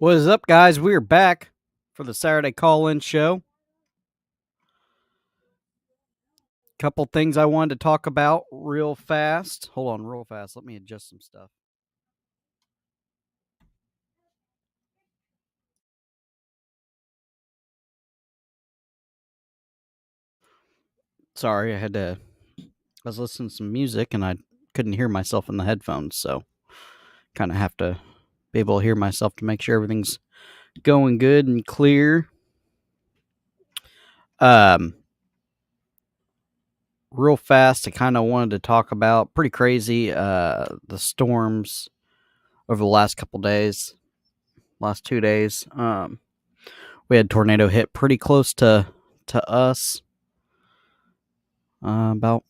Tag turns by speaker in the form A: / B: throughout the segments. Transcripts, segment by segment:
A: What is up, guys? We are back for the Saturday call-in show. Couple things I wanted to talk about real fast. Hold on, real fast. Let me adjust some stuff. Sorry, I was listening to some music and I couldn't hear myself in the headphones, so kind of have to be able to hear myself to make sure everything's going good and clear. Real fast, I kind of wanted to talk about pretty crazy the storms over the last couple days, last 2 days. We had tornado hit pretty close to us, about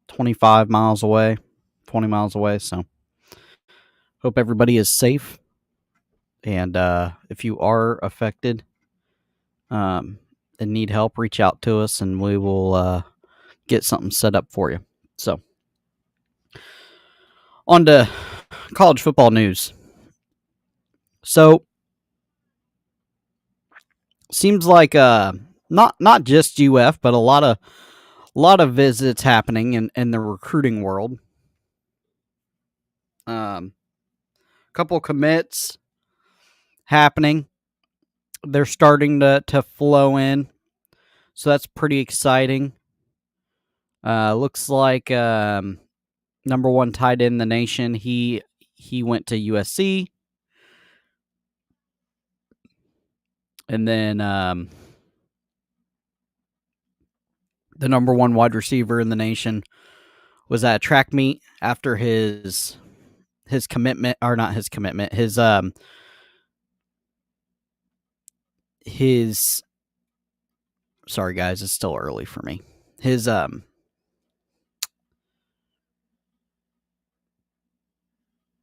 A: 25 miles away, 20 miles away. So hope everybody is safe. And if you are affected and need help, reach out to us and we will get something set up for you. So on to college football news. So seems like not just UF, but a lot of visits happening in the recruiting world. Couple commits happening. They're starting to flow in, so that's pretty exciting. Looks like number one tight end in the nation. He went to USC, and then the number one wide receiver in the nation was at a track meet after his commitment, or not his commitment, his sorry guys, it's still early for me. His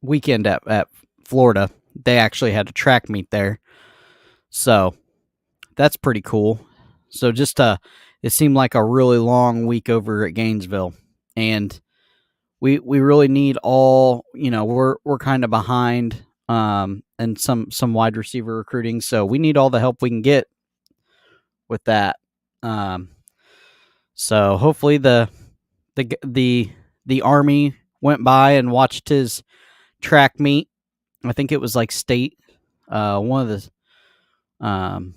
A: weekend at Florida, they actually had a track meet there. So that's pretty cool. So just it seemed like a really long week over at Gainesville, and we really need all, we're kind of behind and some wide receiver recruiting, so we need all the help we can get with that. So hopefully the Army went by and watched his track meet. I think it was like state, one of the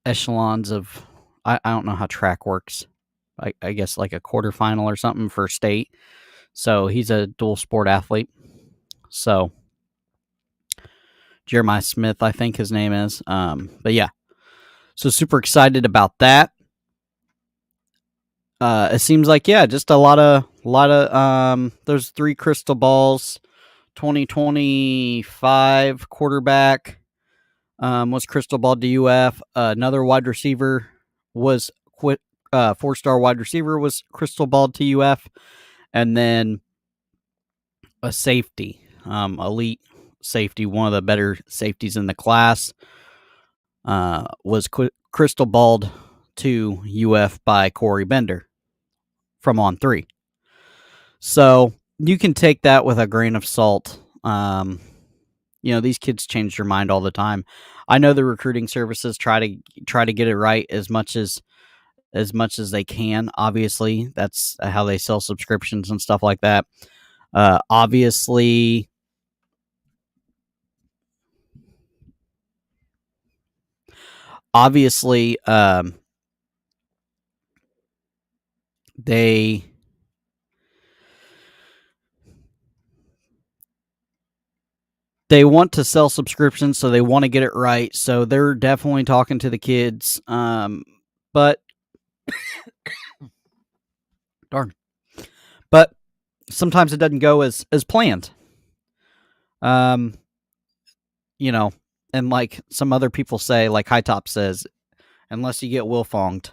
A: echelons of, I don't know how track works. I guess like a quarterfinal or something for state. So he's a dual sport athlete. So Jeremiah Smith, I think his name is. But yeah, so super excited about that. It seems like, yeah, just a lot of there's 3 crystal balls. 2025 quarterback was crystal ball to UF. Another wide receiver was 4-star wide receiver was crystal ball to UF, and then a safety, elite safety, one of the better safeties in the class, was crystal balled to UF by Corey Bender from On3. So you can take that with a grain of salt. These kids change their mind all the time. I know the recruiting services try to get it right as much as they can. Obviously, that's how they sell subscriptions and stuff like that. Obviously, they want to sell subscriptions, so they want to get it right. So they're definitely talking to the kids. But darn. But sometimes it doesn't go as planned. And like some other people say, like High Top says, unless you get Wilfonged,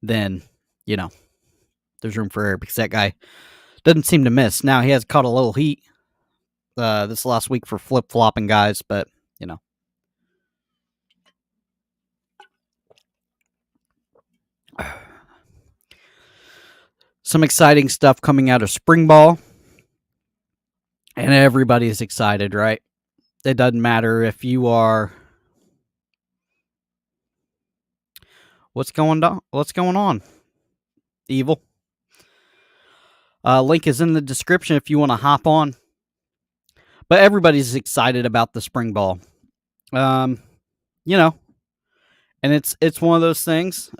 A: then, there's room for error, because that guy doesn't seem to miss. Now, he has caught a little heat this last week for flip-flopping guys, but, some exciting stuff coming out of spring ball. and everybody's excited, right? It doesn't matter if you are. What's going on? What's going on? Evil. Link is in the description if you want to hop on. But everybody's excited about the spring ball. You know, and it's one of those things.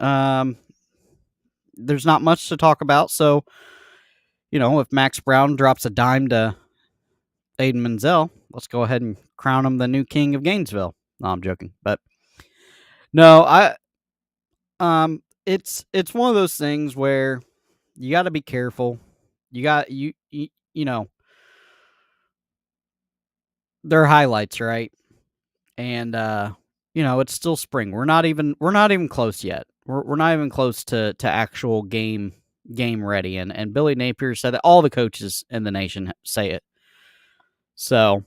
A: There's not much to talk about, so if Max Brown drops a dime to Aiden Menzel, let's go ahead and crown him the new king of Gainesville. No, I'm joking, but no, it's one of those things where you got to be careful. You know, they're highlights, right? And it's still spring. We're not even close yet. We're not even close to actual game ready. And Billy Napier said that all the coaches in the nation say it. So,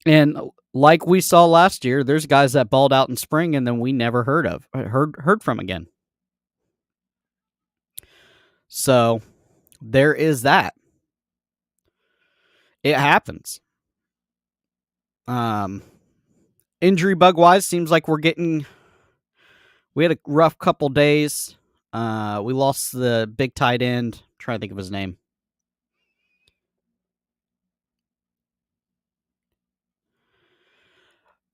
A: and like we saw last year, there's guys that balled out in spring and then we never heard from again. So there is that. It happens. Injury bug wise, seems like we had a rough couple days. We lost the big tight end. I'm trying to think of his name.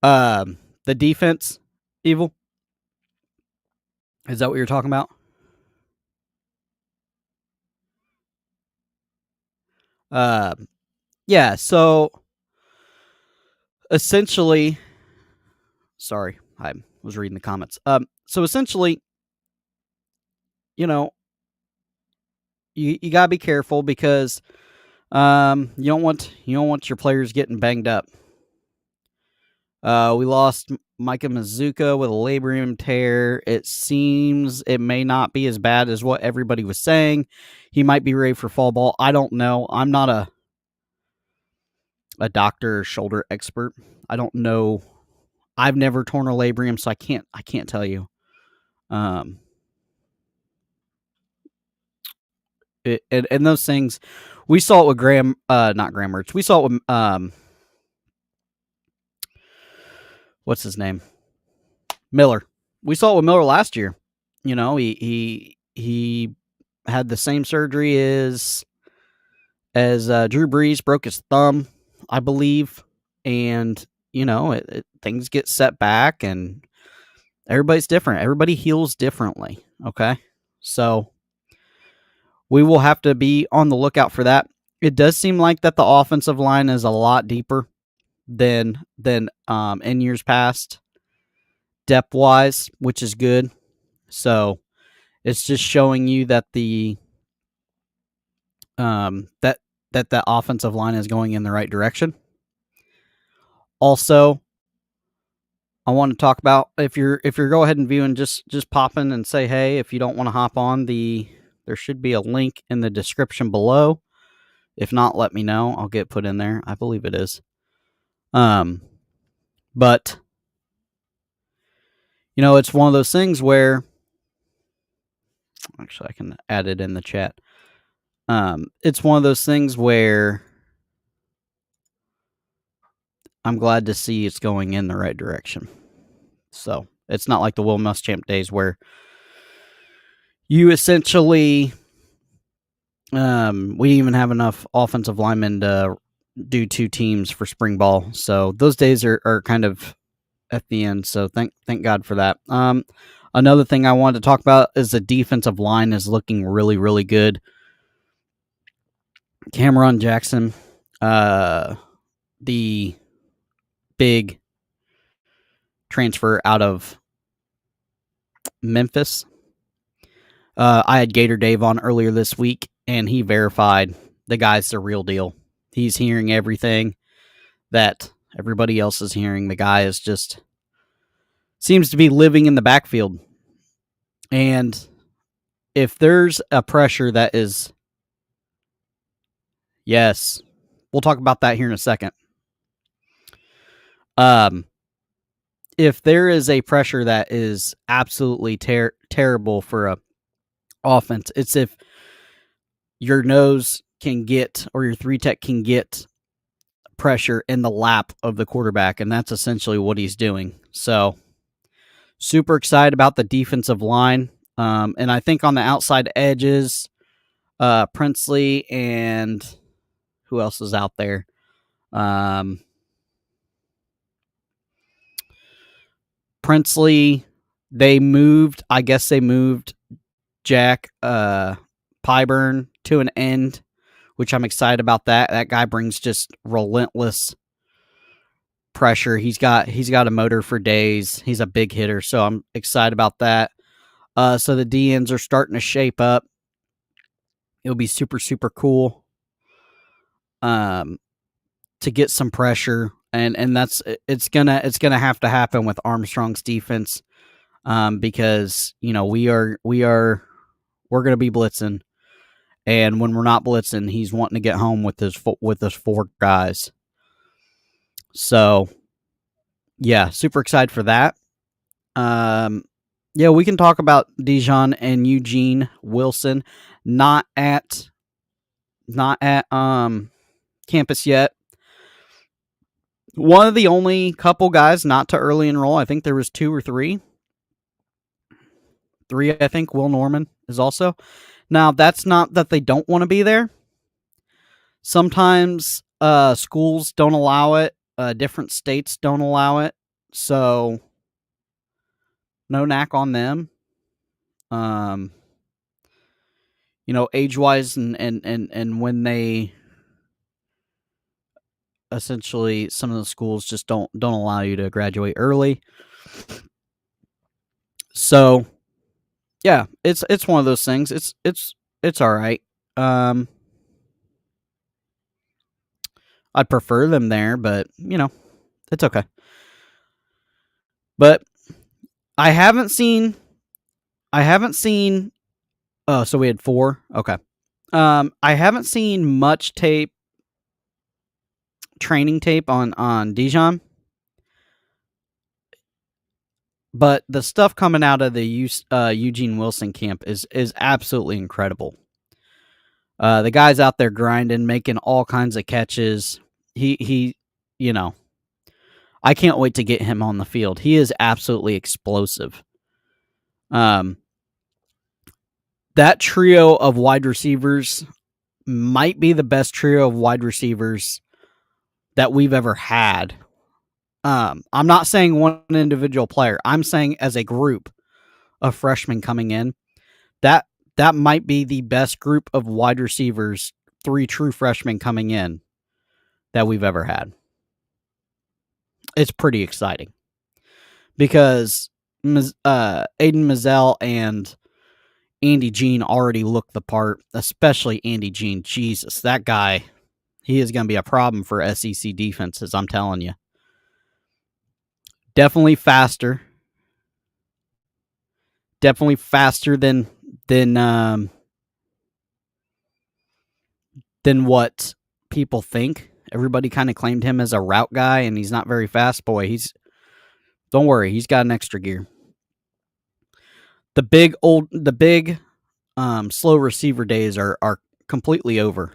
A: The defense, Evil. Is that what you're talking about? Yeah. So essentially, sorry, I was reading the comments. So essentially, you gotta be careful because you don't want your players getting banged up. We lost Micah Mazuka with a labrum tear. It seems it may not be as bad as what everybody was saying. He might be ready for fall ball. I don't know. I'm not a doctor or shoulder expert. I don't know. I've never torn a labrum, so I can't tell you. And those things, we saw it with not Graham Mertz. We saw it with what's his name? Miller. We saw it with Miller last year. He had the same surgery as Drew Brees, broke his thumb, I believe, and things get set back, and everybody's different. Everybody heals differently. Okay, so we will have to be on the lookout for that. It does seem like that the offensive line is a lot deeper than in years past, depth wise, which is good. So it's just showing you that the that offensive line is going in the right direction. Also, I want to talk about if you're go ahead and viewing, just pop in and say hey. If you don't want to hop on, there should be a link in the description below. If not, let me know. I'll get put in there. I believe it is. But it's one of those things where actually I can add it in the chat. It's one of those things where I'm glad to see it's going in the right direction. So it's not like the Will Muschamp days where you essentially we didn't even have enough offensive linemen to do two teams for spring ball. So those days are kind of at the end. So thank God for that. Another thing I wanted to talk about is the defensive line is looking really, really good. Cameron Jackson, the big transfer out of Memphis. I had Gator Dave on earlier this week, and he verified the guy's the real deal. He's hearing everything that everybody else is hearing. The guy is just seems to be living in the backfield. And if there's a pressure that is, yes, we'll talk about that here in a second. If there is a pressure that is absolutely terrible for a offense, it's if your nose can get or your 3 tech can get pressure in the lap of the quarterback, and that's essentially what he's doing. So, super excited about the defensive line. And I think on the outside edges, Princely and who else is out there? Princely, I guess they moved Jack Pyburn to an end, which I'm excited about that. That guy brings just relentless pressure. He's got a motor for days. He's a big hitter, so I'm excited about that. So the DNs are starting to shape up. It'll be super, super cool to get some pressure, and that's it's gonna have to happen with Armstrong's defense, because we're gonna be blitzing, and when we're not blitzing, he's wanting to get home with his 4 guys. So yeah, super excited for that. Yeah, we can talk about Dijon and Eugene Wilson. Not at campus yet. One of the only couple guys not to early enroll. I think there was 2 or 3. 3, I think. Will Norman is also. Now, that's not that they don't want to be there. Sometimes schools don't allow it. Different states don't allow it. So, no knack on them. Age-wise and when they essentially, some of the schools just don't allow you to graduate early. So, yeah, it's one of those things. It's all right. I'd prefer them there, but it's okay. But I haven't seen. Oh, so we had 4. Okay. I haven't seen much training tape on Dijon, but the stuff coming out of the Eugene Wilson camp is absolutely incredible. The guy's out there grinding, making all kinds of catches. He I can't wait to get him on the field. He is absolutely explosive. That trio of wide receivers might be the best trio of wide receivers that we've ever had. I'm not saying one individual player. I'm saying as a group of freshmen coming in, that might be the best group of wide receivers, 3 true freshmen coming in that we've ever had. It's pretty exciting because Aiden Mazzell and Andy Jean already look the part, especially Andy Jean. Jesus, that guy, he is going to be a problem for SEC defenses, I'm telling you. Definitely faster. Definitely faster than what people think. Everybody kind of claimed him as a route guy, and he's not very fast. Boy, don't worry, he's got an extra gear. The big slow receiver days are completely over.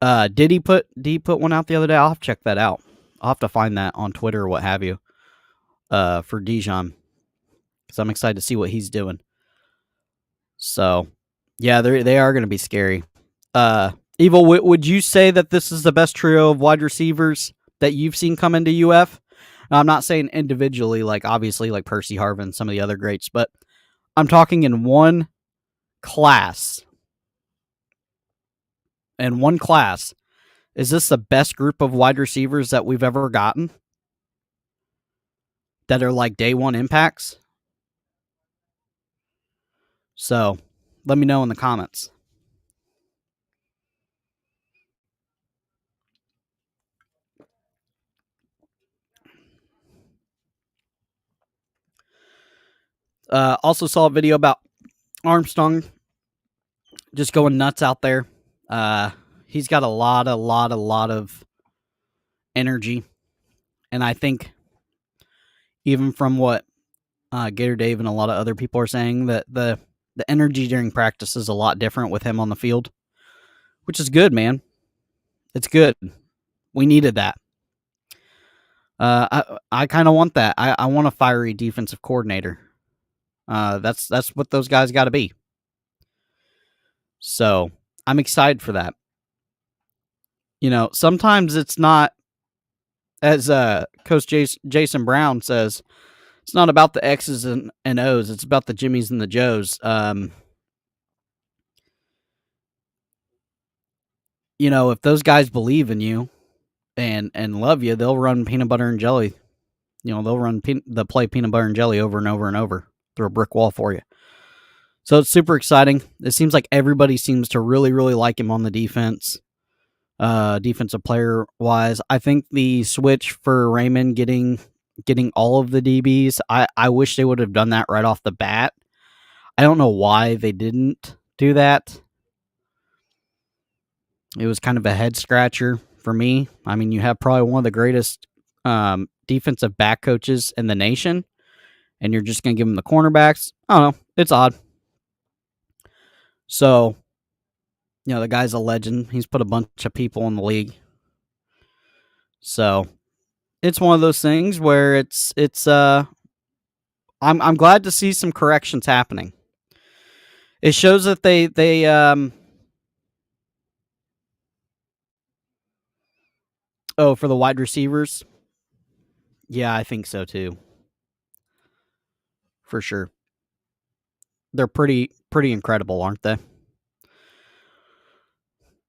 A: Did he put one out the other day? I'll have to check that out. I'll have to find that on Twitter or what have you. For Dijon, because I'm excited to see what he's doing. So, yeah, they are going to be scary. Evil, would you say that this is the best trio of wide receivers that you've seen come into UF? Now, I'm not saying individually, like obviously like Percy Harvin, some of the other greats, but I'm talking in one class. In one class, is this the best group of wide receivers that we've ever gotten? That are like day 1 impacts? So, let me know in the comments. Also saw a video about Armstrong just going nuts out there. He's got a lot of energy, and I think even from what Gator Dave and a lot of other people are saying, that the energy during practice is a lot different with him on the field, which is good, man. It's good. We needed that. I kind of want that. I want a fiery defensive coordinator. That's what those guys got to be. So I'm excited for that. Sometimes it's not, as Coach Jason Brown says, it's not about the X's and O's. It's about the Jimmies and the Joes. If those guys believe in you and love you, they'll run peanut butter and jelly. They'll run the play peanut butter and jelly over and over and over through a brick wall for you. So it's super exciting. It seems like everybody seems to really, really like him on the defense. Defensive player wise, I think the switch for Raymond getting all of the DBs, I wish they would have done that right off the bat. I don't know why they didn't do that. It was kind of a head scratcher for me. I mean, you have probably one of the greatest defensive back coaches in the nation, and you're just going to give them the cornerbacks. I don't know. It's odd. So, the guy's a legend. He's put a bunch of people in the league. So, it's one of those things where I'm glad to see some corrections happening. It shows that they for the wide receivers. Yeah, I think so too. For sure. They're pretty incredible, aren't they?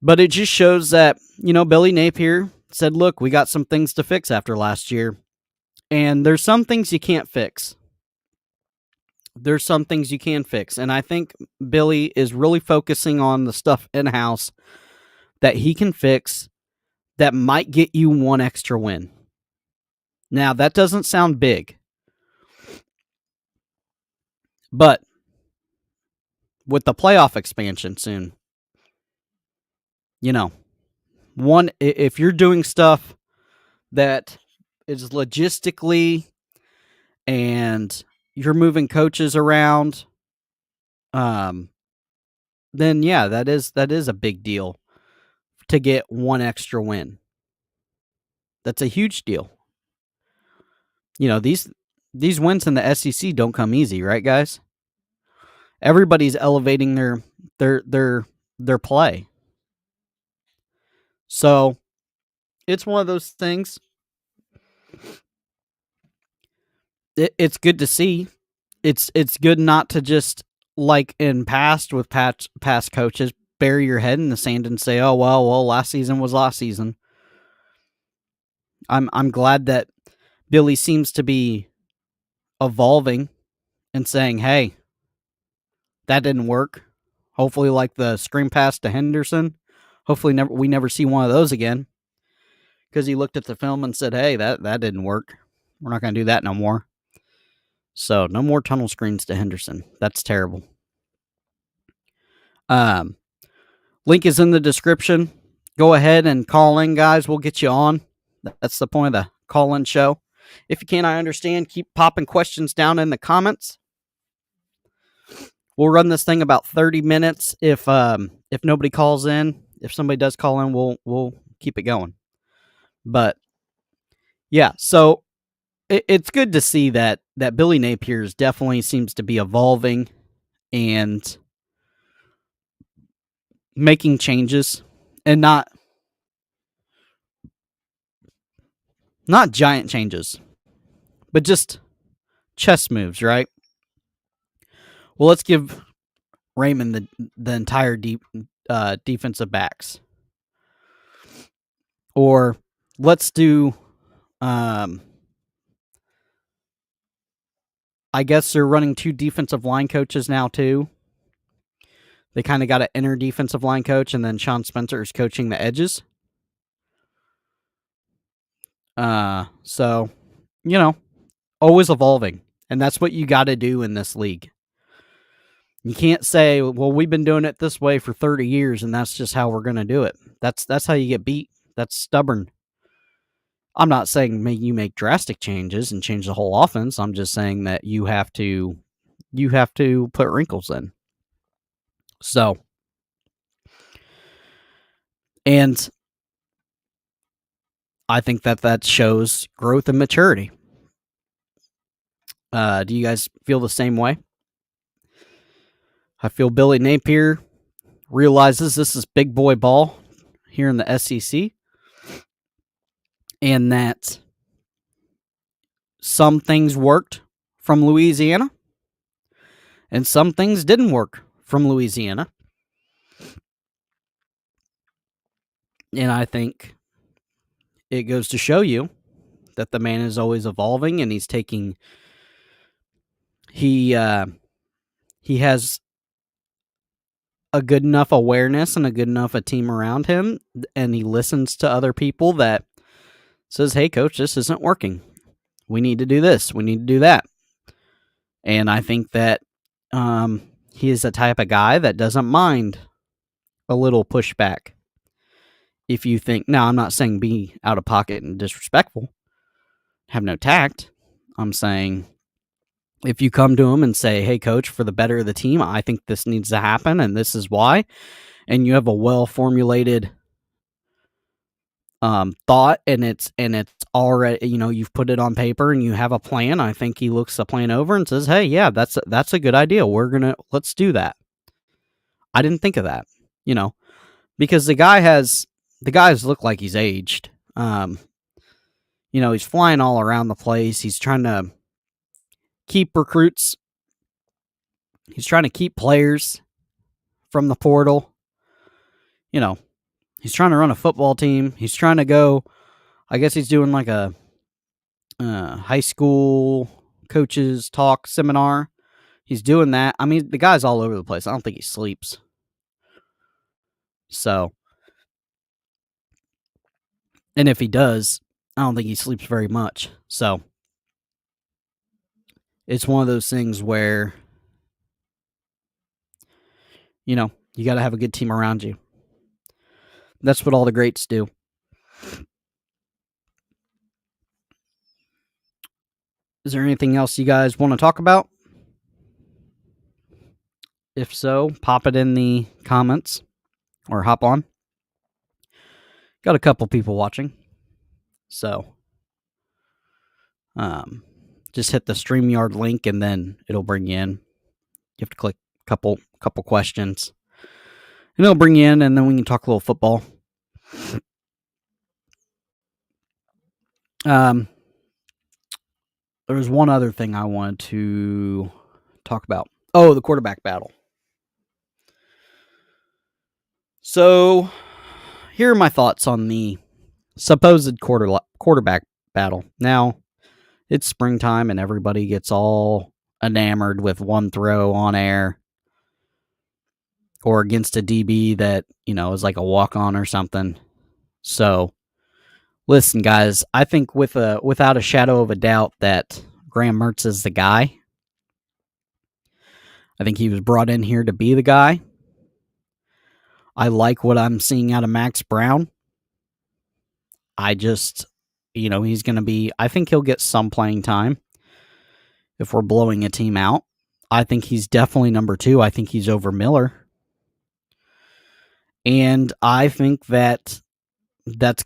A: But it just shows that, Billy Napier said, look, we got some things to fix after last year. And there's some things you can't fix. There's some things you can fix. And I think Billy is really focusing on the stuff in-house that he can fix that might get you one extra win. Now, that doesn't sound big. But with the playoff expansion soon, if you're doing stuff that is logistically and you're moving coaches around, then yeah, that is a big deal to get one extra win. That's a huge deal. These wins in the SEC don't come easy, right, guys? Everybody's elevating their play. So it's one of those things. It's good to see. It's good not to just, like in past with past coaches, bury your head in the sand and say, "Oh well, last season was last season." I'm glad that Billy seems to be evolving and saying, "Hey, that didn't work." Hopefully, like the screen pass to Henderson, hopefully we never see one of those again. Because he looked at the film and said, "Hey, that didn't work. We're not going to do that no more." So no more tunnel screens to Henderson. That's terrible. Link is in the description. Go ahead and call in, guys. We'll get you on. That's the point of the call-in show. If you can't, I understand. Keep popping questions down in the comments. We'll run this thing about 30 minutes. If nobody calls in, if somebody does call in, we'll keep it going. But yeah, so it's good to see that Billy Napier's definitely seems to be evolving and making changes, and not giant changes, but just chess moves, right? Well, let's give Raymond the entire defensive backs, or let's do. I guess they're running 2 defensive line coaches now too. They kind of got an inner defensive line coach, and then Sean Spencer is coaching the edges. So, always evolving. And that's what you got to do in this league. You can't say, well, we've been doing it this way for 30 years, and that's just how we're going to do it. That's how you get beat. That's stubborn. I'm not saying you make drastic changes and change the whole offense. I'm just saying that you have to put wrinkles in. So, and I think that shows growth and maturity. Do you guys feel the same way? I feel Billy Napier realizes this is big boy ball here in the SEC, and that some things worked from Louisiana and some things didn't work from Louisiana. And I think it goes to show you that the man is always evolving, and he has a good enough awareness and a good enough a team around him, and he listens to other people that says, "Hey, coach, this isn't working. We need to do this. We need to do that." And I think that he is the type of guy that doesn't mind a little pushback. If you think, now, I'm not saying be out of pocket and disrespectful, have no tact. I'm saying if you come to him and say, "Hey, coach, for the better of the team, I think this needs to happen, and this is why," and you have a well-formulated thought, and it's already, you've put it on paper and you have a plan. I think he looks the plan over and says, "Hey, yeah, that's a good idea. Let's do that. I didn't think of that." Because the guys look like he's aged. He's flying all around the place. He's trying to keep recruits. He's trying to keep players from the portal. He's trying to run a football team. He's trying to go, I guess he's doing like a high school coaches talk seminar. He's doing that. I mean, the guy's all over the place. I don't think he sleeps. So, and if he does, I don't think he sleeps very much. So, it's one of those things where, you got to have a good team around you. That's what all the greats do. Is there anything else you guys want to talk about? If so, pop it in the comments or hop on. Got a couple people watching. So, just hit the StreamYard link and then it'll bring you in. You have to click a couple questions. And it'll bring you in, and then we can talk a little football. There was one other thing I wanted to talk about. Oh, the quarterback battle. So, here are my thoughts on the supposed quarterback battle. Now, it's springtime, and everybody gets all enamored with one throw on air or against a DB that, is like a walk-on or something. So, listen, guys, I think without a shadow of a doubt that Graham Mertz is the guy. I think he was brought in here to be the guy. I like what I'm seeing out of Max Brown. I just, he's going to be, I think he'll get some playing time if we're blowing a team out. I think he's definitely number 2. I think he's over Miller. And I think that's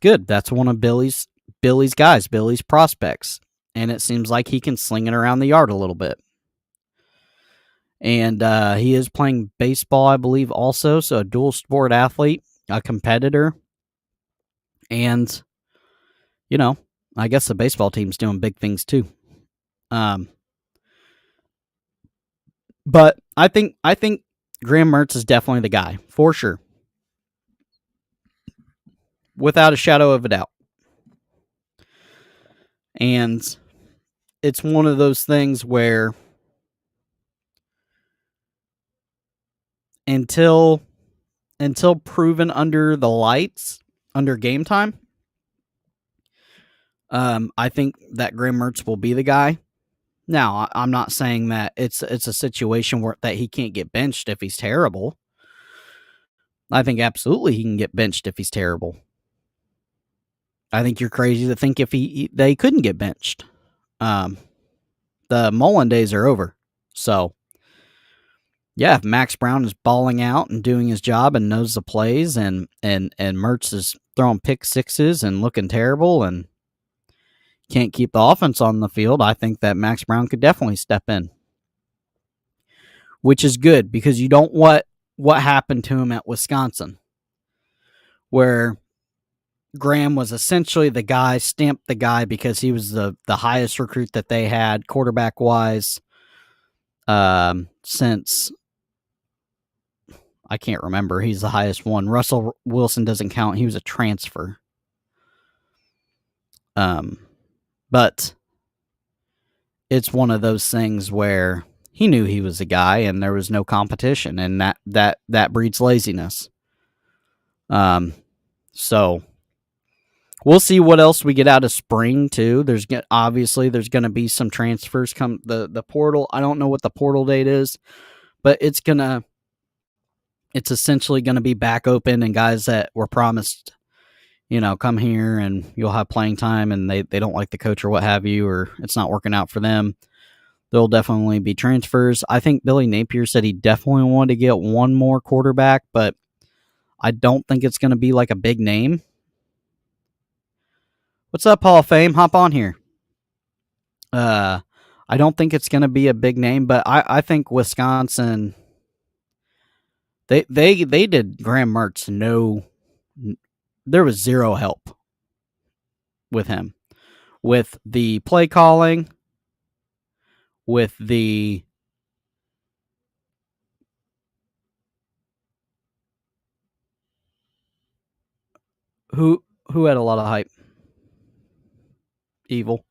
A: good. That's one of Billy's guys, Billy's prospects. And it seems like he can sling it around the yard a little bit. And he is playing baseball, I believe, also. So a dual sport athlete, a competitor. And, I guess the baseball team's doing big things too. But I think Graham Mertz is definitely the guy, for sure. Without a shadow of a doubt. And it's one of those things where until proven under the lights, under game time, I think that Graham Mertz will be the guy. Now, I'm not saying that it's a situation that he can't get benched if he's terrible. I think absolutely he can get benched if he's terrible. I think you're crazy to think if they couldn't get benched. The Mullen days are over. So, Yeah, if Max Brown is balling out and doing his job and knows the plays, and Mertz is throwing pick sixes and looking terrible and can't keep the offense on the field, I think that Max Brown could definitely step in, which is good because you don't want what happened to him at Wisconsin, where Graham was essentially the guy, stamped the guy because he was the highest recruit that they had quarterback wise since I can't remember. He's the highest one. Russell Wilson doesn't count. He was a transfer. But it's one of those things where he knew he was a guy and there was no competition, and that breeds laziness. So we'll see what else we get out of spring too. Obviously there's going to be some transfers come the portal. I don't know what the portal date is, but it's essentially going to be back open, and guys that were promised, come here and you'll have playing time, and they don't like the coach or what have you, or it's not working out for them. There'll definitely be transfers. I think Billy Napier said he definitely wanted to get one more quarterback, but I don't think it's going to be like a big name. What's up, Hall of Fame? Hop on here. I don't think it's going to be a big name, but I think Wisconsin, they did Graham Mertz there was zero help with him, with the play calling, with the who had a lot of hype. Evil.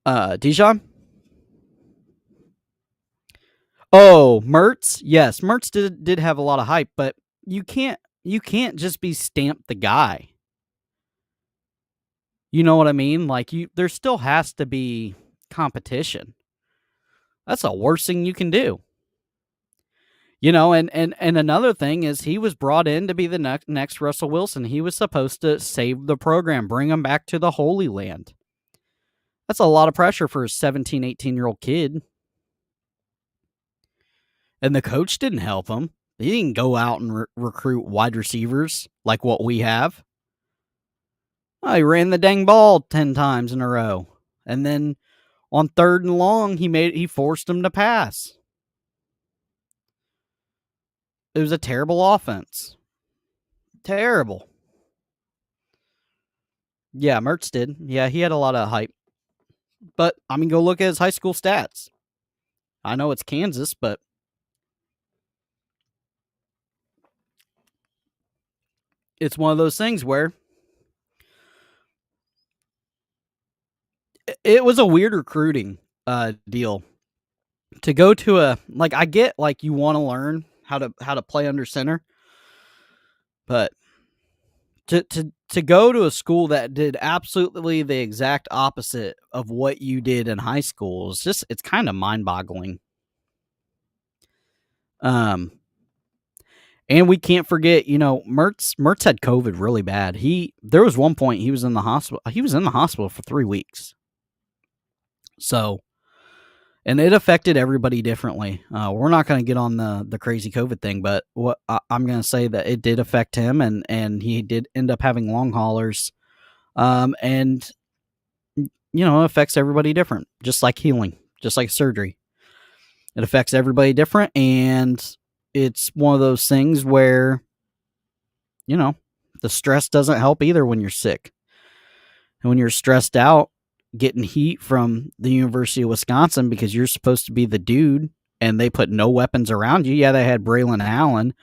A: Dijon? Oh, Mertz? Yes, Mertz did have a lot of hype, but you can't just be stamped the guy. You know what I mean? Like there still has to be competition. That's the worst thing you can do. And another thing is he was brought in to be the next Russell Wilson. He was supposed to save the program, bring him back to the Holy Land. That's a lot of pressure for a 17, 18-year-old kid. And the coach didn't help him. He didn't go out and recruit wide receivers like what we have. He ran the dang ball 10 times in a row. And then on 3rd and long, he forced him to pass. It was a terrible offense. Terrible. Yeah, Mertz did. Yeah, he had a lot of hype. But, go look at his high school stats. I know it's Kansas, but it's one of those things where it was a weird recruiting deal. To go to I get you want to learn how to play under center, but to go to a school that did absolutely the exact opposite of what you did in high school it's kind of mind-boggling. And we can't forget, Mertz had COVID really bad. There was one point he was in the hospital. He was in the hospital for 3 weeks. So, and it affected everybody differently. We're not going to get on the crazy COVID thing, but what I'm going to say that it did affect him, and he did end up having long haulers. And it affects everybody different, just like healing, just like surgery. It affects everybody different, and it's one of those things where, the stress doesn't help either when you're sick. And when you're stressed out, getting heat from the University of Wisconsin because you're supposed to be the dude and they put no weapons around you. Yeah, they had Braylon Allen,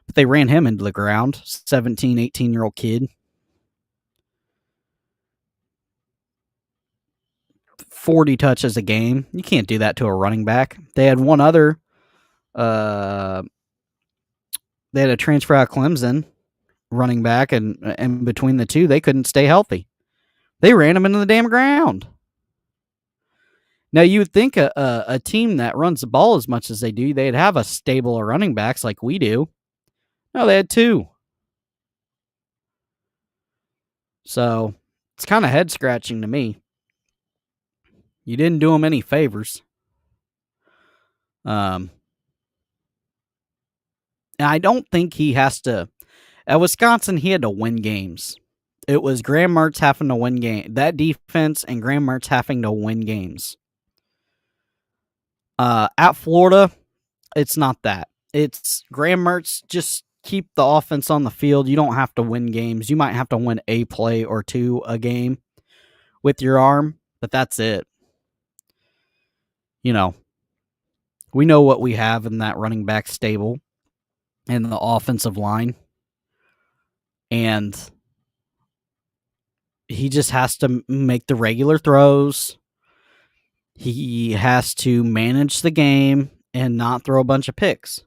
A: but they ran him into the ground. 17, 18-year-old kid. 40 touches a game. You can't do that to a running back. They had one other. They had a transfer out of Clemson running back, and between the two, they couldn't stay healthy. They ran him into the damn ground. Now, you would think a team that runs the ball as much as they do, they'd have a stable of running backs like we do. No, they had 2. So, it's kind of head-scratching to me. You didn't do them any favors. And I don't think he has to. At Wisconsin, he had to win games. It was Graham Mertz having to win game. That defense and Graham Mertz having to win games. At Florida, it's not that. It's Graham Mertz, just keep the offense on the field. You don't have to win games. You might have to win a play or two a game with your arm, but that's it. You know, we know what we have in that running back stable and the offensive line. And he just has to make the regular throws. He has to manage the game and not throw a bunch of picks.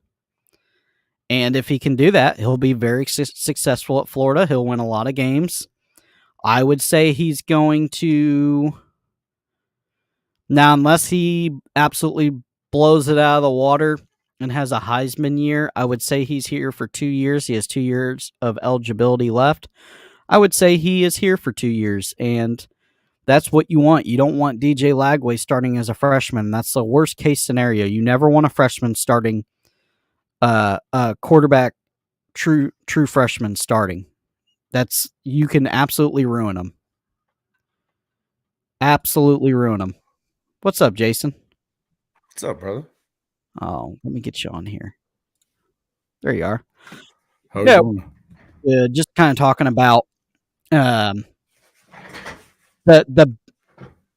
A: And if he can do that, he'll be very successful at Florida. He'll win a lot of games. I would say he's going to... Now, unless he absolutely blows it out of the water and has a Heisman year, I would say he's here for 2 years. He has 2 years of eligibility left. I would say he is here for 2 years, and that's what you want. You don't want DJ Lagway starting as a freshman. That's the worst case scenario. You never want a freshman starting, a quarterback, true freshman starting. You can absolutely ruin them. Absolutely ruin them. What's up, Jason?
B: What's up, brother?
A: Oh, let me get you on here. There you are.
B: How you doing?
A: Just kind of talking about the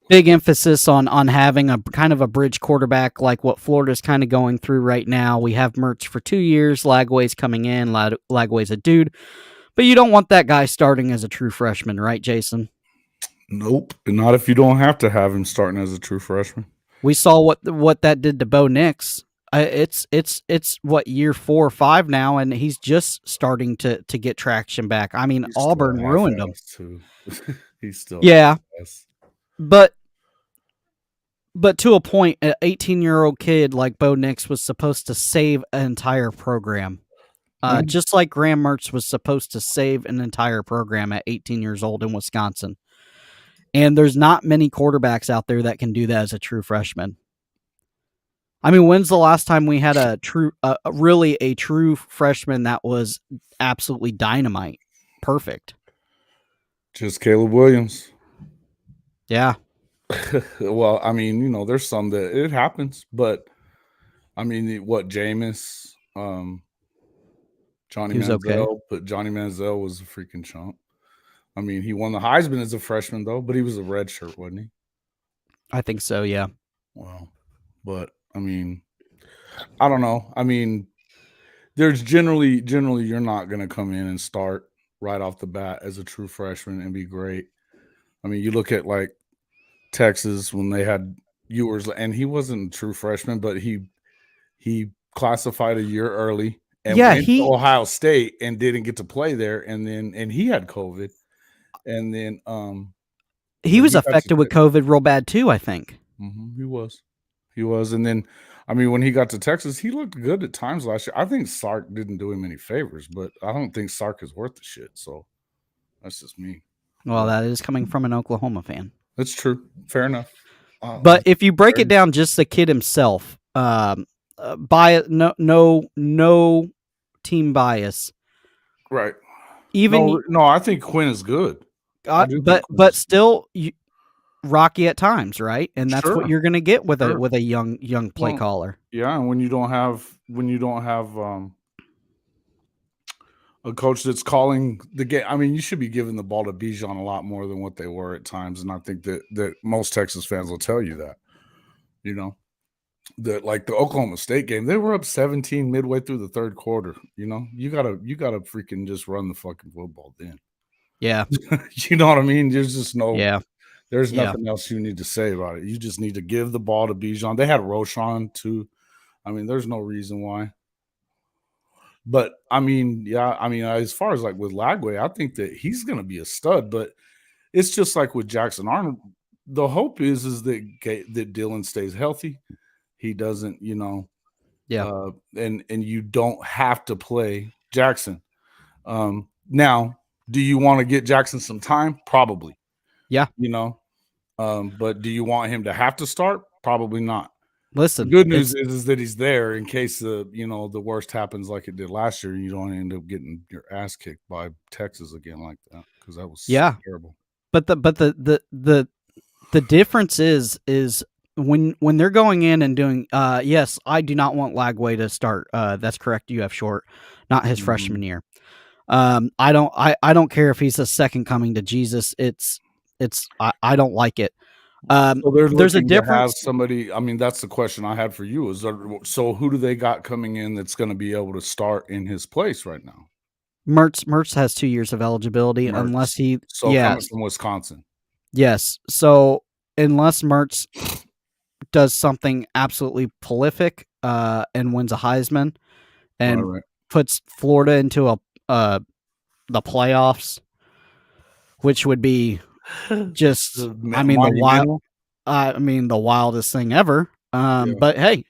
A: big emphasis on having a kind of a bridge quarterback like what Florida's kind of going through right now. We have Mertz for 2 years. Lagway's coming in. Lagway's a dude. But you don't want that guy starting as a true freshman, right, Jason?
B: Nope. Not if you don't have to have him starting as a true freshman.
A: We saw what that did to Bo Nix. It's what, year 4 or 5 now, and he's just starting to get traction back. I mean, Auburn ruined him.
B: Too. He's still
A: But to a point, an 18-year-old kid like Bo Nix was supposed to save an entire program. Just like Graham Mertz was supposed to save an entire program at 18 years old in Wisconsin. And there's not many quarterbacks out there that can do that as a true freshman. I mean, when's the last time we had a true freshman that was absolutely dynamite? Perfect.
B: Just Caleb Williams.
A: Yeah.
B: Well, I mean, there's some that it happens, but I mean, what, Jameis, Johnny Manziel, okay. But Johnny Manziel was a freaking chump. I mean, he won the Heisman as a freshman, though, but he was a red shirt, wasn't he?
A: I think so, yeah.
B: Well, but, I mean, I don't know. I mean, there's generally you're not going to come in and start right off the bat as a true freshman and be great. I mean, you look at, like, Texas when they had Ewers, and he wasn't a true freshman, but he classified a year early and went to Ohio State and didn't get to play there, and he had COVID. And then
A: he was affected with COVID real bad too, I think.
B: Mm-hmm, he was. And then, I mean, when he got to Texas, he looked good at times last year. I think Sark didn't do him any favors, but I don't think Sark is worth the shit. So that's just me.
A: Well, that is coming from an Oklahoma fan.
B: That's true. Fair enough.
A: But if you break it down, just the kid himself, no team bias,
B: right?
A: Even
B: no, I think Quinn is good.
A: But still, rocky at times, right? And that's what you're going to get with a young play caller.
B: Yeah, and when you don't have a coach that's calling the game, I mean, you should be giving the ball to Bijan a lot more than what they were at times, and I think that most Texas fans will tell you that. That, like, the Oklahoma State game, they were up 17 midway through the third quarter. You gotta freaking just run the fucking football then.
A: Yeah.
B: You know what I mean? There's just there's nothing else you need to say about it. You just need to give the ball to Bijan. They had Roschon too. I mean, there's no reason why. But I mean, as far as like with Lagway, I think that he's going to be a stud, but it's just like with Jackson Arnold. The hope is that Dillon stays healthy. He doesn't, and you don't have to play Jackson. Now, do you want to get Jackson some time? Probably.
A: Yeah.
B: But do you want him to have to start? Probably not.
A: Listen,
B: the good news is that he's there in case the worst happens like it did last year. You don't end up getting your ass kicked by Texas again like that, because that was terrible.
A: But the difference is when they're going in and doing yes, I do not want Lagway to start. That's correct. You have Short, not his freshman year. I don't care if he's a second coming to Jesus. I don't like it.
B: So there's a difference. To have somebody. I mean, that's the question I had for you. So who do they got coming in that's going to be able to start in his place right now?
A: Mertz has 2 years of eligibility unless he.
B: Coming from Wisconsin.
A: Yes. So unless Mertz does something absolutely prolific and wins a Heisman and puts Florida into the playoffs, which would be just the wildest thing ever. But hey,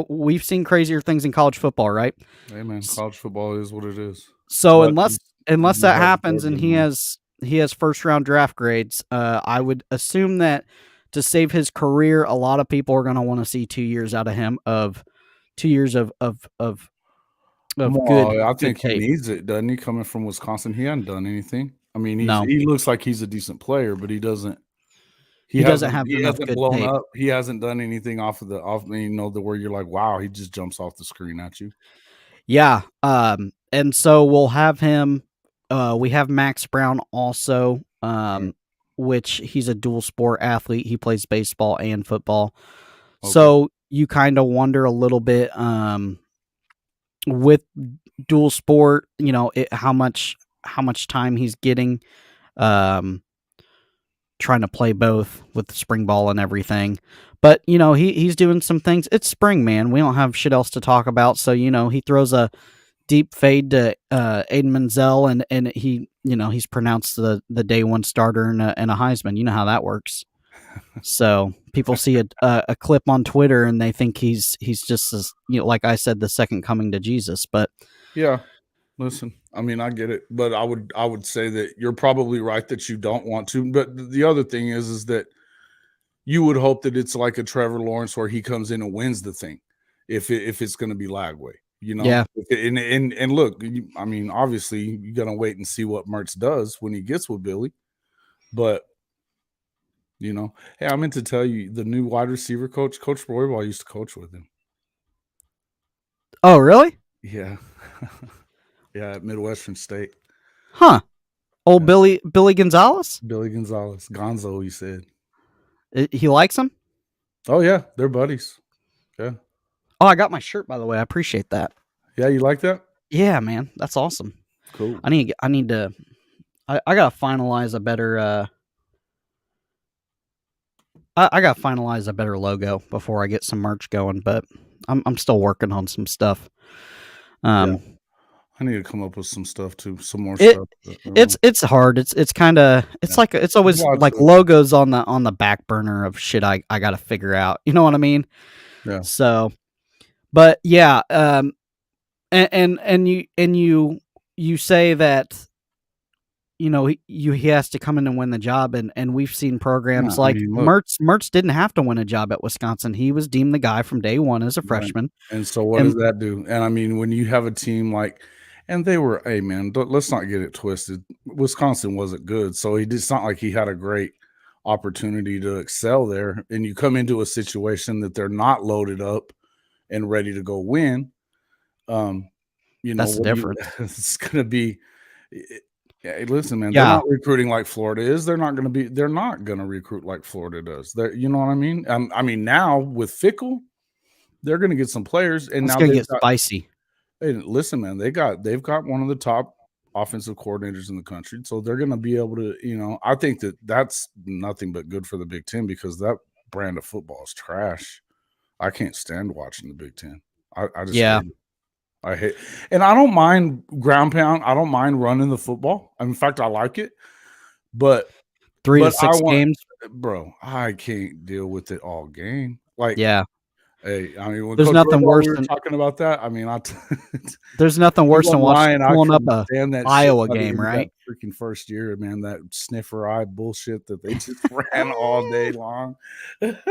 A: we've seen crazier things in college football, right?
B: Hey man, college football is what it is.
A: So unless that happens and he has first round draft grades, I would assume that to save his career, a lot of people are going to want to see 2 years out of him of 2 years of good.
B: I think he needs it, doesn't he? Coming from Wisconsin, he hasn't done anything. I mean, he looks like he's a decent player, but he doesn't. He hasn't blown tape up. He hasn't done anything off where you're like, wow, he just jumps off the screen at you.
A: Yeah. And so we'll have him. We have Max Brown also, which he's a dual sport athlete. He plays baseball and football. Okay. So you kind of wonder a little bit with dual sport, how much time he's getting trying to play both with the spring ball and everything. But, he's doing some things. It's spring, man. We don't have shit else to talk about. So, he throws a deep fade to Aiden Menzel, and he, he's pronounced the day one starter and a Heisman. You know how that works. So people see a clip on Twitter and they think he's just as, like I said, the second coming to Jesus. But
B: yeah, listen, I mean, I get it, but I would say that you're probably right that you don't want to. But the other thing is that you would hope that it's like a Trevor Lawrence where he comes in and wins the thing, if it's going to be Lagway,
A: Yeah.
B: And look, I mean, obviously you're gonna wait and see what Mertz does when he gets with Billy, but hey, I meant to tell you, the new wide receiver coach, Coach Roybal, used to coach with him.
A: Oh, really?
B: Yeah. Yeah, at Midwestern State.
A: Huh. Old Billy Gonzalez?
B: Billy Gonzalez. Gonzo, he said.
A: He likes him?
B: Oh, yeah. They're buddies. Yeah.
A: Oh, I got my shirt, by the way. I appreciate that.
B: Yeah, you like that?
A: Yeah, man. That's awesome.
B: Cool.
A: I need to I gotta finalize a better I gotta finalize a better logo before I get some merch going, but I'm still working on some stuff.
B: Yeah. I need to come up with some stuff too, some more stuff.
A: It's hard. It's kind of like it's always like logos on the back burner of shit I got to figure out. You know what I mean?
B: Yeah.
A: So, but yeah, and you say that he has to come in and win the job, and we've seen programs Mertz didn't have to win a job at Wisconsin. He was deemed the guy from day one as a freshman.
B: Right. And so what does that do? And I mean, when you have a team like, and they were, hey man, let's not get it twisted. Wisconsin wasn't good, so it's not like he had a great opportunity to excel there. And you come into a situation that they're not loaded up and ready to go win.
A: That's different.
B: It's going to be. Hey, listen, man. They're not recruiting like Florida is. They're not going to recruit like Florida does. You know what I mean? I mean, now with Fickell, they're going to get some players, and
A: it's going to get spicy.
B: Hey, listen, man. They've got one of the top offensive coordinators in the country, so they're going to be able to. I think that's nothing but good for the Big Ten, because that brand of football is trash. I can't stand watching the Big Ten. I just hate it. I hate, and I don't mind ground pound. I don't mind running the football. In fact, I like it. But
A: 3 to 6 games,
B: bro, I can't deal with it all game. Like,
A: yeah,
B: Hey, I mean, when
A: there's
B: Coach
A: nothing
B: Robo,
A: worse
B: we were
A: than
B: talking about that. I mean,
A: there's nothing worse than pulling up a
B: stand that
A: Iowa
B: shit
A: game, right?
B: That freaking first year, man, that sniffer eye bullshit that they just ran all day long.
A: What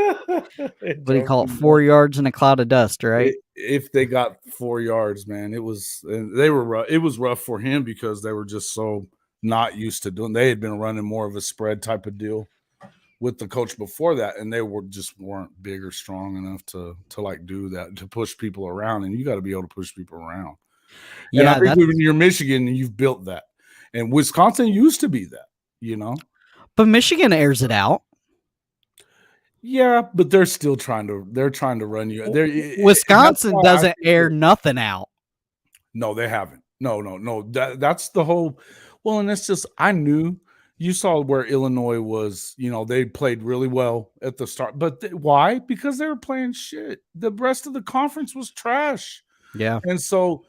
A: do you call it? 4 yards in a cloud of dust, right?
B: If they got 4 yards, man, they were rough. It was rough for him because they were just so not used to doing. They had been running more of a spread type of deal with the coach before that, and they weren't big or strong enough to like do that, to push people around. And you got to be able to push people around. Yeah, and I think when you're Michigan, you've built that, and Wisconsin used to be that, you know.
A: But Michigan airs it out.
B: Yeah, but they're still trying to run you.
A: Wisconsin doesn't air nothing out.
B: No, they haven't. No. That's the whole. Well, and it's just, I knew. You saw where Illinois was, they played really well at the start. But why? Because they were playing shit. The rest of the conference was trash.
A: Yeah.
B: And so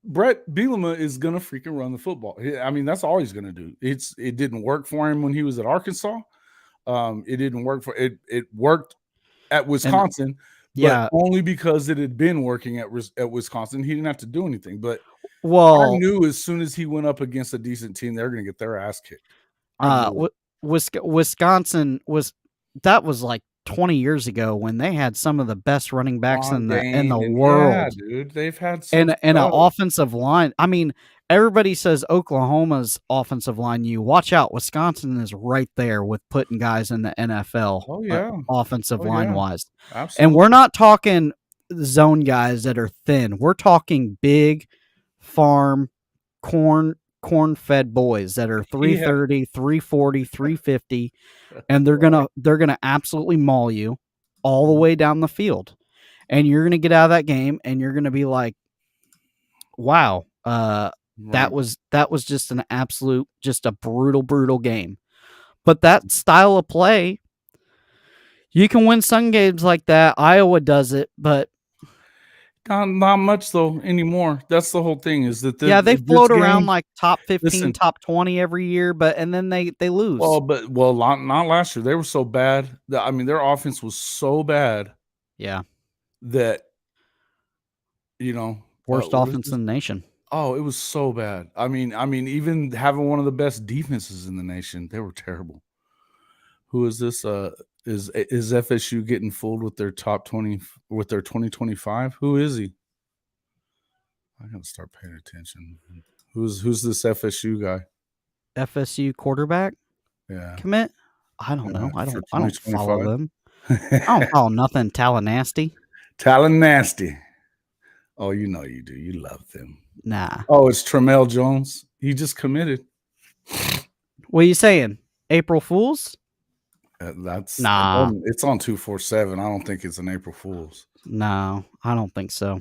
B: Brett Bielema is going to freaking run the football. I mean, that's all he's going to do. It didn't work for him when he was at Arkansas. It didn't work for it. It worked at Wisconsin, but only because it had been working at Wisconsin. He didn't have to do anything. But I knew as soon as he went up against a decent team, they're going to get their ass kicked.
A: Wisconsin was like 20 years ago when they had some of the best running backs in the world.
B: Yeah, dude, they've had
A: and an offensive line. I mean, everybody says Oklahoma's offensive line. You watch out. Wisconsin is right there with putting guys in the NFL.
B: Oh yeah,
A: offensive line wise.
B: Absolutely.
A: And we're not talking zone guys that are thin. We're talking big farm corn-fed boys that are 330, 340, 350, and they're gonna absolutely maul you all the way down the field. And you're gonna get out of that game and you're gonna be like, wow, that was just an absolute, just a brutal game. But that style of play, you can win some games like that. Iowa does it, but
B: not much though anymore. That's the whole thing, is that
A: they float around like top 15, top 20 every year, and then they lose.
B: Not last year. They were so bad that, I mean, their offense was so bad.
A: Yeah.
B: That,
A: worst offense in the nation.
B: Oh, it was so bad. I mean, even having one of the best defenses in the nation, they were terrible. Who is this? Is FSU getting fooled with their top 20, with their 2025? Who is he? I gotta start paying attention. Who's this FSU guy?
A: FSU quarterback?
B: Yeah.
A: Commit? I don't know. I don't follow them. I don't follow nothing Tallahassee.
B: Tallahassee. Oh, you do. You love them.
A: Nah.
B: Oh, it's Tramel Jones. He just committed.
A: What are you saying? April Fools?
B: That's
A: nah.
B: It's on 247. I don't think it's an April Fool's.
A: No, I don't think so.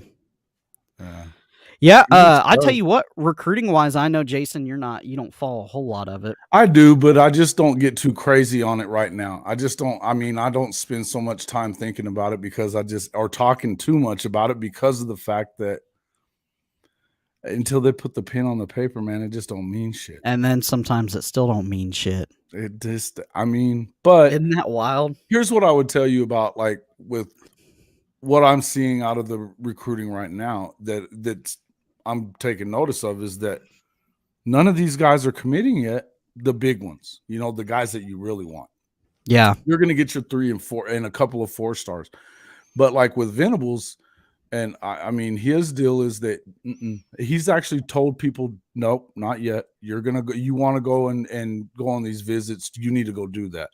A: Yeah. I tell you what, recruiting wise, I know, Jason, you don't follow a whole lot of it.
B: I do, but I just don't get too crazy on it right now. I just don't. I mean, I don't spend so much time thinking about it or talking too much about it, because of the fact that until they put the pen on the paper, man, it just don't mean shit.
A: And then sometimes it still don't mean shit.
B: It just, I mean, but
A: isn't that wild?
B: Here's what I would tell you about, like, with what I'm seeing out of the recruiting right now that I'm taking notice of, is that none of these guys are committing yet. The big ones, the guys that you really want.
A: Yeah.
B: You're going to get your 3 and 4 and a couple of 4 stars. But like with Venables, and I mean, his deal is that he's actually told people, nope, not yet. You're going to go, you want to go and go on these visits. You need to go do that.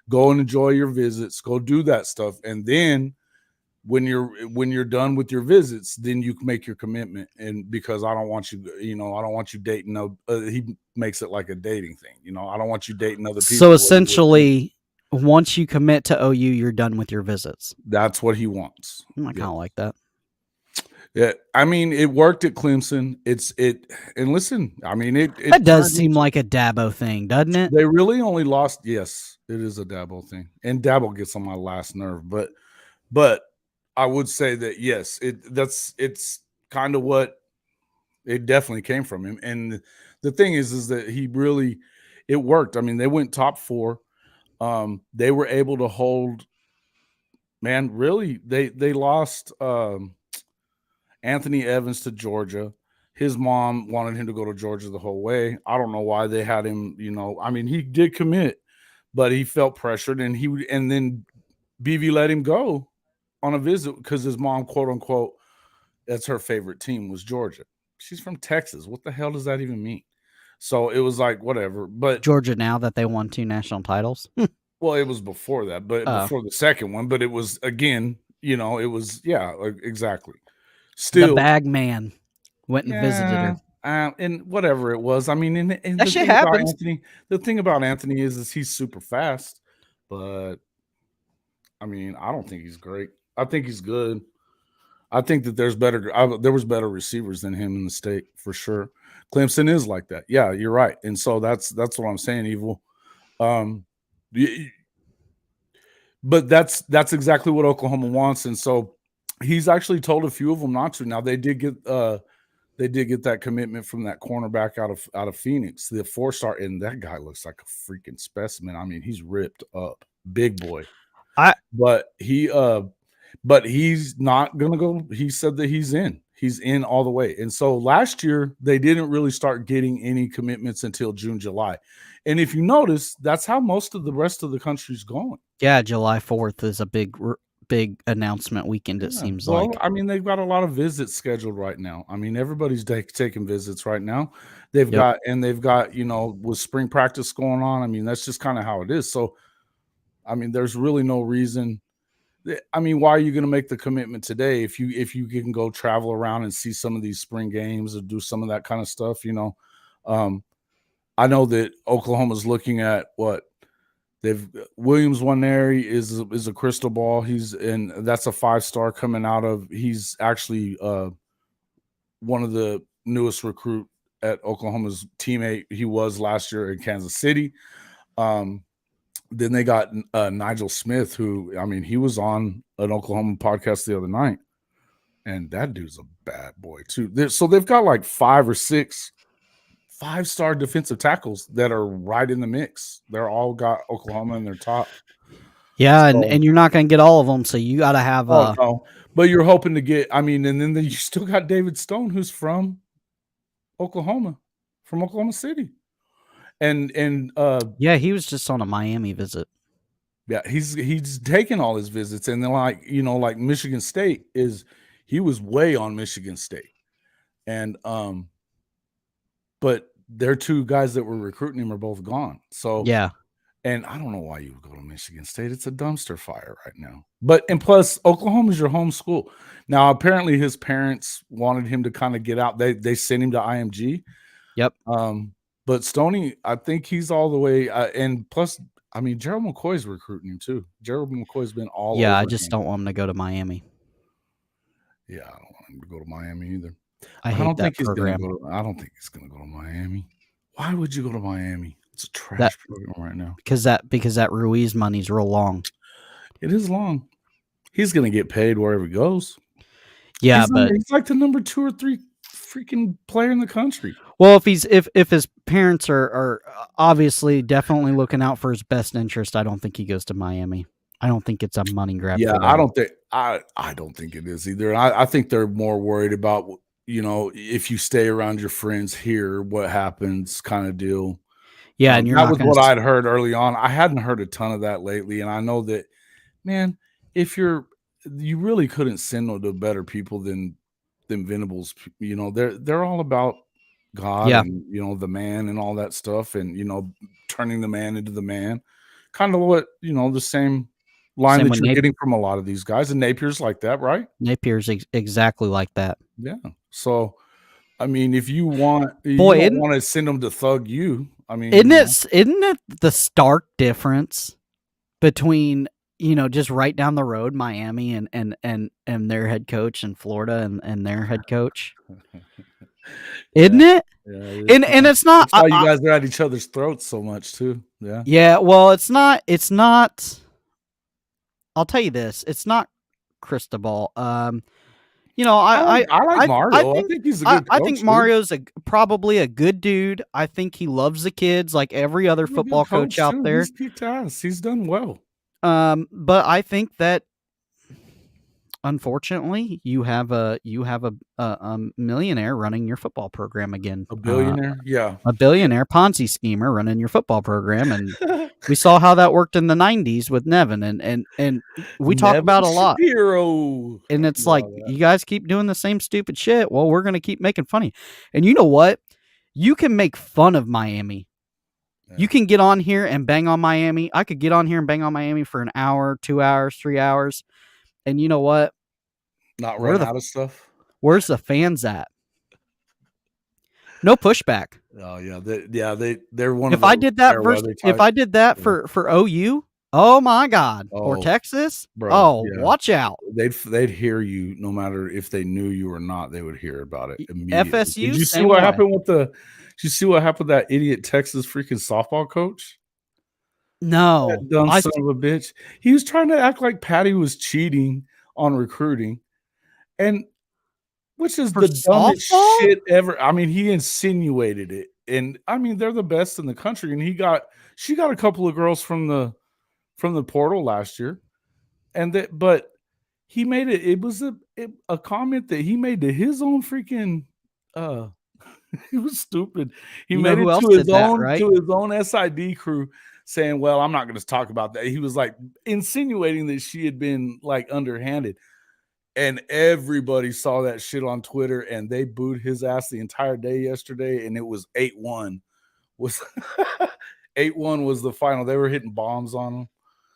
B: Go and enjoy your visits. Go do that stuff. And then when you're done with your visits, then you can make your commitment. And because I don't want you, I don't want you dating. He makes it like a dating thing. I don't want you dating other people.
A: So essentially, once you commit to OU, you're done with your visits.
B: That's what he wants.
A: I kind of like that.
B: Yeah, I mean, it worked at Clemson. And listen, I mean,
A: it does seem like a Dabo thing, doesn't it?
B: They really only lost. Yes, it is a Dabo thing, and Dabo gets on my last nerve. But I would say that yes, it's kind of what it definitely came from him. And the thing is that it worked. I mean, they went top 4. They were able to hold man, really, they lost Anthony Evans to Georgia. His mom wanted him to go to Georgia the whole way. I don't know why they had him, I mean, he did commit, but he felt pressured, and then BV let him go on a visit because his mom, quote unquote, that's her favorite team was Georgia. She's from Texas. What the hell does that even mean? So it was like, whatever. But
A: Georgia, now that they won 2 national titles.
B: Well, it was before that, but before the second one. But it was, again, it was, exactly. Still,
A: the bag man went and visited her.
B: And whatever it was. I mean, and
A: that shit happens.
B: The thing about Anthony is he's super fast, but I mean, I don't think he's great. I think he's good. I think that there was better receivers than him in the state for sure. Clemson is like that. Yeah, you're right. And so that's what I'm saying, Evil. But that's exactly what Oklahoma wants, and so he's actually told a few of them not to. Now they did get that commitment from that cornerback out of Phoenix, the 4-star, and that guy looks like a freaking specimen. I mean, he's ripped up, big boy. But he's not gonna go. He said that he's in. He's in all the way. And so last year they didn't really start getting any commitments until June, July. And if you notice, that's how most of the rest of the country's going.
A: Yeah, July 4th is a big announcement weekend, it seems like.
B: I mean, they've got a lot of visits scheduled right now. I mean, everybody's taking visits right now. They've got, with spring practice going on, I mean, that's just kind of how it is. So, I mean, there's really no reason. I mean, why are you going to make the commitment today if you can go travel around and see some of these spring games or do some of that kind of stuff? I know that Oklahoma's looking at what Williams Nwaneri is a crystal ball. That's a 5-star coming out of. He's actually one of the newest recruit at Oklahoma's teammate. He was last year in Kansas City. Then they got Nigel Smith, who, I mean, he was on an Oklahoma podcast the other night, and that dude's a bad boy too. So they've got like 5 or 6 5-star defensive tackles that are right in the mix. They're all got Oklahoma in their top.
A: Yeah, so, and you're not going to get all of them, so you got to have.
B: No, but you're hoping to get. I mean, and then you still got David Stone, who's from Oklahoma, from Oklahoma City. And
A: yeah, he was just on a Miami visit.
B: Yeah, he's taken all his visits, and then like Michigan State he was way on Michigan State, and but their 2 guys that were recruiting him are both gone. So
A: yeah,
B: and I don't know why you would go to Michigan State. It's a dumpster fire right now. And plus Oklahoma's your home school. Now apparently his parents wanted him to kind of get out. They sent him to IMG.
A: Yep.
B: But Stoney, I think he's all the way. And plus, I mean, Gerald McCoy's recruiting him too. Gerald McCoy's been all over.
A: Yeah, I just don't want him to go to Miami.
B: Yeah, I don't want him to go to Miami either.
A: I don't think program.
B: I don't think he's going to go to Miami. Why would you go to Miami? It's a trash program right now.
A: Because that Ruiz money's real long.
B: It is long. He's going to get paid wherever he goes.
A: Yeah,
B: he's like the number 2 or 3 freaking player in the country.
A: Well, if his parents are obviously definitely looking out for his best interest, I don't think he goes to Miami. I don't think it's a money grab.
B: Yeah, I don't think it is either. I think they're more worried about, if you stay around your friends here, what happens, kind of deal.
A: Yeah, and
B: that was what I'd heard early on. I hadn't heard a ton of that lately, and I know that, man, if you really couldn't send them to better people than Venables. They're all about God and the man and all that stuff, and turning the man into the man. Kind of what the same line that you're getting from a lot of these guys, and Napier's like that, right?
A: Napier's exactly like that.
B: Yeah. So, I mean, if you want, don't want to send them to thug you. I mean,
A: isn't it the stark difference between just right down the road, Miami and their head coach, and Florida and their head coach, isn't it? Yeah, and it's not.
B: That's why you guys are at each other's throats so much too. Yeah.
A: Yeah. Well, it's not. I'll tell you this. It's not Cristobal. I
B: like Mario. I think he's a good coach.
A: I think Mario's probably a good dude. I think he loves the kids like every other football coach out there.
B: He's kicked ass. He's done well.
A: But I think that unfortunately, you have a millionaire running your football program again.
B: A billionaire? Yeah.
A: A billionaire Ponzi schemer running your football program, and we saw how that worked in the 90s with Nevin, and we talk
B: Nevin
A: about a lot.
B: Shapiro.
A: And it's like, you guys keep doing the same stupid shit. Well, we're going to keep making fun of you. And you know what? You can make fun of Miami. Yeah. You can get on here and bang on Miami. I could get on here and bang on Miami for an hour, 2 hours, 3 hours. And you know what?
B: Not run out of stuff.
A: Where's the fans at? No pushback.
B: Oh yeah, they're one.
A: If I did that for OU, oh my God, or Texas, bro, watch out.
B: They'd hear you no matter if they knew you or not. They would hear about it immediately.
A: FSU.
B: Did you see what happened with Did you see what happened with that idiot Texas freaking softball coach?
A: No,
B: that dumb son of a bitch. He was trying to act like Patty was cheating on recruiting, and which is the dumbest shit ever. I mean, he insinuated it, and I mean they're the best in the country, and she got a couple of girls from the portal last year, but he made it. It was a comment that he made to his own freaking. He was stupid. He made it to his own SID crew, saying, "Well, I'm not going to talk about that." He was like insinuating that she had been like underhanded. And everybody saw that shit on Twitter, and they booed his ass the entire day yesterday. And it was 8-1. 8-1 was the final. They were hitting bombs on them.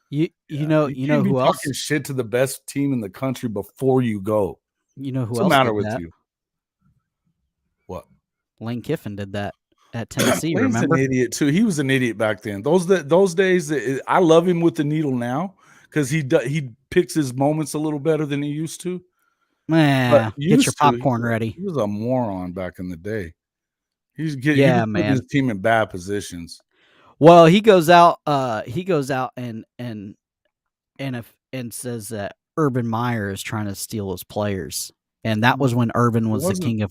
A: You know who else?
B: Talking shit to the best team in the country before you go.
A: You know who
B: What's
A: else?
B: the matter with you? What?
A: Lane Kiffin did that at Tennessee. Remember?
B: An idiot too. He was an idiot back then. Those days, I love him with the needle now. Because he picks his moments a little better than he used to.
A: Man, get your popcorn ready.
B: He was a moron back in the day. He's getting his team in bad positions.
A: Well, he goes out and says that Urban Meyer is trying to steal his players, and that was when Urban was the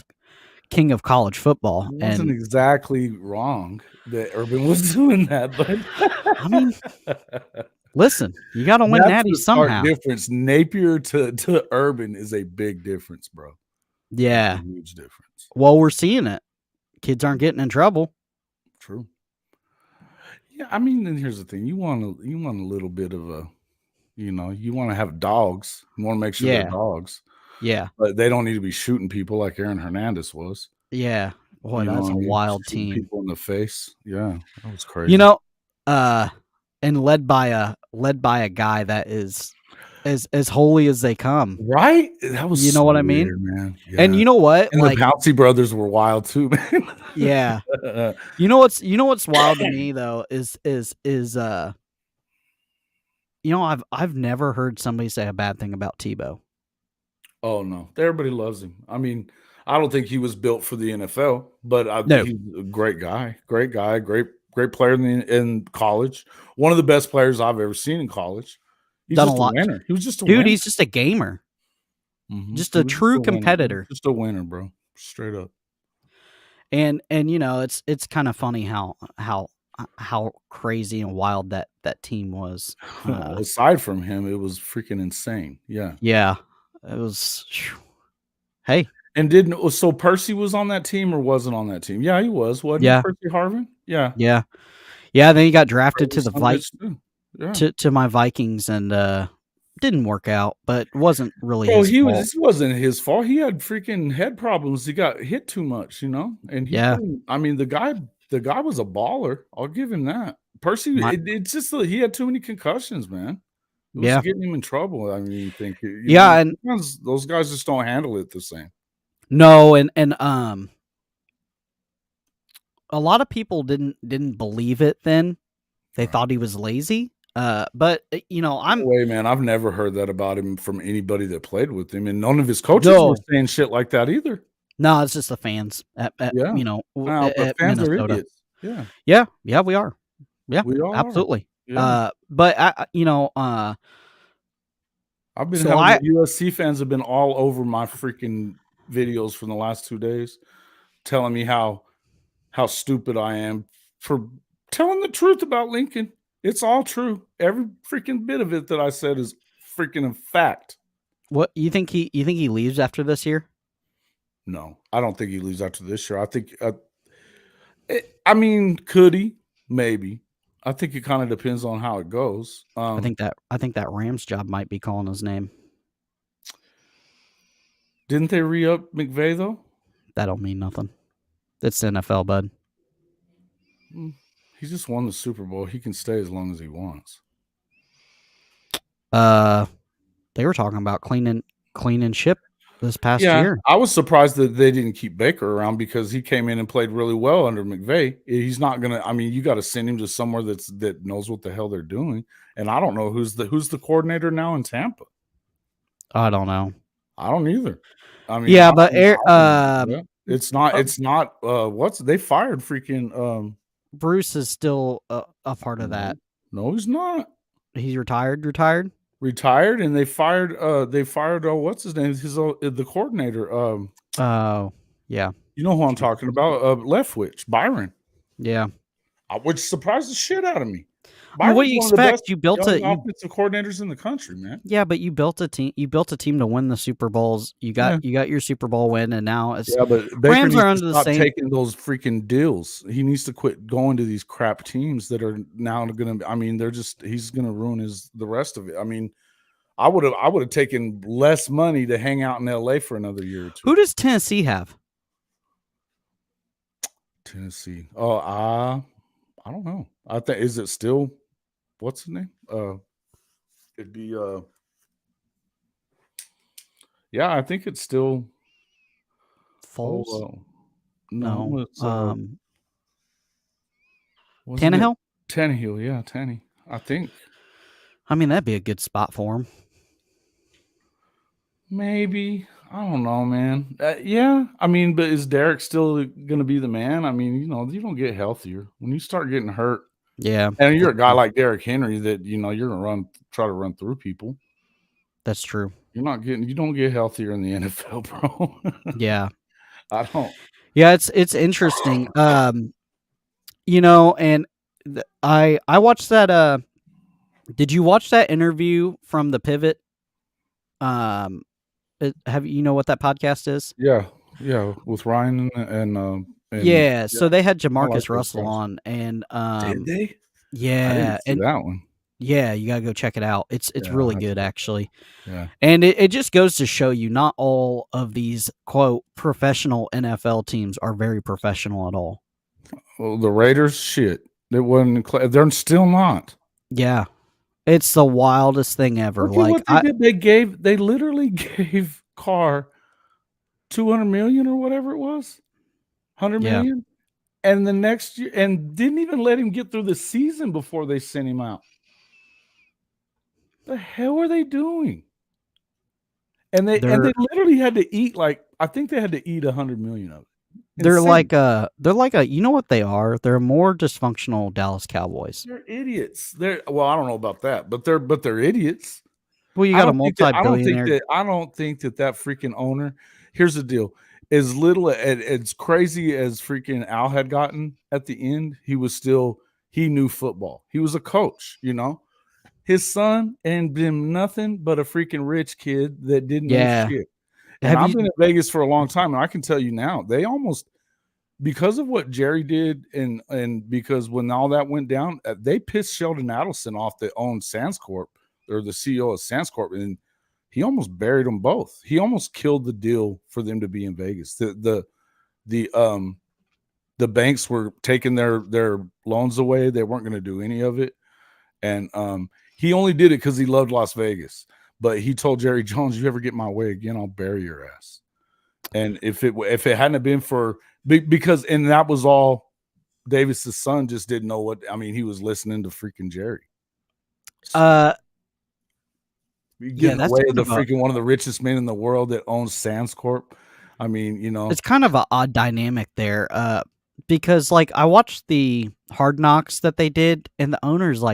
A: king of college football.
B: It wasn't exactly wrong that Urban was doing that, but
A: I mean. Listen, you got to win Natty somehow.
B: Difference. Napier to Urban is a big difference, bro.
A: Yeah,
B: a huge difference.
A: Well, we're seeing it. Kids aren't getting in trouble.
B: True. Yeah, I mean, and here's the thing: you want a little bit of a, you want to have dogs. You want to make sure they're dogs.
A: Yeah,
B: but they don't need to be shooting people like Aaron Hernandez was.
A: Yeah, boy, that's a wild team.
B: People in the face. Yeah, that was crazy.
A: And led by a guy that is as holy as they come.
B: Right? That was
A: what I mean?
B: Weird, man. Yeah.
A: And you know what?
B: And the Pouncey brothers were wild too, man.
A: Yeah. You know what's wild to me though is I've never heard somebody say a bad thing about Tebow.
B: Oh no. Everybody loves him. I mean, I don't think he was built for the NFL, but I think he's a great guy, great player in college. One of the best players I've ever seen in college. He's
A: done
B: just
A: a lot.
B: Winner. He was just a
A: dude.
B: Winner.
A: He's just a gamer. Mm-hmm. Just a true competitor.
B: Just a winner, bro. Straight up.
A: And it's kind of funny how crazy and wild that team was.
B: Aside from him, it was freaking insane. Yeah.
A: Yeah. It was. Hey.
B: And so Percy was on that team or wasn't on that team? Yeah, he was. Wasn't he, Percy Harvin? Yeah.
A: Yeah. Yeah. Then he got drafted to the Vikings. Yeah. To my Vikings and didn't work out, but wasn't really his fault.
B: This wasn't his fault. He had freaking head problems. He got hit too much, and I mean the guy was a baller. I'll give him that. Percy, it's just he had too many concussions, man. It was getting him in trouble. I mean, and those guys just don't handle it the same.
A: No, and a lot of people didn't believe it then. They thought he was lazy. But
B: I've never heard that about him from anybody that played with him, and none of his coaches were saying shit like that either.
A: No, it's just the fans at
B: fans
A: Minnesota.
B: Are idiots.
A: Yeah, we are. Yeah,
B: we are.
A: Absolutely.
B: Yeah.
A: But
B: I've been USC fans have been all over my freaking videos from the last 2 days, telling me how stupid I am for telling the truth about Lincoln. It's all true. Every freaking bit of it that I said is freaking a fact.
A: What you think he leaves after this year?
B: No, I don't think he leaves after this year. I think. I mean, could he? Maybe. I think it kind of depends on how it goes.
A: I think that Rams job might be calling his name.
B: Didn't they re-up McVay though?
A: That don't mean nothing. It's the NFL, bud.
B: He just won the Super Bowl. He can stay as long as he wants.
A: They were talking about cleaning ship this past year.
B: I was surprised that they didn't keep Baker around because he came in and played really well under McVay. He's not gonna. I mean, you got to send him to somewhere that knows what the hell they're doing. And I don't know who's the coordinator now in Tampa.
A: I don't know.
B: I don't either. I mean,
A: yeah, but
B: it's not. They fired freaking.
A: Bruce is still a part of that.
B: No, he's not.
A: He's retired,
B: and they fired what's his name? The coordinator.
A: Oh, yeah.
B: You know who I'm talking about? Leftwich, Byron.
A: Yeah.
B: Which surprised the shit out of me.
A: Well, what do you expect? You built
B: offensive coordinators in the country, man.
A: Yeah, but you built a team. You built a team to win the Super Bowls. You got your Super Bowl win, and now it's
B: but Rams are under the same. Taking those freaking deals. He needs to quit going to these crap teams that are now going to. I mean, he's going to ruin the rest of it. I mean, I would have taken less money to hang out in LA for another year or two.
A: Who does Tennessee have?
B: Tennessee. Oh, I don't know. I think is it still. What's his name? It'd be yeah, I think it's still
A: Foles.
B: No, it's
A: Tannehill?
B: Tannehill, yeah, Tanny. I think.
A: I mean, that'd be a good spot for him.
B: Maybe. I don't know, man. Yeah, I mean, but is Derek still going to be the man? I mean, you don't get healthier when you start getting hurt.
A: Yeah,
B: and you're a guy like Derrick Henry that you're gonna try to run through people.
A: That's true.
B: You don't get healthier in the NFL, bro.
A: Yeah,
B: I don't.
A: Yeah, it's interesting. And I watched that. Did you watch that interview from The Pivot? Have you know what that podcast is?
B: Yeah, with Ryan and
A: yeah, so they had Jamarcus Russell on, and
B: did they?
A: Yeah,
B: I didn't see that one.
A: Yeah, you gotta go check it out. It's really good, actually.
B: Yeah,
A: and it just goes to show you, not all of these quote professional NFL teams are very professional at all.
B: Well, the Raiders, shit, it wasn't. They're still not.
A: Yeah, it's the wildest thing ever.
B: Look at what they did. They literally gave Carr $200 million or whatever it was. 100 million, and the next year, and didn't even let him get through the season before they sent him out. The hell are they doing? And they literally had to eat I think they had to eat 100 million of it.
A: They're like a you know what they are? They're more dysfunctional Dallas Cowboys.
B: They're idiots. I don't know about that, but they're idiots.
A: Well, you got a multi-billionaire.
B: I don't think that freaking owner. Here's the deal. As little as crazy as freaking Al had gotten at the end, he knew football. He was a coach, His son ain't been nothing but a freaking rich kid that didn't know shit. And I've been in Vegas for a long time, and I can tell you now, they almost, because of what Jerry did, and because when all that went down, they pissed Sheldon Adelson off that owned Sands Corp, or the CEO of Sands Corp, and he almost buried them both. He almost killed the deal for them to be in Vegas. The banks were taking their loans away. They weren't going to do any of it. And he only did it because he loved Las Vegas. But he told Jerry Jones, "You ever get my way again, I'll bury your ass." And if it hadn't been for because that was all, Davis's son just didn't know what. I mean, he was listening to freaking Jerry. That's away the freaking one of the richest men in the world that owns Sands Corp. I mean,
A: it's kind of an odd dynamic there. Because I watched the Hard Knocks that they did, and the owner's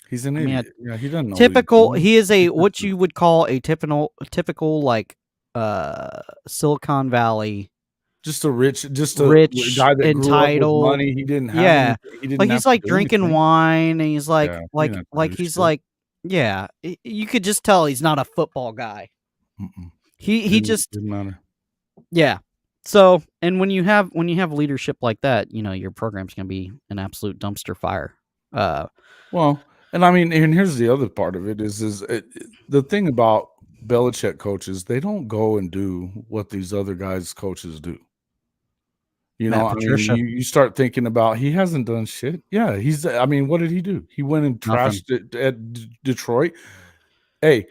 A: he's
B: an idiot. Yeah, he doesn't know.
A: Typical. He is what you would call a typical Silicon Valley.
B: Just a rich
A: guy that entitled,
B: grew up with money. He didn't have.
A: Yeah, he's drinking wine, and he's Yeah, you could just tell he's not a football guy. He just
B: didn't matter.
A: Yeah. So, and when you have leadership like that, your program's going to be an absolute dumpster fire.
B: Well, and I mean, and here's the other part of it is the thing about Belichick coaches, they don't go and do what these other guys coaches do.
A: Matt
B: I mean,
A: Patricia.
B: you start thinking about he hasn't done shit. Yeah, I mean, what did he do? He went and
A: Nothing.
B: trashed it at Detroit. Hey,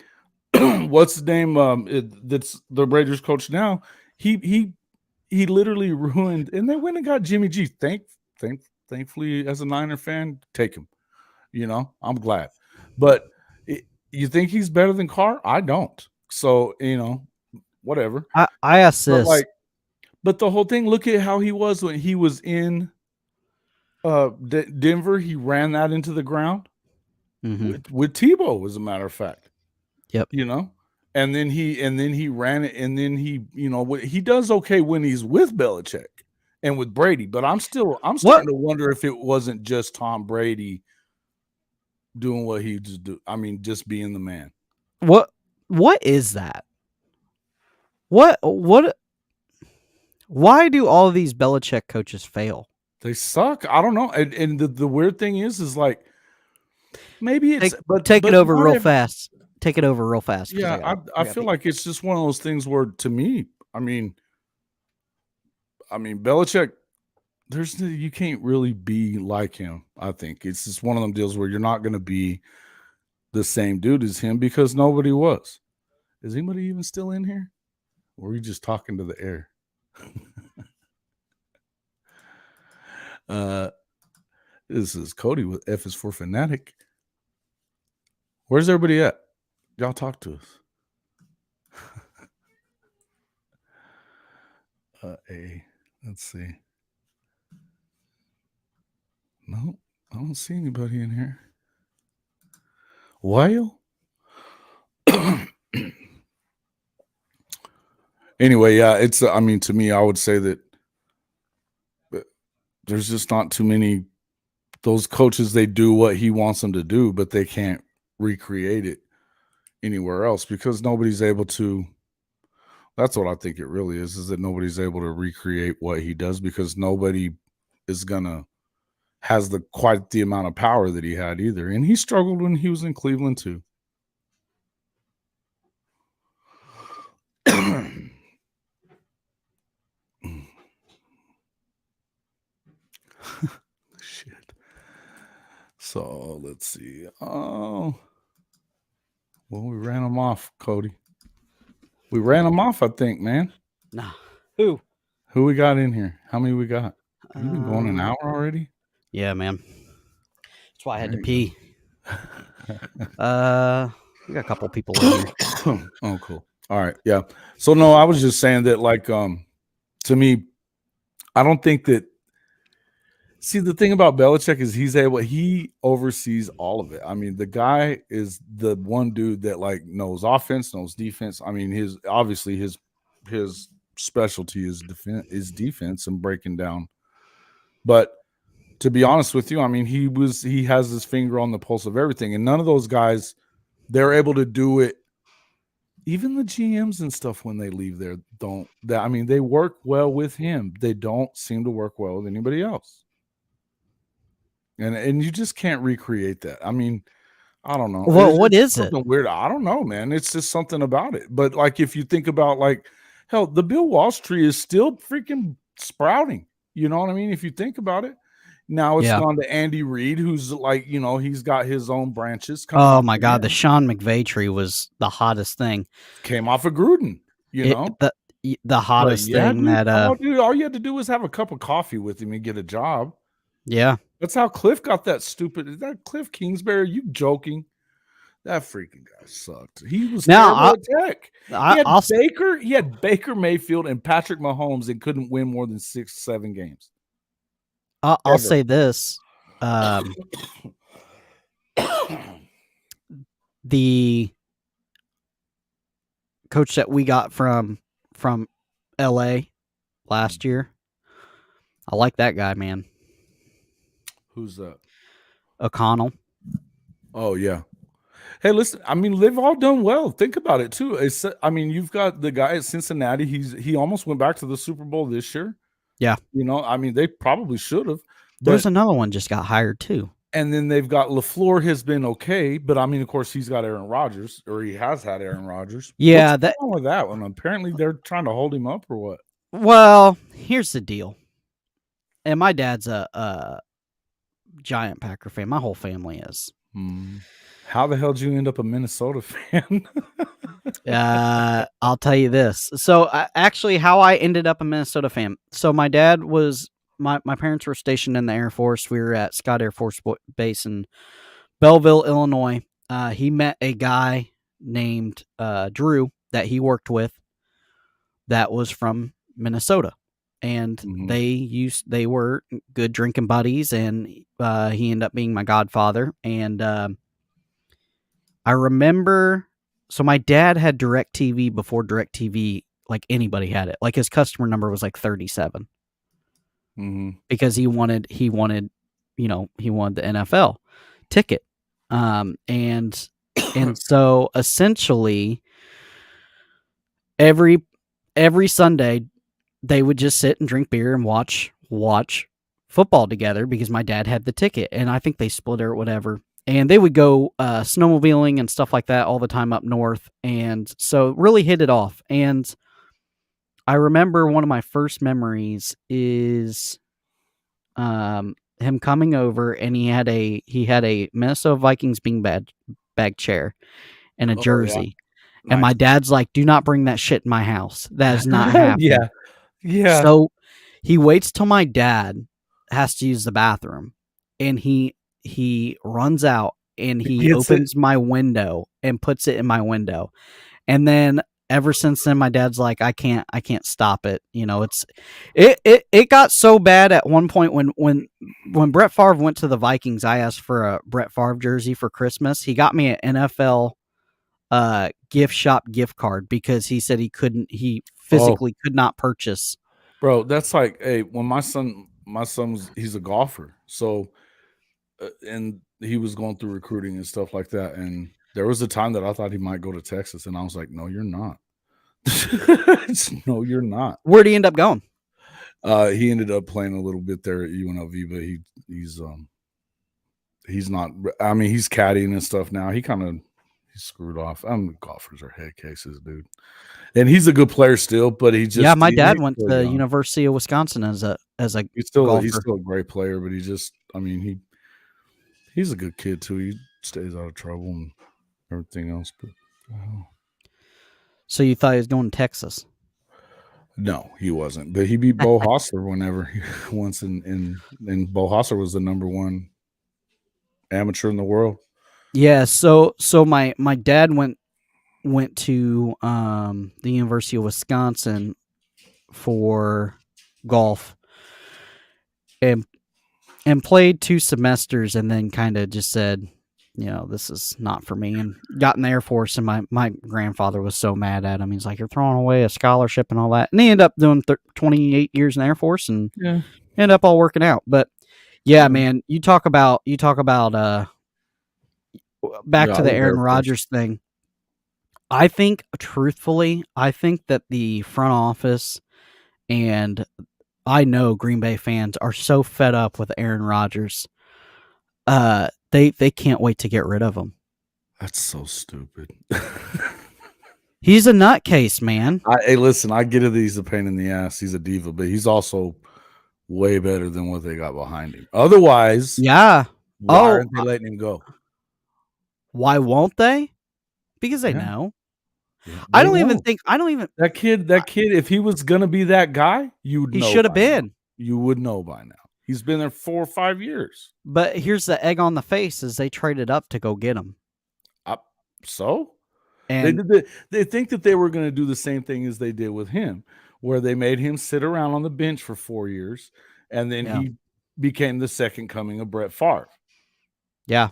B: what's the name? That's the Raiders coach now. He literally ruined, and they went and got Jimmy G. Thankfully, as a Niner fan, take him. I'm glad. But you think he's better than Carr? I don't. So whatever.
A: I assist.
B: But the whole thing. Look at how he was when he was in Denver. He ran that into the ground with Tebow, as a matter of fact.
A: Yep.
B: And then he ran it, and then he does okay when he's with Belichick and with Brady. But I'm starting to wonder if it wasn't just Tom Brady doing what he just do. I mean, just being the man.
A: What is that? What? Why do all of these Belichick coaches fail?
B: They suck. I don't know. And the weird thing is like maybe it's
A: take it over real fast. Take it over real fast.
B: Yeah, I feel like it's just one of those things where, to me, I mean, Belichick, you can't really be like him. I think it's just one of them deals where you're not going to be the same dude as him because nobody was. Is anybody even still in here? Or are we just talking to the air? This is Cody with F is for Fanatic. Where's everybody at? Y'all talk to us. Let's see. No, I don't see anybody in here. Well, anyway, yeah, it's. I mean, to me, I would say that there's just not too many. Those coaches, they do what he wants them to do, but they can't recreate it anywhere else because nobody's able to. That's what I think it really is that nobody's able to recreate what he does because nobody is has quite the amount of power that he had either. And he struggled when he was in Cleveland too. Shit. So let's see. Oh, well, we ran him off, Cody. We ran him off, I think, man.
A: Nah. Who
B: we got in here? How many we got? You've been going an hour already?
A: Yeah, man. That's why I had to pee. We got a couple people in here.
B: Oh, cool. All right. Yeah. So no, I was just saying that, like, to me, I don't think that. See, the thing about Belichick is he oversees all of it. I mean, the guy is the one dude that like knows offense, knows defense. I mean, his specialty is defense and breaking down. But to be honest with you, I mean, he has his finger on the pulse of everything, and none of those guys, they're able to do it. Even the GMs and stuff, when they leave there, don't. I mean, they work well with him. They don't seem to work well with anybody else. And you just can't recreate that. I mean, I don't know.
A: Well, what is it?
B: Weird. I don't know, man. It's just something about it. But like, if you think about, like, hell, the Bill Walsh tree is still freaking sprouting. You know what I mean? If you think about it, now it's gone to Andy Reid, who's like, he's got his own branches.
A: Oh my God, the Sean McVay tree was the hottest thing.
B: Came off of Gruden.
A: The hottest thing
B: dude,
A: that
B: dude, all you had to do was have a cup of coffee with him and get a job.
A: Yeah.
B: That's how Cliff got that stupid. Is that Cliff Kingsbury? Are you joking? That freaking guy sucked. He was terrible at Tech. He had Baker Mayfield and Patrick Mahomes and couldn't win more than 6-7 games.
A: I'll say this. The coach that we got from LA last year, I like that guy, man.
B: Who's that?
A: O'Connell.
B: Oh, yeah. Hey, listen, I mean, they've all done well. Think about it too. I mean, you've got the guy at Cincinnati. He almost went back to the Super Bowl this year.
A: Yeah.
B: I mean, they probably should have.
A: There's another one just got hired too.
B: And then they've got LaFleur has been okay, but I mean, of course, he's got Aaron Rodgers, or he has had Aaron Rodgers.
A: Yeah,
B: what's going on with that one? Apparently, they're trying to hold him up, or what?
A: Well, here's the deal. And my dad's a giant Packer fan. My whole family is.
B: How the hell did you end up a Minnesota fan?
A: I'll tell you this. So, actually, how I ended up a Minnesota fan. So, my dad was my parents were stationed in the Air Force. We were at Scott Air Force Base in Belleville, Illinois. He met a guy named Drew that he worked with that was from Minnesota. And they were good drinking buddies, and he ended up being my godfather. And I remember, so my dad had DirecTV before DirecTV, like anybody had it. Like his customer number was like 37, because he wanted the NFL ticket, and so essentially every Sunday they would just sit and drink beer and watch football together because my dad had the ticket, and I think they split it or whatever. And they would go snowmobiling and stuff like that all the time up north, and so really hit it off. And I remember one of my first memories is him coming over, and he had a Minnesota Vikings beanbag chair and a jersey. Yeah. And my dad's like, "Do not bring that shit in my house. That is not happening."
B: Yeah.
A: So he waits till my dad has to use the bathroom, and he runs out and he opens my window and puts it in my window. And then ever since then, my dad's like, I can't stop it. It got so bad at one point when Brett Favre went to the Vikings, I asked for a Brett Favre jersey for Christmas. He got me an NFL gift shop gift card because he said he physically could not purchase.
B: Bro, that's like, hey, when my son's he's a golfer. So, and he was going through recruiting and stuff like that. And there was a time that I thought he might go to Texas, and I was like, no, you're not. No, you're not.
A: Where'd he end up going?
B: He ended up playing a little bit there at UNLV, but he's not. I mean, he's caddying and stuff now. He's screwed off. Golfers are head cases, dude. And he's a good player still, but he just
A: my dad went to the University of Wisconsin as a
B: he's still a great player, but he's a good kid too. He stays out of trouble and everything else. But
A: so you thought he was going to Texas?
B: No, he wasn't. But he beat Bo Hostler once, and Bo Hostler was the number one amateur in the world.
A: Yeah. So my dad went to the University of Wisconsin for golf and played 2 semesters, and then kind of just said, this is not for me, and got in the Air Force. And my grandfather was so mad at him. He's like, you're throwing away a scholarship and all that. And he ended up doing 28 years in the Air Force and ended up all working out. But yeah, man, you talk about back to the Aaron Rodgers thing. I think, truthfully, that the front office, and I know Green Bay fans are so fed up with Aaron Rodgers. They can't wait to get rid of him.
B: That's so stupid.
A: He's a nutcase, man.
B: Hey, listen, I get it that he's a pain in the ass. He's a diva, but he's also way better than what they got behind him. Otherwise,
A: why
B: aren't they letting him go?
A: Why won't they? Because they know. Yeah, I don't even think
B: that kid, if he was gonna be that guy, he should have been. You would know by now. He's been there 4 or 5 years.
A: But here's the egg on the face: is they traded up to go get him.
B: And they think that they were going to do the same thing as they did with him, where they made him sit around on the bench for 4 years, and then he became the second coming of Brett Favre.
A: Yeah,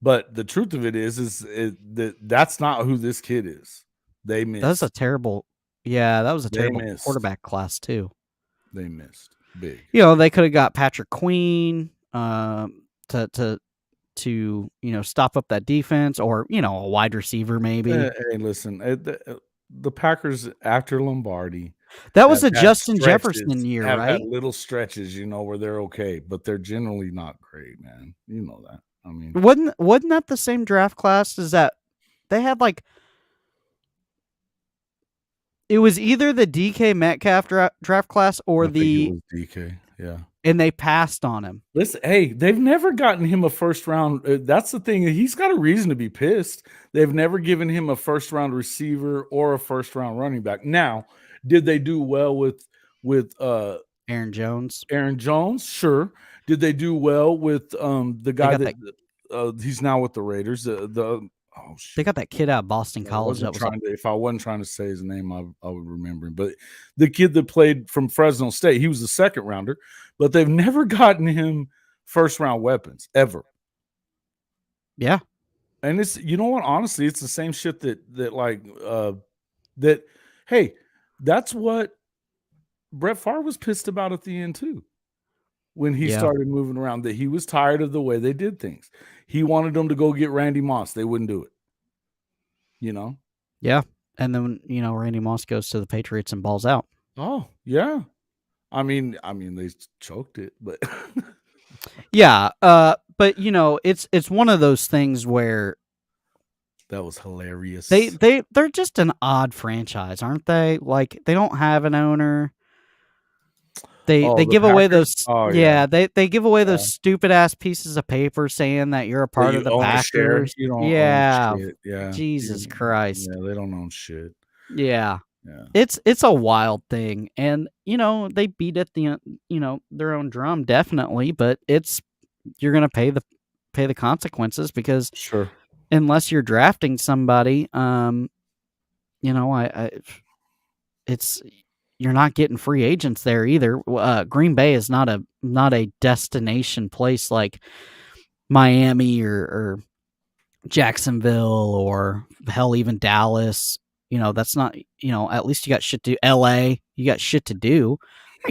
B: But the truth of it is that's not who this kid is. They missed.
A: That was a terrible quarterback class too.
B: They missed big.
A: They could have got Patrick Queen to to stop up that defense, or a wide receiver maybe.
B: Hey, listen, the Packers after Lombardi,
A: that was a Justin Jefferson year,
B: have
A: right?
B: had little stretches, where they're okay, but they're generally not great, man. You know that. I mean,
A: wasn't that the same draft class as that? They had it was either the DK Metcalf draft class or
B: I think it was DK, yeah.
A: And they passed on him.
B: Listen, hey, they've never gotten him a first round. That's the thing. He's got a reason to be pissed. They've never given him a first round receiver or a first round running back. Now, did they do well with
A: Aaron Jones?
B: Aaron Jones, sure. Did they do well with the guy that he's now with the Raiders?
A: They got that kid out of Boston College.
B: If I wasn't trying to say his name, I would remember him. But the kid that played from Fresno State, he was a second rounder, but they've never gotten him first round weapons ever.
A: Yeah.
B: And it's, you know what, honestly, it's the same shit that hey, that's what Brett Favre was pissed about at the end too. When he started moving around, that he was tired of the way they did things. He wanted them to go get Randy Moss. They wouldn't do it.
A: Yeah. And then, Randy Moss goes to the Patriots and balls out.
B: Oh, yeah. I mean, they choked it, but
A: yeah. But it's one of those things where
B: that was hilarious.
A: They're just an odd franchise, aren't they? Like, they don't have an owner. They give away those they give away those stupid ass pieces of paper saying that you're a part of the Packers.
B: You don't own shit. Yeah.
A: Jesus Christ.
B: Yeah, they don't own shit.
A: Yeah. It's a wild thing. And they beat at the their own drum, definitely, but you're gonna pay the consequences, because
B: sure,
A: unless you're drafting somebody, you're not getting free agents there either. Green Bay is not a destination place like Miami or Jacksonville, or hell, even Dallas. That's not, at least you got shit to do. LA, you got shit to do.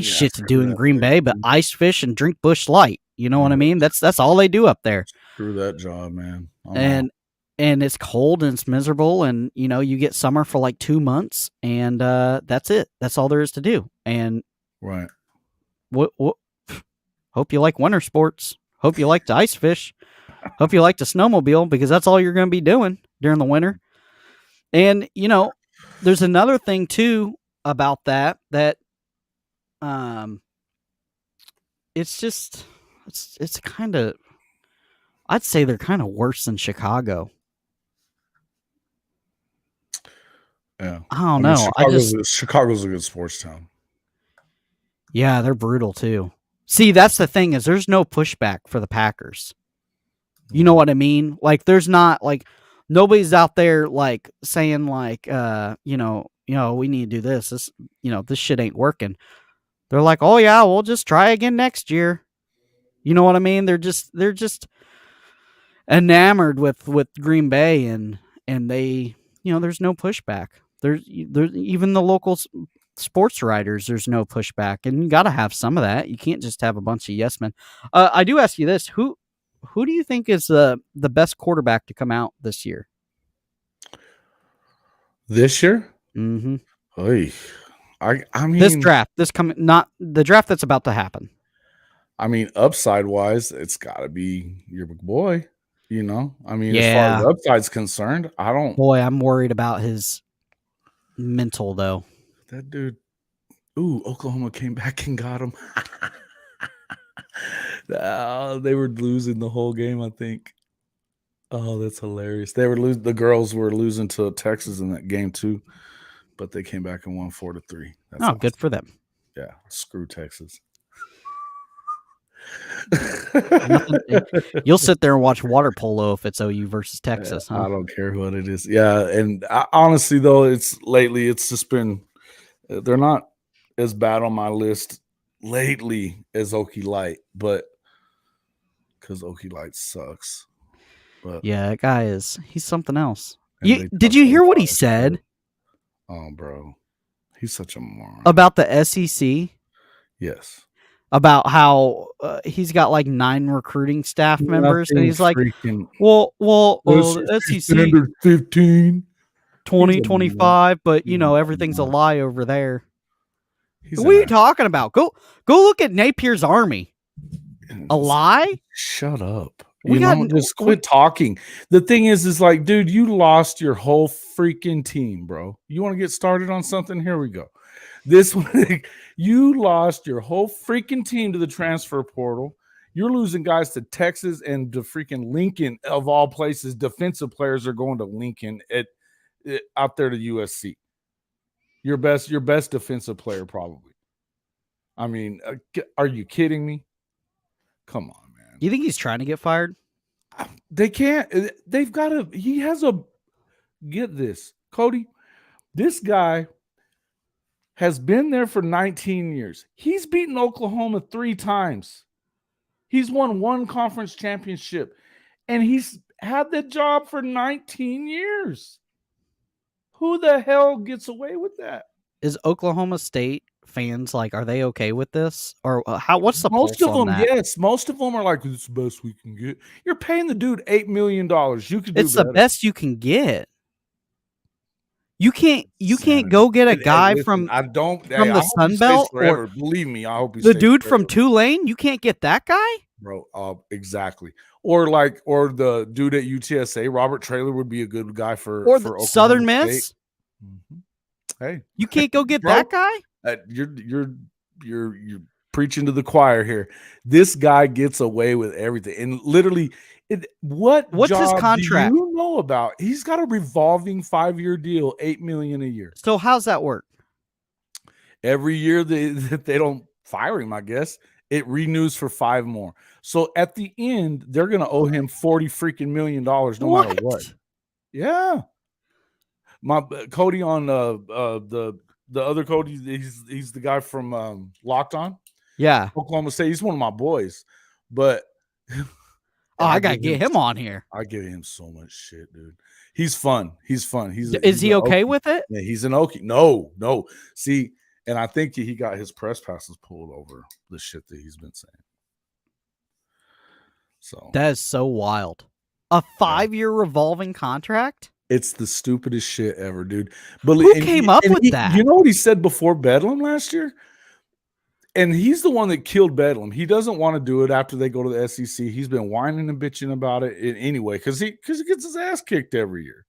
A: Shit to do in Green Bay, but ice fish and drink Busch Light. You know what I mean? That's all they do up there.
B: Screw that job, man.
A: And it's cold and it's miserable, and you get summer for like 2 months, and that's it. That's all there is to do. And
B: right.
A: What hope you like winter sports. Hope you like to ice fish. Hope you like to snowmobile, because that's all you're going to be doing during the winter. And there's another thing too about that it's just it's kind of, I'd say they're kind of worse than Chicago.
B: Yeah.
A: I don't know.
B: Chicago's a good sports town.
A: Yeah, they're brutal too. See, that's the thing, is there's no pushback for the Packers. You know what I mean? Like, there's not, like, nobody's out there like saying like, we need to do this. This, this shit ain't working. They're like, oh yeah, we'll just try again next year. You know what I mean? They're just enamored with Green Bay, and they, there's no pushback. There's even the local sports writers, there's no pushback, and you got to have some of that. You can't just have a bunch of yes men. I do ask you this: who do you think is the best quarterback to come out this year?
B: This year?
A: Mm-hmm.
B: Oy. I mean,
A: this draft, not the draft that's about to happen.
B: I mean, upside wise, it's got to be your big boy. I mean, as far as upside's concerned, I'm
A: worried about his mental, though.
B: That dude. Ooh, Oklahoma came back and got him. They were losing the whole game, I think. Oh, that's hilarious. They were losing. The girls were losing to Texas in that game too, but they came back and won 4-3. That's awesome.
A: Good for them.
B: Yeah, screw Texas.
A: You'll sit there and watch water polo if it's OU versus Texas. Huh?
B: I don't care what it is. Yeah, and honestly though, it's just been, they're not as bad on my list lately as Okie Light, but because Okie Light sucks. But
A: yeah, that guy he's something else. Did you hear what he said?
B: Oh, bro, he's such a moron
A: about the SEC.
B: Yes.
A: about how he's got like 9 recruiting staff members, and he's like, well, SEC
B: 15,
A: 2025, but everything's a lie over there. What are you talking about? Go look at Napier's army. A lie?
B: Shut up. Just quit talking. The thing is like, dude, you lost your whole freaking team, bro. You want to get started on something? Here we go. This one, you lost your whole freaking team to the transfer portal. You're losing guys to Texas and to freaking Lincoln, of all places. Defensive players are going to Lincoln out there to USC. Your best defensive player, probably. I mean, are you kidding me? Come on, man.
A: You think he's trying to get fired?
B: They can't. They've got to. He has a. Get this, Cody. This guy has been there for 19 years. He's beaten Oklahoma 3 times. He's won 1 conference championship, and he's had the job for 19 years. Who the hell gets away with that?
A: Is Oklahoma State fans like, are they okay with this? Or what's the
B: most of them?
A: That?
B: Yes, most of them are like, it's the best we can get. You're paying the dude $8 million. You could do
A: it's better. The best you can get. You can't go get a guy from the Sun Belt, or
B: believe me, I hope
A: the dude from Tulane. You can't get that guy,
B: bro. Exactly. Or the dude at UTSA, Robert Traylor would be a good guy for
A: Southern Miss.
B: Mm-hmm. Hey,
A: you can't go get that guy.
B: You're preaching to the choir here. This guy gets away with everything, and literally, what's
A: his contract?
B: Do you know about? He's got a revolving 5-year deal, $8 million a year.
A: So how's that work?
B: Every year they don't fire him, I guess it renews for 5 more. So at the end, they're going to owe him $40 million, no matter what. Yeah. My Cody on the other Cody, he's the guy from Locked On.
A: Yeah,
B: Oklahoma State. He's one of my boys, but
A: I gotta get him on here.
B: I give him so much shit, dude. He's fun.
A: Is he okay with it?
B: Yeah, he's an Okie. No. See, and I think he got his press passes pulled over the shit that he's been saying. So
A: that is so wild. A 5-year revolving contract?
B: It's the stupidest shit ever, dude.
A: But who came up with that?
B: You know what he said before Bedlam last year? And he's the one that killed Bedlam. He doesn't want to do it after they go to the SEC. He's been whining and bitching about it anyway because he gets his ass kicked every year.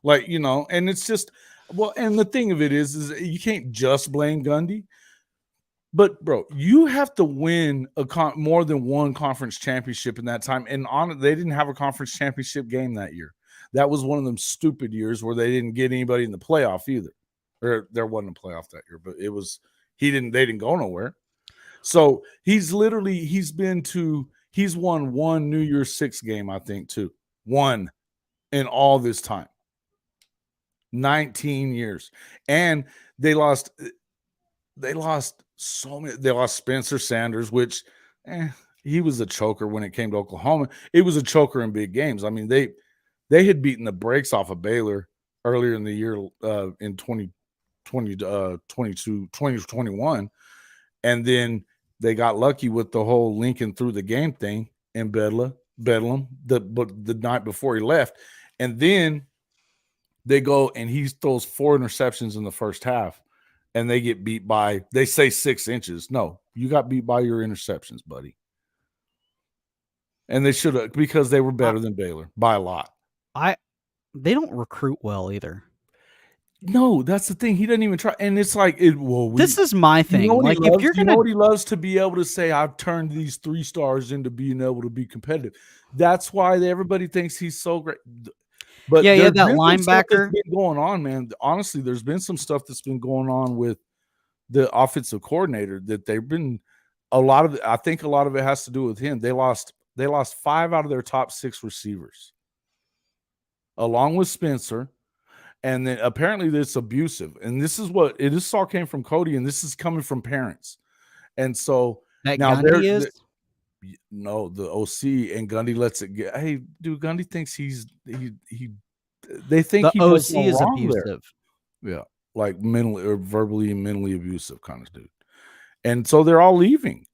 B: Like, and it's just, well, and the thing of it is you can't just blame Gundy. But, bro, you have to win more than 1 conference championship in that time. And they didn't have a conference championship game that year. That was one of them stupid years where they didn't get anybody in the playoff either. Or there wasn't a playoff that year, but it was they didn't go nowhere. So he's won 1 New Year's 6 game, I think, too. 1 in all this time. 19 years. And they lost so many. They lost Spencer Sanders, which he was a choker when it came to Oklahoma. It was a choker in big games. I mean, they had beaten the brakes off of Baylor earlier in the year in 2021, and then they got lucky with the whole Lincoln through the game thing in Bedlam the night before he left, and then they go and he throws 4 interceptions in the first half. And they get beat by, they say 6 inches. No, you got beat by your interceptions, buddy. And they should have, because they were better than Baylor by a lot.
A: They don't recruit well either.
B: No, that's the thing. He doesn't even try. And it's like,
A: this is my thing. Like, if you're
B: what he loves to be able to say, I've turned these 3 stars into being able to be competitive. That's why everybody thinks he's so great. But
A: that linebacker
B: been going on, man. Honestly, there's been some stuff that's been going on with the offensive coordinator that they've been I think a lot of it has to do with him. They lost 5 out of their top 6 receivers, along with Spencer, and then apparently it's abusive. And this all came from Cody, and this is coming from parents. And so
A: that now Gundy
B: no, the OC, and Gundy lets it get. Hey, dude, Gundy thinks they think
A: the OC is abusive.
B: There. Yeah, like mentally or verbally and mentally abusive kind of dude. And so they're all leaving.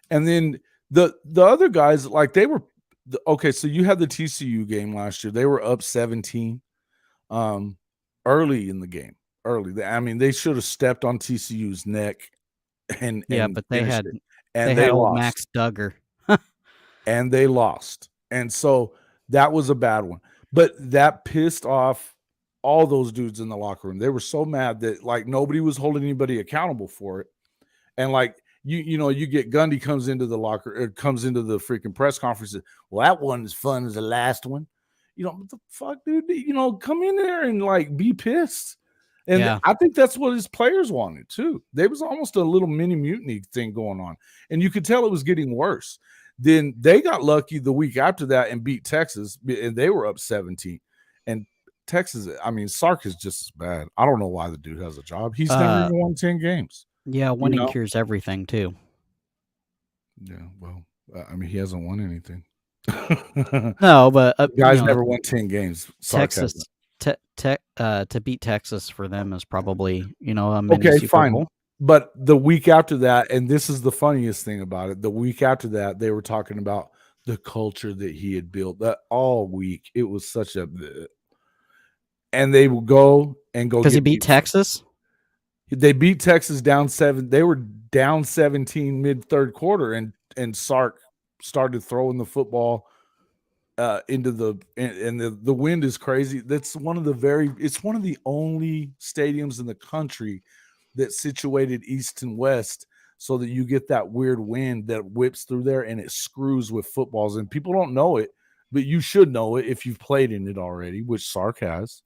B: And then the other guys, like they were okay. So you had the TCU game last year. They were up 17 early in the game. I mean, they should have stepped on TCU's neck and
A: but they had
B: it. And they
A: old
B: lost.
A: Max Duggar.
B: And they lost. And so that was a bad one. But that pissed off all those dudes in the locker room. They were so mad that like nobody was holding anybody accountable for it. And like you get Gundy comes into the freaking press conference. Well, that wasn't as fun as the last one. What the fuck, dude? Come in there and like be pissed. And I think that's what his players wanted too. There was almost a little mini mutiny thing going on, and you could tell it was getting worse. Then they got lucky the week after that and beat Texas, and they were up 17. And Texas, I mean, Sark is just as bad. I don't know why the dude has a job. He's never even won 10 games.
A: Yeah, winning cures everything too.
B: Yeah, well, I mean, he hasn't won anything.
A: No, but
B: guys never won 10 games.
A: Texas to beat Texas for them is probably a mini Super
B: fine.
A: Bowl.
B: But the week after that, and this is the funniest thing about it, the week after that, they were talking about the culture that he had built. That all week, it was such a. And they would go
A: because he beat Texas.
B: They beat Texas down 7. They were down 17 mid third quarter, and Sark started throwing the football into the wind is crazy. That's one of the only stadiums in the country that's situated east and west, so that you get that weird wind that whips through there and it screws with footballs. And people don't know it, but you should know it if you've played in it already, which Sark has,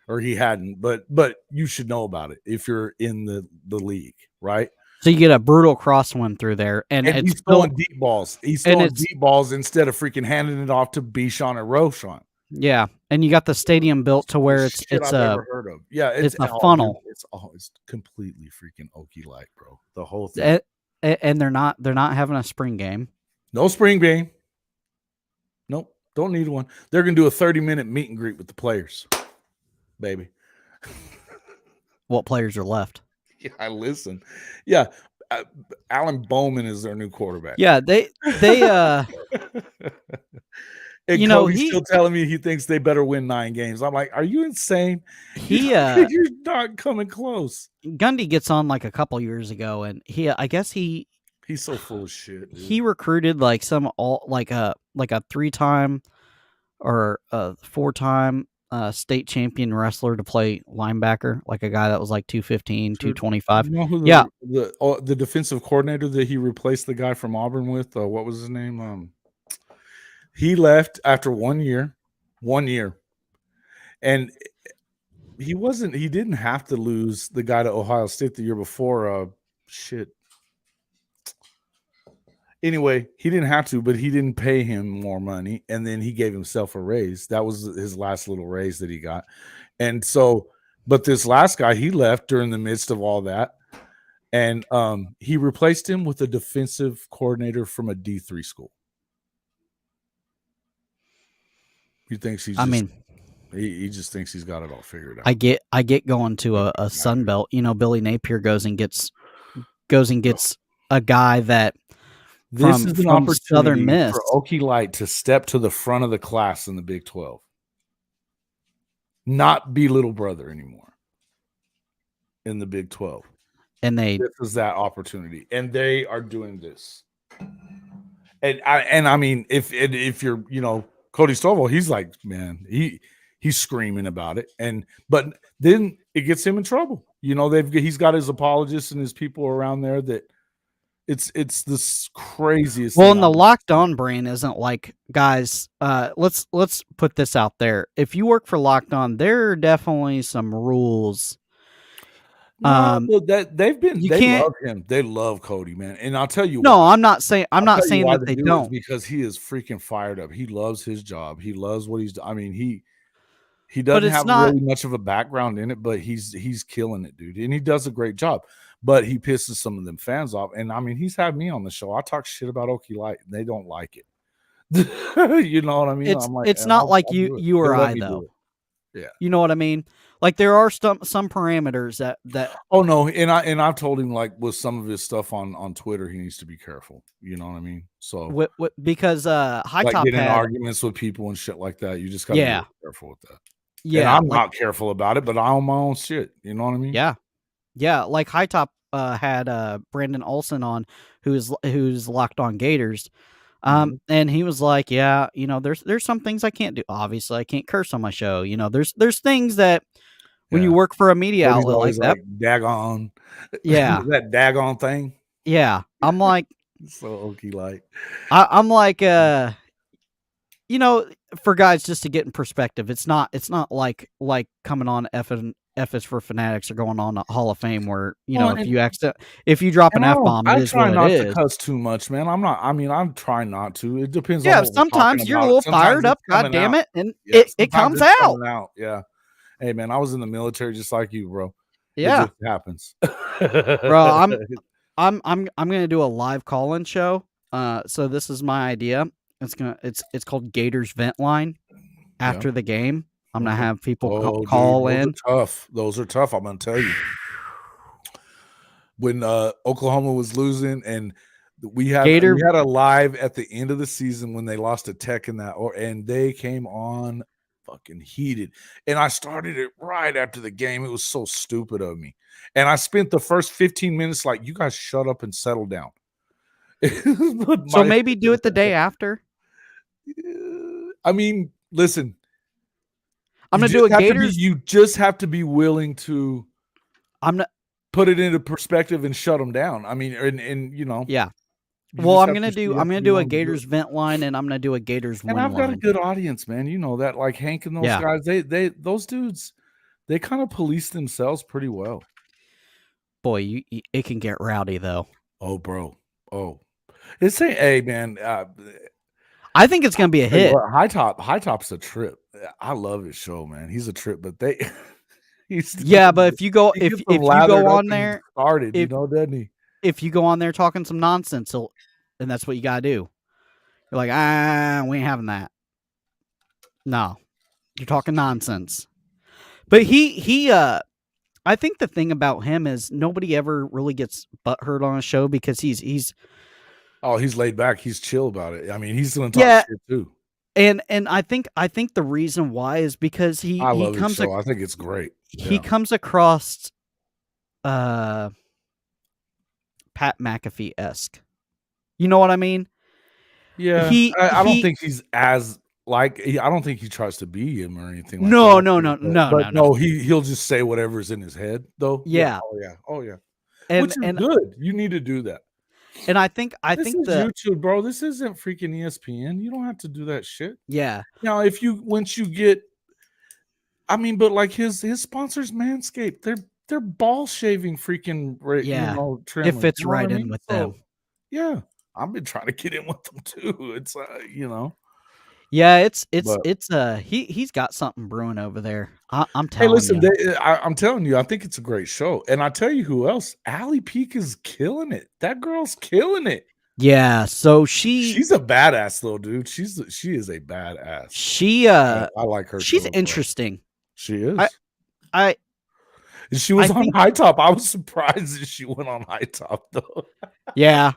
B: or he hadn't. But you should know about it if you're in the league, right?
A: So you get a brutal crosswind through there, and it's
B: he's throwing deep balls. He's throwing deep balls instead of freaking handing it off to Bichon or Roschon.
A: Yeah, and you got the stadium built to where it's
B: never heard of. Yeah,
A: it's a funnel.
B: It's completely freaking Okie-like, bro. The whole thing.
A: And they're not having a spring game.
B: No spring game. Nope, don't need one. They're gonna do a 30-minute meet and greet with the players, baby.
A: What players are left?
B: Yeah, I listen. Yeah, Alan Bowman is their new quarterback.
A: Yeah, they
B: and Cody's still telling me he thinks they better win 9 games. I'm like, are you insane? You're not coming close.
A: Gundy gets on like a couple years ago, and he's
B: so full of shit. Dude.
A: He recruited like a 3-time or a 4-time state champion wrestler to play linebacker, like a guy that was like 215, 225.
B: You know who the defensive coordinator that he replaced the guy from Auburn with? What was his name? He left after 1 year, and he didn't have to lose the guy to Ohio State the year before. Anyway, he didn't have to, but he didn't pay him more money, and then he gave himself a raise. That was his last little raise that he got. And so, but this last guy, he left during the midst of all that, and he replaced him with a defensive coordinator from a D3 school. He thinks he just thinks he's got it all figured out.
A: I get going to a Sun Belt. Billy Napier goes and gets a guy that
B: this is an opportunity
A: Southern Miss
B: for Okie-Lite to step to the front of the class in the Big 12. Not be little brother anymore in the Big 12.
A: And this
B: is that opportunity, and they are doing this. And I mean, if you're Cody Stovall, he's like, man, he's screaming about it, but then it gets him in trouble. He's got his apologists and his people around there that it's this craziest.
A: Well, and the Locked On brain isn't like, guys. Let's put this out there. If you work for Locked On, there are definitely some rules.
B: They love him. They love Cody, man. And I'll tell you.
A: No, why. I'm not saying that they don't,
B: because he is freaking fired up. He loves his job. He loves what he's. I mean, he doesn't have really much of a background in it, but he's killing it, dude. And he does a great job. But he pisses some of them fans off. And I mean, he's had me on the show. I talk shit about Okie-Lite, and they don't like it. You know what I mean?
A: It's not like you or I though.
B: Yeah.
A: You know what I mean? Like there are some parameters that.
B: Oh no, and I've told him like with some of his stuff on Twitter, he needs to be careful. You know what I mean? So
A: Because High
B: like
A: Top
B: getting in
A: had
B: arguments with people and shit like that, you just got to be
A: yeah
B: careful with that. And
A: yeah
B: I'm
A: like
B: not careful about it, but I own my own shit. You know what I mean?
A: yeah like High Top had Brandon Olson on who's locked on Gators.
B: Mhm.
A: And he was like, yeah, you know, there's some things I can't do. Obviously, I can't curse on my show. You know, there's things that when you
B: Yeah.
A: work for a media
B: Cody's
A: outlet like
B: always
A: that,
B: like, daggone.
A: yeah,
B: That daggone thing.
A: yeah. I'm like,
B: So okie like.
A: I'm like, you know, for guys just to get in perspective, it's not like coming on F is for Fanatics or going on a Hall of Fame where, you know, if you drop an F-bomb, it is
B: try
A: what
B: not
A: it
B: to
A: is.
B: cuss too much, man. I'm trying not to. It depends on
A: Yeah,
B: what we're talking
A: sometimes you're a
B: about.
A: little
B: Sometimes
A: fired
B: it's
A: up, God
B: coming
A: damn
B: out.
A: it, and
B: Yeah,
A: it
B: sometimes
A: comes
B: it's
A: out.
B: coming out. Yeah. Hey man, I was in the military just like you, bro. It
A: Yeah.
B: just happens.
A: Bro, I'm gonna do a live call-in show. So this is my idea. It's called Gators Vent Line.
B: Yeah.
A: After the game, I'm gonna have people
B: call
A: in.
B: Those are tough. Those are tough. I'm gonna tell you. When Oklahoma was losing, and we had a live at the end of the season when they lost to Tech in that, and they came on fucking heated, and I started it right after the game. It was so stupid of me, and I spent the first 15 minutes like, you guys shut up and settle down.
A: So maybe do it the day after.
B: I mean, listen,
A: I'm gonna do a Gators.
B: You just have to be willing to.
A: I'm not
B: put it into perspective and shut them down. I mean, and you know,
A: yeah. Well, I'm gonna do a Gators Vent Line, and I'm gonna do a Gators Win Line.
B: And I've got a good audience, man. You know that, like Hank and those guys. Those dudes, they kind of police themselves pretty well.
A: Boy, it can get rowdy though.
B: Oh, bro. Oh, it's a hey, man.
A: I think it's gonna be a hit.
B: High Top's a trip. I love his show, man. He's a trip, but they.
A: Yeah, but if you go if you go on there,
B: started, you know, doesn't he?
A: If you go on there talking some nonsense, and that's what you gotta do. You're like, we ain't having that. No, you're talking nonsense. But he I think the thing about him is nobody ever really gets butthurt on a show because he's
B: laid back. He's chill about it. I mean, he's gonna talk shit too.
A: And I think the reason why is because
B: I love his show. I think it's great.
A: He comes across Pat McAfee-esque. You know what I mean?
B: Yeah. I don't think he's as like I don't think he tries to be him or anything like that. No, he'll just say whatever's in his head though.
A: Yeah.
B: Oh yeah.
A: And,
B: which is good. You need to do that.
A: And I think
B: this is YouTube, bro. This isn't freaking ESPN. You don't have to do that shit.
A: Yeah.
B: Now, once you get, I mean, but like his sponsors, Manscaped, they're ball shaving freaking trim.
A: It fits right in with them.
B: Yeah, I've been trying to get in with them too. It's
A: Yeah, he's got something brewing over there. I'm telling you.
B: Hey, listen, I'm telling you, I think it's a great show. And I tell you who else, Allie Peak is killing it. That girl's killing it.
A: Yeah, so she's
B: a badass though, dude. She is a badass. I like her.
A: She's interesting.
B: She is. She was on High Top. I was surprised that she went on High Top though.
A: Yeah,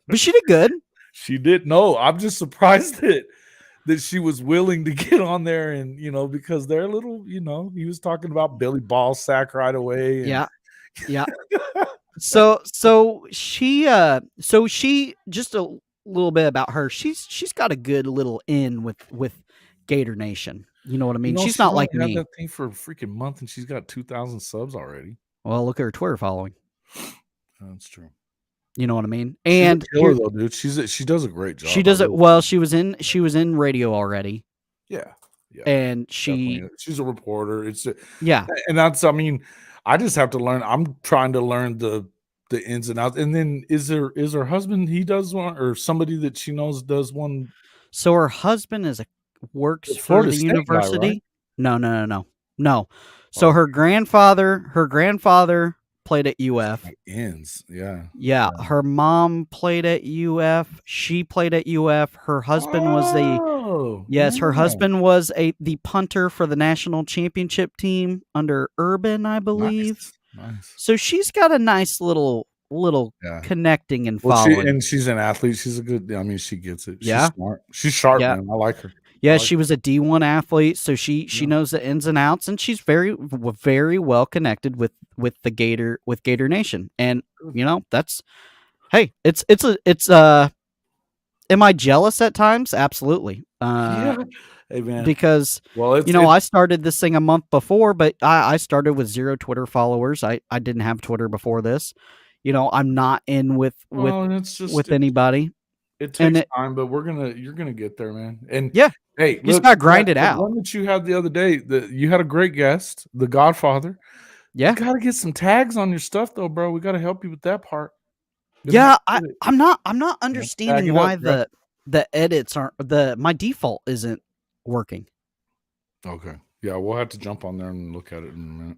A: but she did good.
B: She did. No, I'm just surprised that she was willing to get on there, and because they're a little, he was talking about Billy Ballsack right away.
A: And... Yeah. So she just a little bit about her. She's got a good little in with Gator Nation. You know what I mean? She's not like me.
B: That thing for a freaking month, and she's got 2,000 subs already.
A: Well, look at her Twitter following.
B: That's true.
A: You know what I mean? And
B: she's a killer, though, dude. She does a great job.
A: She does it well. She was in radio already.
B: Yeah.
A: And
B: she's a reporter.
A: And
B: that's, I mean, I just have to learn. I'm trying to learn the ins and outs. And then is her husband? He does one, or somebody that she knows does one.
A: So her husband works for the university. Guy, right? No. So her grandfather played at UF. Yeah. Her mom played at UF. She played at UF. Her husband was
B: Oh,
A: Yes, her
B: yeah.
A: husband was the punter for the national championship team under Urban, I believe.
B: Nice.
A: So she's got a nice little
B: Yeah.
A: connecting and
B: Well,
A: following.
B: she's an athlete. She's a good. I mean, she gets it. She's
A: Yeah.
B: smart. She's sharp,
A: Yeah.
B: man. I like her.
A: Yeah, she was a D1 athlete, so she
B: Yeah.
A: knows the ins and outs, and she's very well connected with Gator Nation. And that's am I jealous at times? Absolutely.
B: Yeah. Hey, man.
A: Because I started this thing a month before, but I started with 0 Twitter followers. I didn't have Twitter before this. I'm not in with anybody.
B: It takes time, but you're gonna get there, man. And
A: yeah,
B: hey,
A: you just gotta grind it out.
B: The one that you had the other day, you had a great guest, the Godfather.
A: Yeah,
B: you gotta get some tags on your stuff, though, bro. We gotta help you with that part.
A: Yeah, I'm not understanding why the edits aren't my default isn't working.
B: Okay, yeah, we'll have to jump on there and look at it in a minute.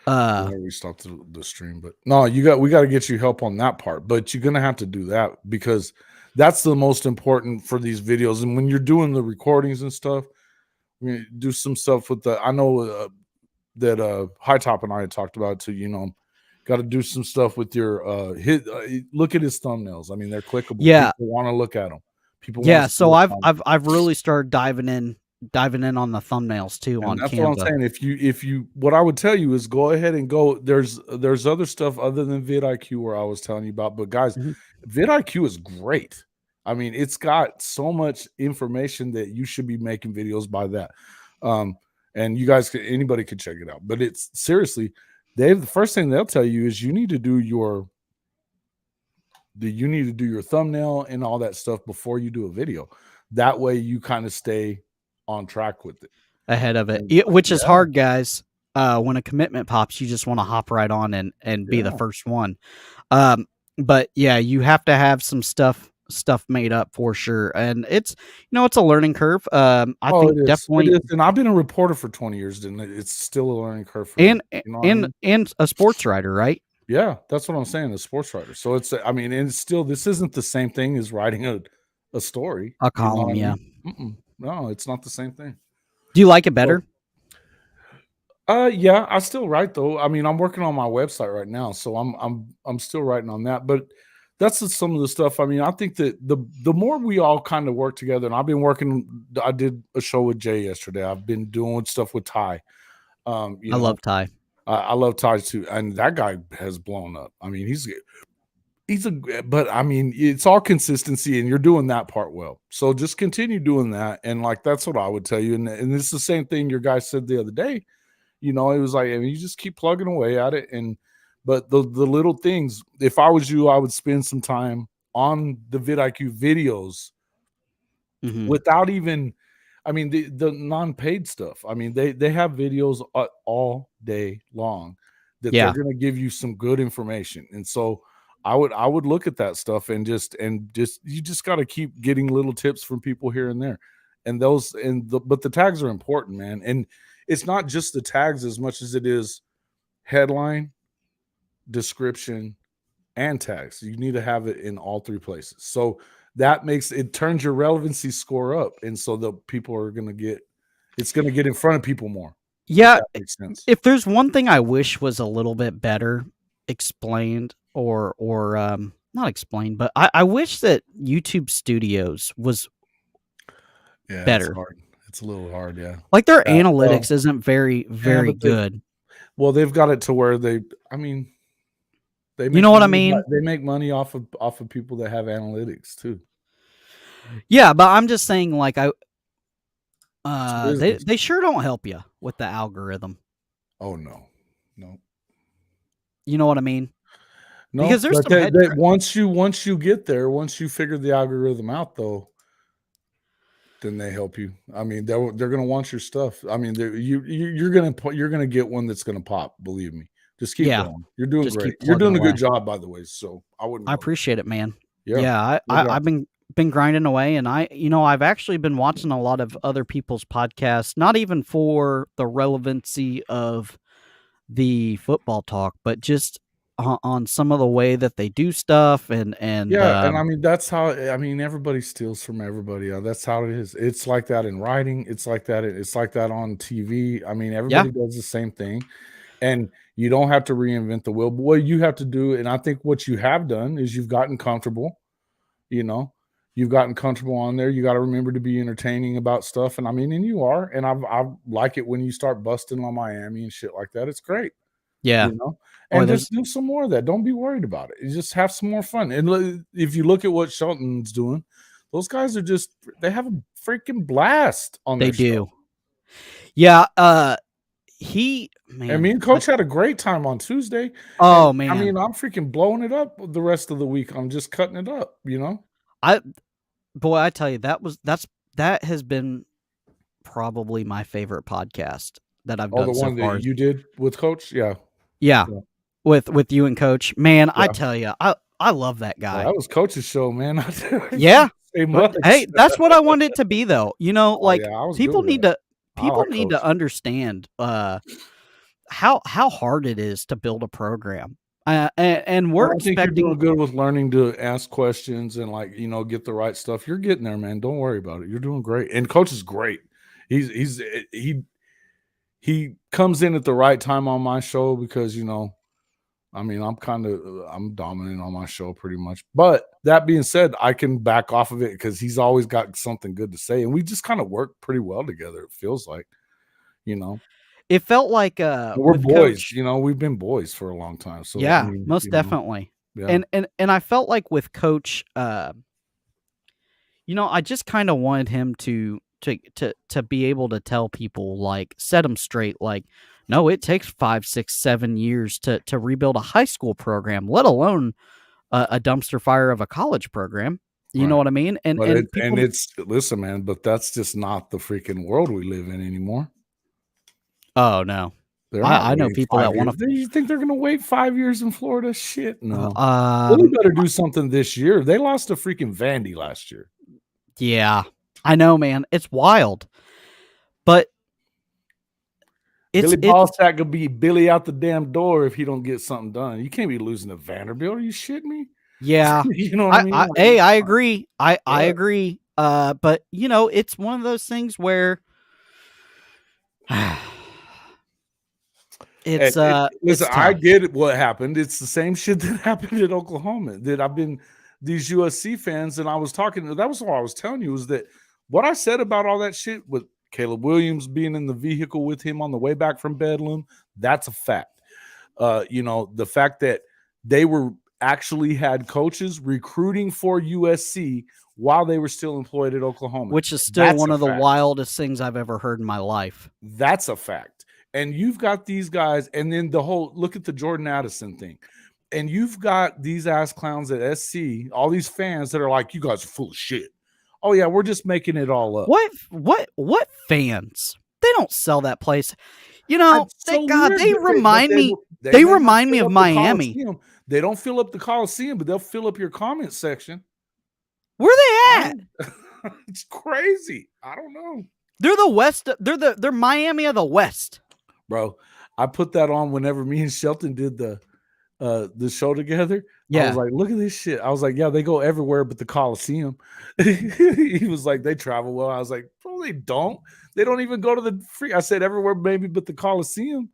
B: Before we stop the stream, but no, we got to get you help on that part. But you're gonna have to do that because that's the most important for these videos. And when you're doing the recordings and stuff, do some stuff with I know that High Top and I had talked about too. Got to do some stuff with your look at his thumbnails. I mean, they're clickable.
A: Yeah,
B: people want to look at them. People.
A: Yeah, so I've really started diving in on the thumbnails too. And on
B: that's
A: Canva.
B: What I'm saying. If you what I would tell you is go ahead and go. There's other stuff other than vidIQ where I was telling you about, but guys, vidIQ is great. I mean, it's got so much information that you should be making videos by that. And you guys anybody could check it out. But it's seriously, the first thing they'll tell you is you need to do your thumbnail and all that stuff before you do a video. That way you kind of stay on track with it,
A: ahead of it, which is hard, guys. When a commitment pops, you just want to hop right on and be the first one. But yeah, you have to have some stuff made up for sure, and it's it's a learning curve. I think definitely,
B: and I've been a reporter for 20 years, and it's still a learning curve. For
A: and a sports writer, right?
B: Yeah, that's what I'm saying. A sports writer. So it's, I mean, and it's still, this isn't the same thing as writing a story,
A: a column. Yeah.
B: No, it's not the same thing.
A: Do you like it better?
B: Yeah, I still write though. I mean, I'm working on my website right now, so I'm still writing on that. But that's just some of the stuff. I mean, I think that the more we all kind of work together, and I've been working. I did a show with Jay yesterday. I've been doing stuff with Ty.
A: I love Ty.
B: I love Ty too, and that guy has blown up. I mean, but I mean, it's all consistency, and you're doing that part well. So just continue doing that, and like that's what I would tell you. And it's the same thing your guy said the other day. It was like, I mean, you just keep plugging away at it, but the little things. If I was you, I would spend some time on the vidIQ videos without even. I mean, the non-paid stuff. I mean, they have videos all day long that they're going to give you some good information. And so I would look at that stuff and just you just got to keep getting little tips from people here and there. And but the tags are important, man. And it's not just the tags as much as it is headline, description, and tags. You need to have it in all three places. So that turns your relevancy score up, and so the people are going to get in front of people more.
A: Yeah, if there's one thing I wish was a little bit better explained, or not explained, but I wish that YouTube Studios was better.
B: It's a little hard, yeah.
A: Like their analytics isn't very good.
B: Well, they've got it to where I mean.
A: You know what I mean?
B: They make money off of people that have analytics too.
A: Yeah, but I'm just saying, like they sure don't help you with the algorithm.
B: Oh no.
A: You know what I mean?
B: No, because there's once you get there, once you figure the algorithm out, though, then they help you. I mean, they're gonna want your stuff. I mean, you're gonna get one that's gonna pop. Believe me. Just keep going. You're doing great. You're doing a good job, by the way. So I
A: appreciate it, man. Yeah. I've been grinding away, and I've actually been watching a lot of other people's podcasts, not even for the relevancy of the football talk, but just on some of the way that they do stuff, and
B: yeah, and I mean that's how I mean everybody steals from everybody. That's how it is. It's like that in writing. It's like that. It's like that on TV. I mean
A: yeah,
B: everybody does the same thing, and you don't have to reinvent the wheel. But what you have to do, and I think what you have done is you've gotten comfortable. You know, you've gotten comfortable on there. You got to remember to be entertaining about stuff, and I mean, and you are. And I like it when you start busting on Miami and shit like that. It's great.
A: yeah.
B: You know,
A: Or
B: and
A: there's
B: just do some more of that. Don't be worried about it. You just have some more fun. And if you look at what Shelton's doing, those guys are just they have a freaking blast on
A: they
B: their
A: do.
B: show.
A: Yeah,
B: and me and Coach
A: I
B: had a great time on Tuesday.
A: Oh,
B: And I
A: man.
B: mean, I'm freaking blowing it up the rest of the week. I'm just cutting it up, you know?
A: Boy, I tell you, that has been probably my favorite podcast that I've
B: Oh, the
A: done so
B: one
A: far.
B: that you did with Coach? Yeah.
A: Yeah.
B: Yeah.
A: With you and Coach. Man, I
B: Yeah.
A: tell you, I love that
B: Well,
A: guy.
B: that was Coach's show, man.
A: Yeah.
B: Say
A: But,
B: much.
A: hey, that's what I want it to be, though. You know,
B: Oh,
A: like,
B: yeah, I was good
A: people
B: with
A: need
B: that.
A: to
B: I like
A: need to
B: Coach.
A: understand how hard it is to build a program. And we're
B: Well, I think you're
A: expecting
B: doing good with learning to ask questions and, like, you know, get the right stuff. You're getting there, man. Don't worry about it. You're doing great. And Coach is great. He comes in at the right time on my show because, you know, I mean, I'm dominant on my show pretty much. But that being said, I can back off of it because he's always got something good to say. And we just kind of work pretty well together, it feels like, you know.
A: it felt like
B: We're
A: with
B: boys,
A: Coach.
B: you know, we've been boys for a long time. So I
A: Yeah,
B: mean,
A: most
B: you know,
A: definitely.
B: yeah.
A: And I felt like with Coach, you know, I just kind of wanted him to be able to tell people, like, set them straight, like, no, it takes 5, 6, 7 years to rebuild a high school program, let alone a dumpster fire of a college program. You know
B: Right.
A: what I mean? And
B: But
A: people,
B: it's listen, man, but that's just not the freaking world we live in anymore.
A: oh no,
B: They're not
A: I know
B: waiting
A: people
B: 5
A: that want
B: years. You think they're gonna wait 5 years in Florida? Shit, no.
A: to.
B: Philly better do something this year. They lost to freaking Vandy last year.
A: Yeah, I know, man. It's wild, but
B: Billy Ballsack could be Billy out the damn door if he don't get something done. You can't be losing to Vanderbilt. Are you shitting me?
A: Yeah,
B: You know what I mean?
A: Hey, I agree. I
B: Yeah.
A: agree. But you know, it's one of those things where it's
B: listen,
A: it's
B: I
A: tough.
B: get what happened. It's the same shit that happened at Oklahoma. That I've been these USC fans, and I was talking. That was what I was telling you, was that what I said about all that shit with Caleb Williams being in the vehicle with him on the way back from Bedlam. That's a fact. You know, the fact that they were actually had coaches recruiting for USC while they were still employed at Oklahoma,
A: Which is still one of the wildest things I've ever heard in my life.
B: That's a fact. And you've got these guys, and then the whole look at the Jordan Addison thing. And you've got these ass clowns at SC, all these fans that are like, you guys are full of shit. Oh, yeah, we're just making it all up.
A: What fans? They don't sell that place. You know, thank God, they remind me. They remind me of Miami.
B: They don't fill up the Coliseum, but they'll fill up your comment section.
A: Where they at?
B: It's crazy. I don't know.
A: They're the West. They're Miami of the West.
B: Bro, I put that on whenever me and Shelton did the show together.
A: Yeah.
B: I was like, look at this shit. I was like, yeah, they go everywhere but the Coliseum. He was like, they travel well. I was like, bro, they don't. They don't even go to the free. I said everywhere maybe but the Coliseum.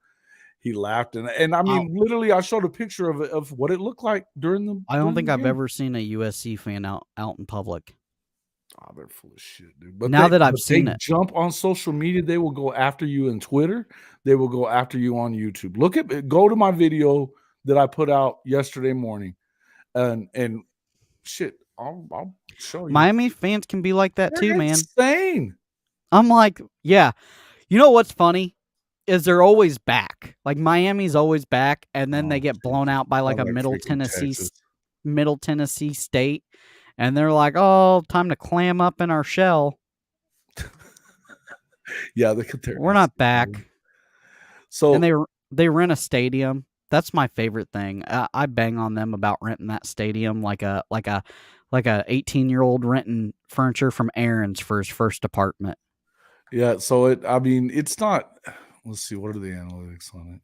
B: He laughed, and I mean, literally, I showed a picture of what it looked like during the.
A: I don't think I've ever seen a USC fan out in public.
B: Oh, they're full of shit, dude. But
A: now that I've seen it,
B: jump on social media. They will go after you in Twitter. They will go after you on YouTube. Go to my video that I put out yesterday morning, and shit, I'll show you.
A: Miami fans can be like that too, man.
B: Insane.
A: I'm like, yeah. You know what's funny is they're always back. Like Miami's always back, and then they get blown out by like a Middle Tennessee State, and they're like, "Oh, time to clam up in our shell."
B: Yeah,
A: we're not back.
B: So
A: and they rent a stadium. That's my favorite thing. I bang on them about renting that stadium like a 18-year-old renting furniture from Aaron's for his first apartment.
B: Yeah, so it's not. Let's see, what are the analytics on it?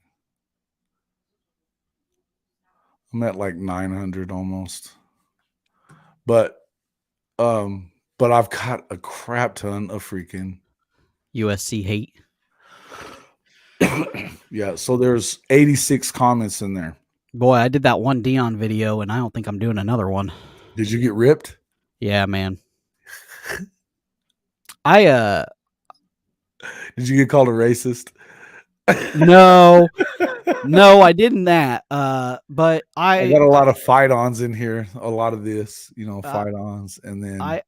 B: I'm at like 900 almost. But I've got a crap ton of freaking
A: USC hate.
B: Yeah, so there's 86 comments in there.
A: Boy, I did that one Deion video, and I don't think I'm doing another one.
B: Did you get ripped?
A: Yeah, man.
B: Did you get called a racist?
A: No, I didn't that. But
B: I got a lot of fight-ons in here. A lot of this, fight-ons, and then
A: I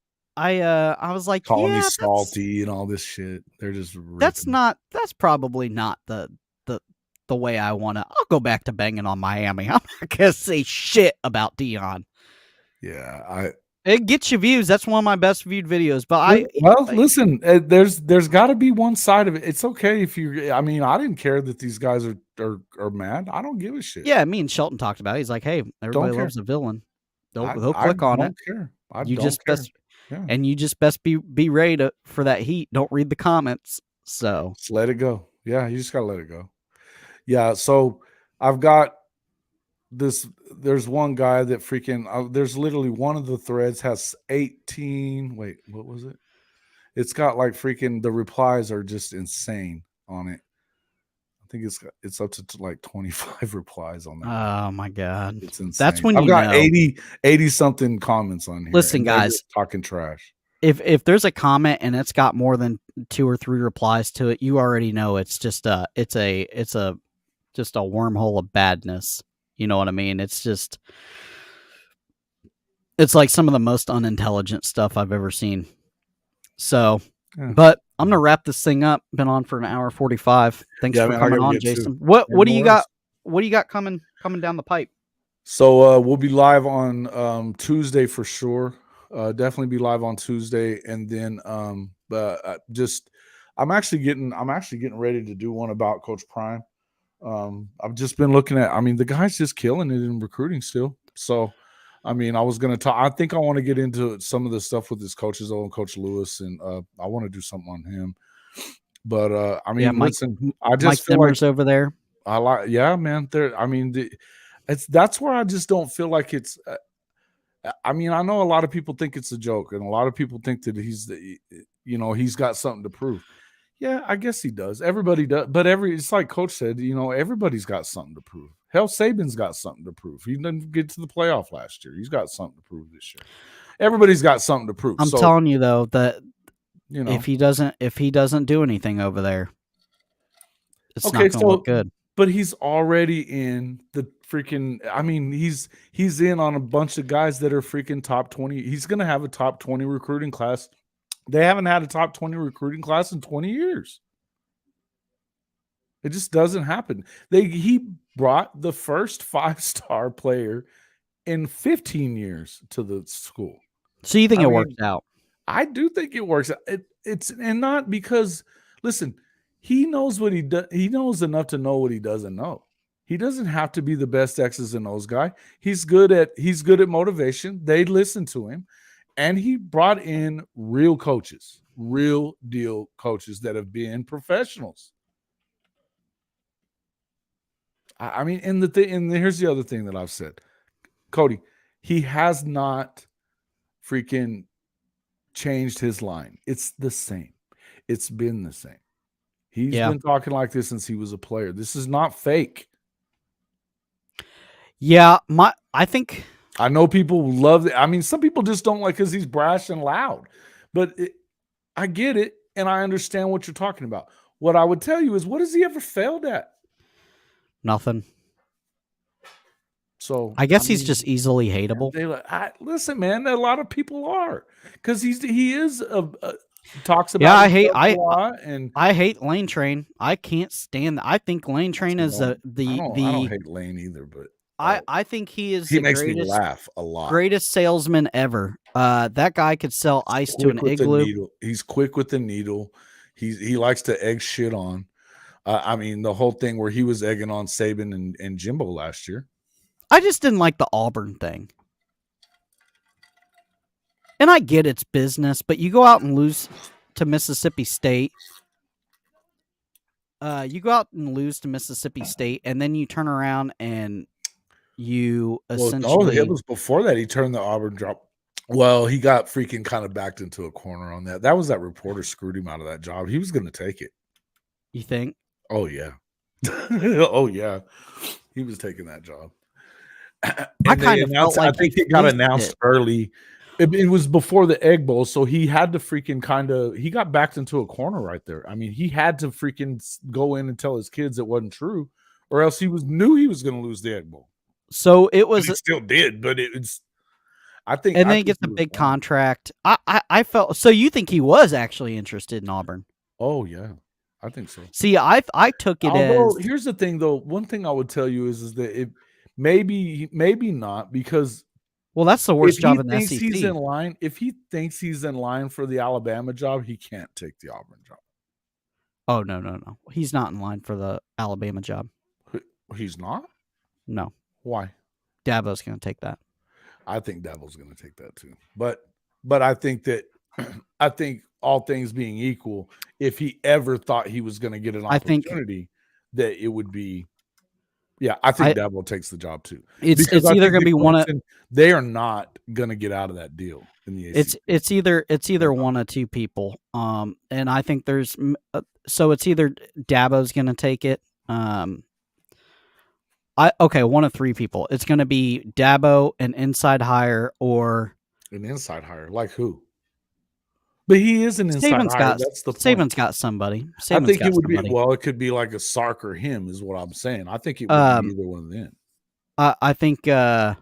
A: was like,
B: calling me salty and all this shit. They're just ripping.
A: That's probably not the way I want to. I'll go back to banging on Miami. I'm not gonna say shit about Deion.
B: Yeah,
A: it gets you views. That's one of my best viewed videos. But
B: listen, there's got to be one side of it. It's okay if you. I mean, I didn't care that these guys are mad. I don't give a shit.
A: Yeah, me and Shelton talked about it. He's like, hey, everybody loves a villain. They'll click on it.
B: Care.
A: You just best be ready for that heat. Don't read the comments. So
B: just let it go. Yeah, you just gotta let it go. Yeah, so I've got this. There's one guy that freaking. There's literally one of the threads has 18. Wait, what was it? It's got like freaking. The replies are just insane on it. I think it's up to like 25 replies on that.
A: Oh my god,
B: it's insane.
A: That's when
B: I've got 80 something comments on here.
A: Listen, guys,
B: talking trash.
A: If there's a comment and it's got more than 2 or 3 replies to it, you already know it's just a wormhole of badness. You know what I mean? It's like some of the most unintelligent stuff I've ever seen. So, but I'm gonna wrap this thing up. Been on for an hour 45. Thanks for coming on, Jason. What do you got? What do you got coming down the pipe?
B: So we'll be live on Tuesday for sure. Definitely be live on Tuesday, and then I'm actually getting ready to do one about Coach Prime. I've just been looking at. I mean, the guy's just killing it in recruiting still. So, I mean, I was going to talk. I think I want to get into some of the stuff with his coaches, and Coach Lewis, and I want to do something on him. But I mean, listen, I just
A: Mike
B: feel
A: Zimmer's over there.
B: I like, yeah, man. There, I mean, that's where I just don't feel like it's. I mean, I know a lot of people think it's a joke, and a lot of people think that he's got something to prove. Yeah, I guess he does. Everybody does, but it's like Coach said, everybody's got something to prove. Hell, Saban's got something to prove. He didn't get to the playoff last year. He's got something to prove this year. Everybody's got something to prove.
A: I'm telling you though that if he doesn't do anything over there, it's not going to look good.
B: But he's already in the freaking. I mean, he's in on a bunch of guys that are freaking top 20. He's going to have a top 20 recruiting class. They haven't had a top 20 recruiting class in 20 years. It just doesn't happen. He brought the first 5-star player in 15 years to the school.
A: So you think it works out?
B: I do think it works out. It's not because, listen, he knows what he does. He knows enough to know what he doesn't know. He doesn't have to be the best X's and O's guy. He's good at motivation. They listen to him. And he brought in real coaches, real deal coaches that have been professionals. I mean, and here's the other thing that I've said, Cody, he has not freaking changed his line. It's the same. It's been the same. He's been talking like this since he was a player. This is not fake.
A: Yeah, I
B: know people love it. I mean, some people just don't like because he's brash and loud. But I get it, and I understand what you're talking about. What I would tell you is, what has he ever failed at?
A: Nothing.
B: So
A: I guess he's just easily hateable.
B: Listen, man, a lot of people are because he is talks about.
A: Yeah, I hate Lane Train. I can't stand. I think Lane Train is
B: I don't hate Lane either, but.
A: I think he is
B: the makes me laugh a lot.
A: Greatest salesman ever. That guy could sell ice to an igloo.
B: He's quick with the needle. He likes to egg shit on. I mean, the whole thing where he was egging on Saban and Jimbo last year.
A: I just didn't like the Auburn thing. And I get it's business, but you go out and lose to Mississippi State. And then you turn around and you essentially.
B: Well, no, it was before that. He turned the Auburn job. Well, he got freaking kind of backed into a corner on that. That was that reporter screwed him out of that job. He was going to take it.
A: You think?
B: Oh yeah. Oh yeah. He was taking that job.
A: I kind of felt like
B: I think it got announced early. It was before the Egg Bowl, so he had to freaking he got backed into a corner right there. I mean, he had to freaking go in and tell his kids it wasn't true, or else knew he was going to lose the Egg Bowl.
A: So it was.
B: He still did, but it's. I think,
A: and then he gets a big contract. I felt so. You think he was actually interested in Auburn?
B: Oh yeah, I think so.
A: See, I took it as.
B: Here's the thing, though. One thing I would tell you is that it maybe not, because.
A: Well, that's the worst job in the SEC.
B: He's in line. If he thinks he's in line for the Alabama job, he can't take the Auburn job.
A: Oh no! He's not in line for the Alabama job.
B: He's not?
A: No.
B: Why?
A: Dabo's going to take that.
B: I think Dabo's going to take that too. But I think that all things being equal, if he ever thought he was going to get an opportunity, that it would be. Yeah, I think Dabo takes the job too.
A: It's either going to be one of.
B: They are not going to get out of that deal in the ACC.
A: It's either one of two people. And I think there's so it's either Dabo's going to take it. One of three people. It's going to be Dabo, an inside hire, or
B: an inside hire. Like who? But he is an inside hire. That's the point.
A: Saban's got somebody.
B: I think it would be. Well, it could be like a Sark or him, is what I'm saying. I think it would be either one of them.
A: I think.
B: I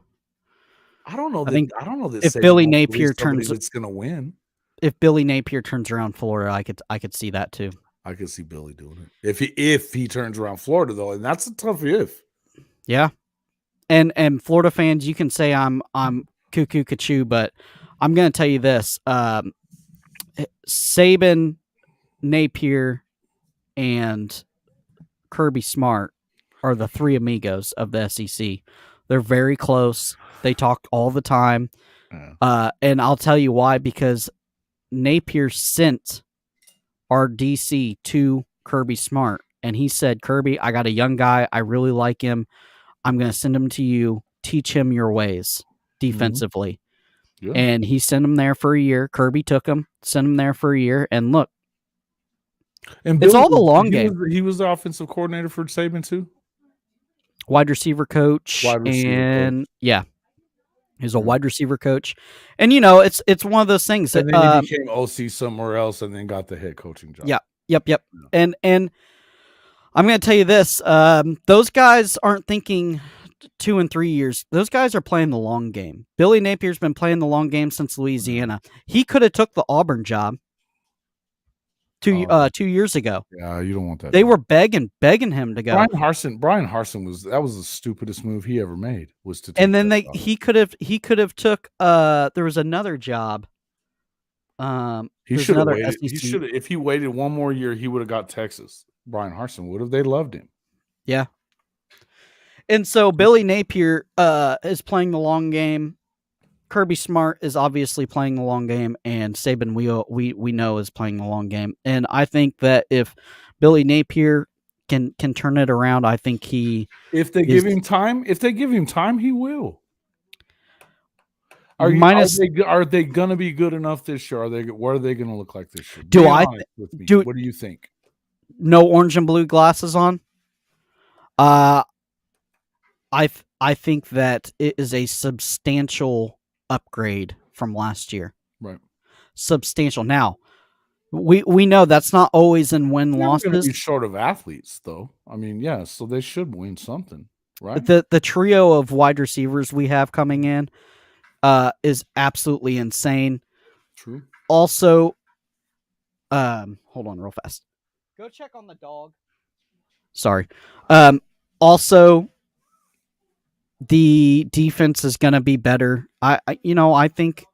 B: don't know. I don't know that
A: if Billy Napier turns,
B: it's going to win.
A: If Billy Napier turns around Florida, I could see that too.
B: I could see Billy doing it if he turns around Florida, though, and that's a tough if.
A: Yeah, and Florida fans, you can say I'm cuckoo cachoo, but I'm going to tell you this: Saban, Napier, and Kirby Smart are the three amigos of the SEC. They're very close. They talk all the time, and I'll tell you why. Because Napier sent our DC to Kirby Smart, and he said, "Kirby, I got a young guy. I really like him. I'm going to send him to you. Teach him your ways defensively." Mm-hmm. Yeah. And he sent him there for a year. Kirby took him, sent him there for a year, and look,
B: and
A: it's all the long game.
B: He was the offensive coordinator for Saban too.
A: Wide receiver coach, yeah, he's a wide receiver coach, and it's one of those things that
B: and then he became OC somewhere else, and then got the head coaching job.
A: Yeah, yep. And I'm going to tell you this: those guys aren't thinking 2 and 3 years. Those guys are playing the long game. Billy Napier's been playing the long game since Louisiana. He could have took the Auburn job 2 years ago.
B: Yeah, you don't want that.
A: They were begging him to go.
B: Brian Harsin was the stupidest move he ever made, was to take
A: and then he could have took there was another job.
B: He should have waited. If he waited one more year, he would have got Texas. Brian Harsin would have. They loved him.
A: Yeah. And so Billy Napier is playing the long game. Kirby Smart is obviously playing the long game, and Saban we know is playing the long game. And I think that if Billy Napier can turn it around, I think
B: if they give him time, he will. Are they going to be good enough this year? What are they going to look like this year? What do you think?
A: No orange and blue glasses on. I think that it is a substantial upgrade from last year.
B: Right.
A: Substantial. Now, we know that's not always in win-losses.
B: They're going to be short of athletes, though. I mean, yeah, so they should win something, right?
A: The trio of wide receivers we have coming in is absolutely insane.
B: True.
A: Also, hold on real fast. Go check on the dog. Sorry. Also, the defense is going to be better. I think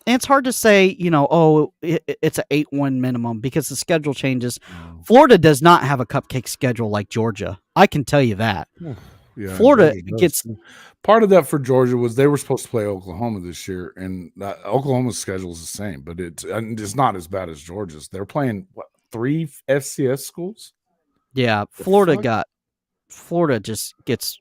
A: it's hard to say, it's an 8-win minimum because the schedule changes. Florida does not have a cupcake schedule like Georgia. I can tell you that.
B: Yeah,
A: Florida gets
B: part of that for Georgia was they were supposed to play Oklahoma this year, and Oklahoma's schedule is the same, but it's not as bad as Georgia's. They're playing 3 FCS schools.
A: Yeah, Florida just gets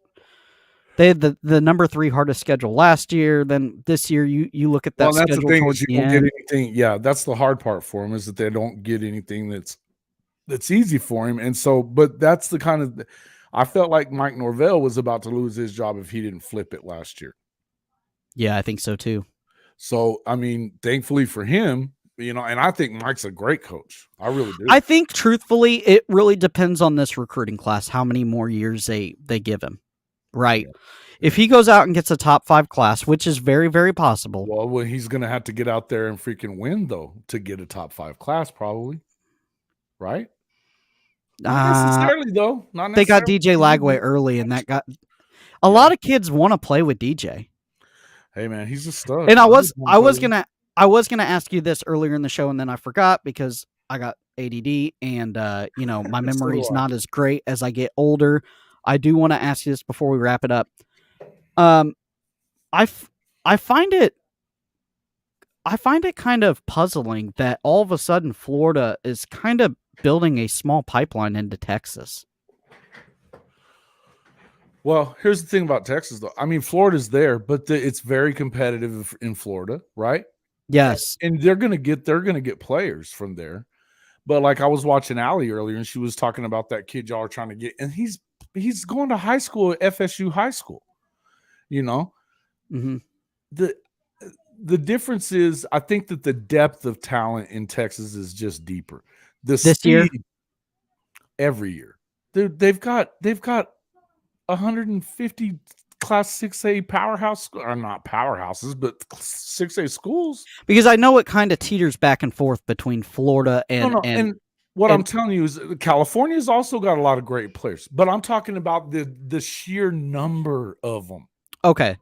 A: They had the number 3 hardest schedule last year. Then this year, you look at that
B: Well, that's the
A: schedule
B: thing is
A: towards
B: you
A: the
B: don't get
A: end.
B: anything. Yeah, that's the hard part for him is that they don't get anything that's easy for him. And so, but that's the kind of I felt like Mike Norvell was about to lose his job if he didn't flip it last year.
A: Yeah, I think so too.
B: So, I mean, thankfully for him, and I think Mike's a great coach. I really do.
A: I think truthfully, it really depends on this recruiting class, how many more years they give him. Right. Yeah. If he goes out and gets a top 5 class, which is very, very possible.
B: Well, he's going to have to get out there and freaking win, though, to get a top 5 class, probably. Right? Not necessarily, though. Not necessarily.
A: They got DJ Lagway early, and that got a lot of kids want to play with DJ.
B: Hey, man, he's a stud.
A: And I was gonna ask you this earlier in the show, and then I forgot because I got ADD, and my memory's not as great as I get older. I do want to ask you this before we wrap it up. I find it kind of puzzling that all of a sudden Florida is kind of building a small pipeline into Texas.
B: Well, here's the thing about Texas, though. I mean, Florida's there, but it's very competitive in Florida, right?
A: Yes,
B: and they're gonna get players from there. But like I was watching Allie earlier, and she was talking about that kid y'all are trying to get, and he's going to high school at FSU High School.
A: Mm-hmm.
B: The difference is, I think that the depth of talent in Texas is just deeper.
A: This year,
B: every year, they've got 150 Class 6A powerhouse, or not powerhouses, but 6A schools.
A: Because I know it kind of teeters back and forth between Florida and
B: what I'm telling you is California's also got a lot of great players, but I'm talking about the sheer number of them.
A: Okay.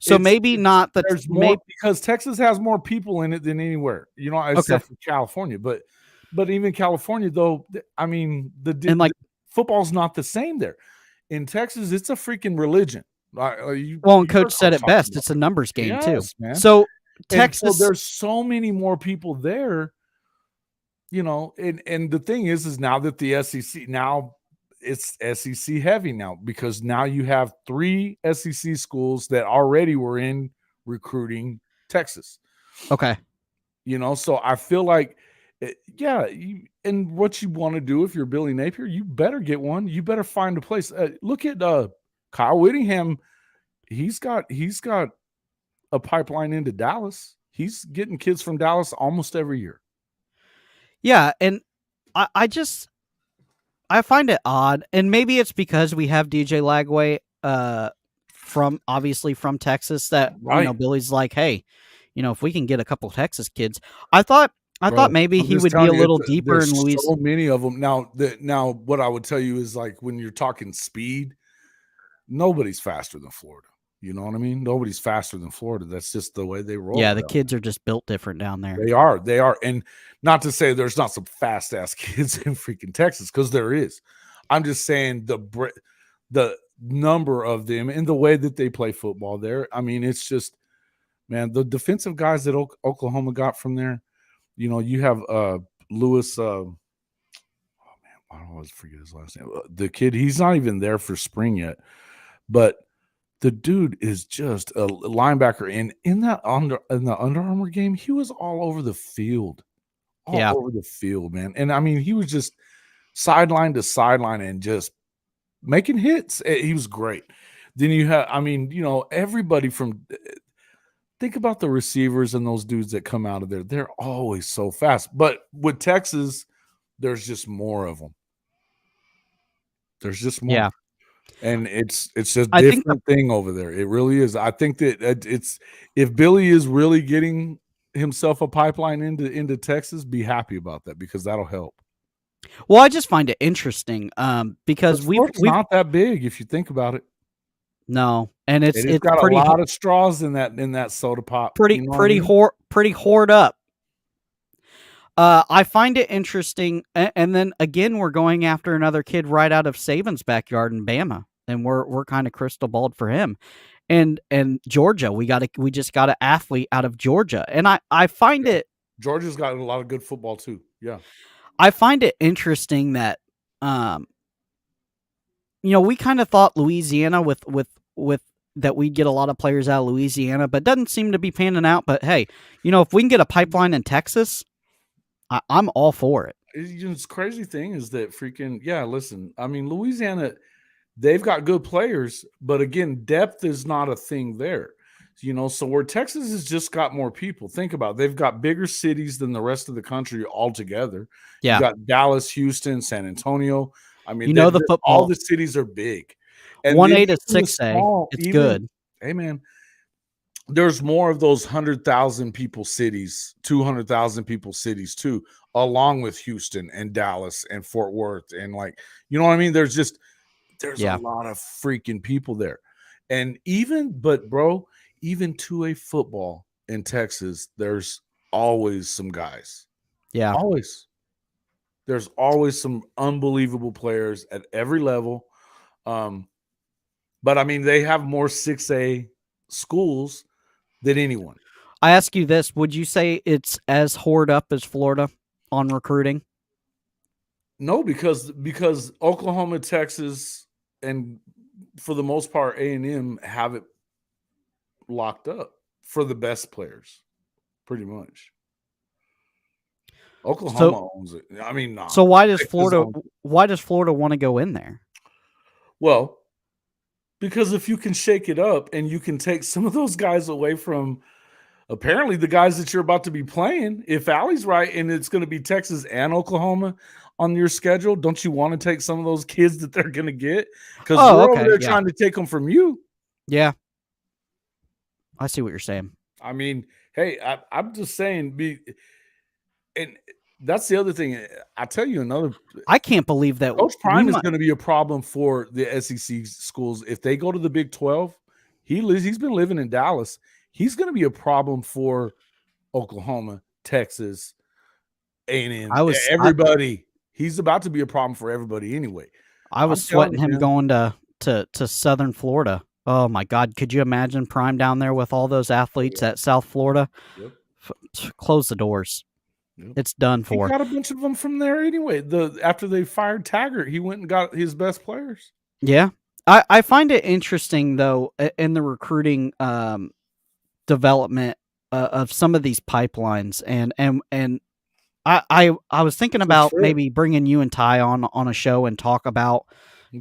A: So maybe not that
B: there's more, because Texas has more people in it than anywhere, except for California. But even California, though, I mean, the football's not the same there. In Texas, it's a freaking religion.
A: And Coach said it best. It's a numbers game too.
B: Man.
A: So Texas,
B: there's so many more people there, and the thing is now that the SEC, now it's SEC heavy now, because now you have 3 SEC schools that already were in recruiting Texas.
A: Okay.
B: So I feel like, and what you want to do if you're Billy Napier, you better get one. You better find a place. Look at Kyle Whittingham. He's got a pipeline into Dallas. He's getting kids from Dallas almost every year.
A: Yeah, and I find it odd, and maybe it's because we have DJ Lagway from Texas, that Billy's like, hey, if we can get a couple Texas kids. I thought maybe he would be a little deeper in Louisiana.
B: So many of them now. What I would tell you is, like, when you're talking speed, nobody's faster than Florida. You know what I mean? Nobody's faster than Florida. That's just the way they roll.
A: Yeah, the kids are just built different down there.
B: They are. And not to say there's not some fast ass kids in freaking Texas, because there is. I'm just saying the number of them and the way that they play football there. I mean, it's just, man, the defensive guys that Oklahoma got from there. You have Lewis. Oh man, I always forget his last name. The kid, he's not even there for spring yet, but the dude is just a linebacker. And in the Under Armour game, he was all over the field. Over the field, man. And I mean, he was just sideline to sideline and just making hits. He was great. Then you have, everybody from, think about the receivers and those dudes that come out of there. They're always so fast. But with Texas, there's just more of them. There's just more.
A: Yeah.
B: And it's just a different thing over there. It really is. I think that if Billy is really getting himself a pipeline into Texas, be happy about that, because that'll help.
A: Well, I just find it interesting because we've
B: not that big if you think about it.
A: No, and it's
B: got a lot of straws in that soda pop.
A: Pretty hoard up. I find it interesting, and then again, we're going after another kid right out of Saban's backyard in Bama, and we're kind of crystal balled for him, and Georgia. We just got an athlete out of Georgia, and I find it.
B: Georgia's got a lot of good football too. Yeah,
A: I find it interesting that, we kind of thought Louisiana with that we'd get a lot of players out of Louisiana, but doesn't seem to be panning out. But hey, if we can get a pipeline in Texas, I'm all for it.
B: The crazy thing is that listen, I mean, Louisiana, they've got good players, but again, depth is not a thing there. So where Texas has just got more people, think about it. They've got bigger cities than the rest of the country altogether.
A: Yeah.
B: You got Dallas, Houston, San Antonio. I mean,
A: the football,
B: all the cities are big.
A: And 1A to 6A, it's good.
B: Hey, man, there's more of those 100,000 people cities, 200,000 people cities too, along with Houston and Dallas and Fort Worth. And you know what I mean? There's a lot of freaking people there. And even 2A football in Texas, there's always some guys.
A: Yeah.
B: Always. There's always some unbelievable players at every level. But I mean, they have more 6A schools than anyone.
A: I ask you this, would you say it's as hoard up as Florida on recruiting?
B: No, because Oklahoma, Texas, and for the most part, A&M have it locked up for the best players, pretty much. Oklahoma owns it. I mean, no.
A: So why does Florida want to go in there?
B: Well, because if you can shake it up and you can take some of those guys away from apparently the guys that you're about to be playing, if Allie's right and it's going to be Texas and Oklahoma on your schedule, don't you want to take some of those kids that they're going to get? Because we're over there trying to take them from you.
A: Yeah. I see what you're saying.
B: I mean, hey, I'm just saying, and that's the other thing. I tell you another.
A: I can't believe that
B: Coach Prime is going to be a problem for the SEC schools if they go to the Big 12. He's been living in Dallas. He's going to be a problem for Oklahoma, Texas, A&M, everybody. He's about to be a problem for everybody anyway.
A: I was sweating him going to Southern Florida. Oh my God! Could you imagine Prime down there with all those athletes at South Florida?
B: Yep.
A: Close the doors. Yep. It's done for.
B: He got a bunch of them from there anyway. After they fired Taggart, he went and got his best players.
A: Yeah, I find it interesting though in the recruiting development of some of these pipelines, and I was thinking about maybe bringing you and Ty on a show and talk about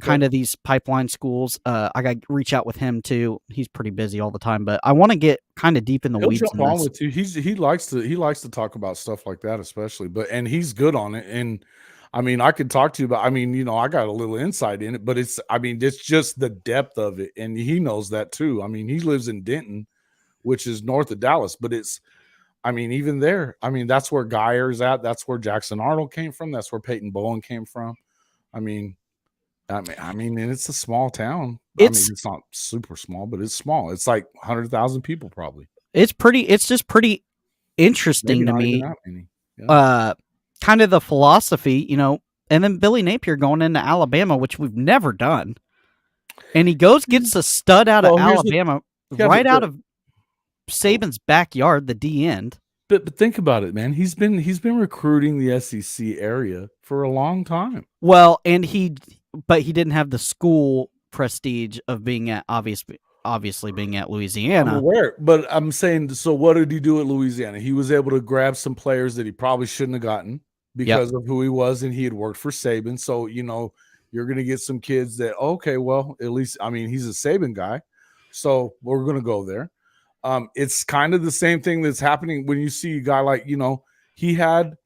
A: kind of these pipeline schools. I got to reach out with him too. He's pretty busy all the time, but I want to get kind of deep in the weeds.
B: Jump on with you. He likes to talk about stuff like that, especially. And he's good on it. And I mean, I could talk to you about. I mean, I got a little insight in it, but it's just the depth of it, and he knows that too. I mean, he lives in Denton, which is north of Dallas, but even there, that's where Geyer's at. That's where Jackson Arnold came from. That's where Peyton Bowen came from. I mean, and it's a small town. It's not super small, but it's small. It's like 100,000 people probably. It's
A: just pretty interesting to me.
B: Yeah.
A: Kind of the philosophy, and then Billy Napier going into Alabama, which we've never done. And he gets a stud out of Alabama out of Saban's backyard, the D end.
B: But think about it, man. He's been recruiting the SEC area for a long time.
A: Well, but he didn't have the school prestige of being at obviously being at Louisiana.
B: I'm aware, but I'm saying, so what did he do at Louisiana? He was able to grab some players that he probably shouldn't have gotten because of who he was, and he had worked for Saban. So you're going to get some kids that at least he's a Saban guy, so we're going to go there. It's kind of the same thing that's happening when you see a guy like he had.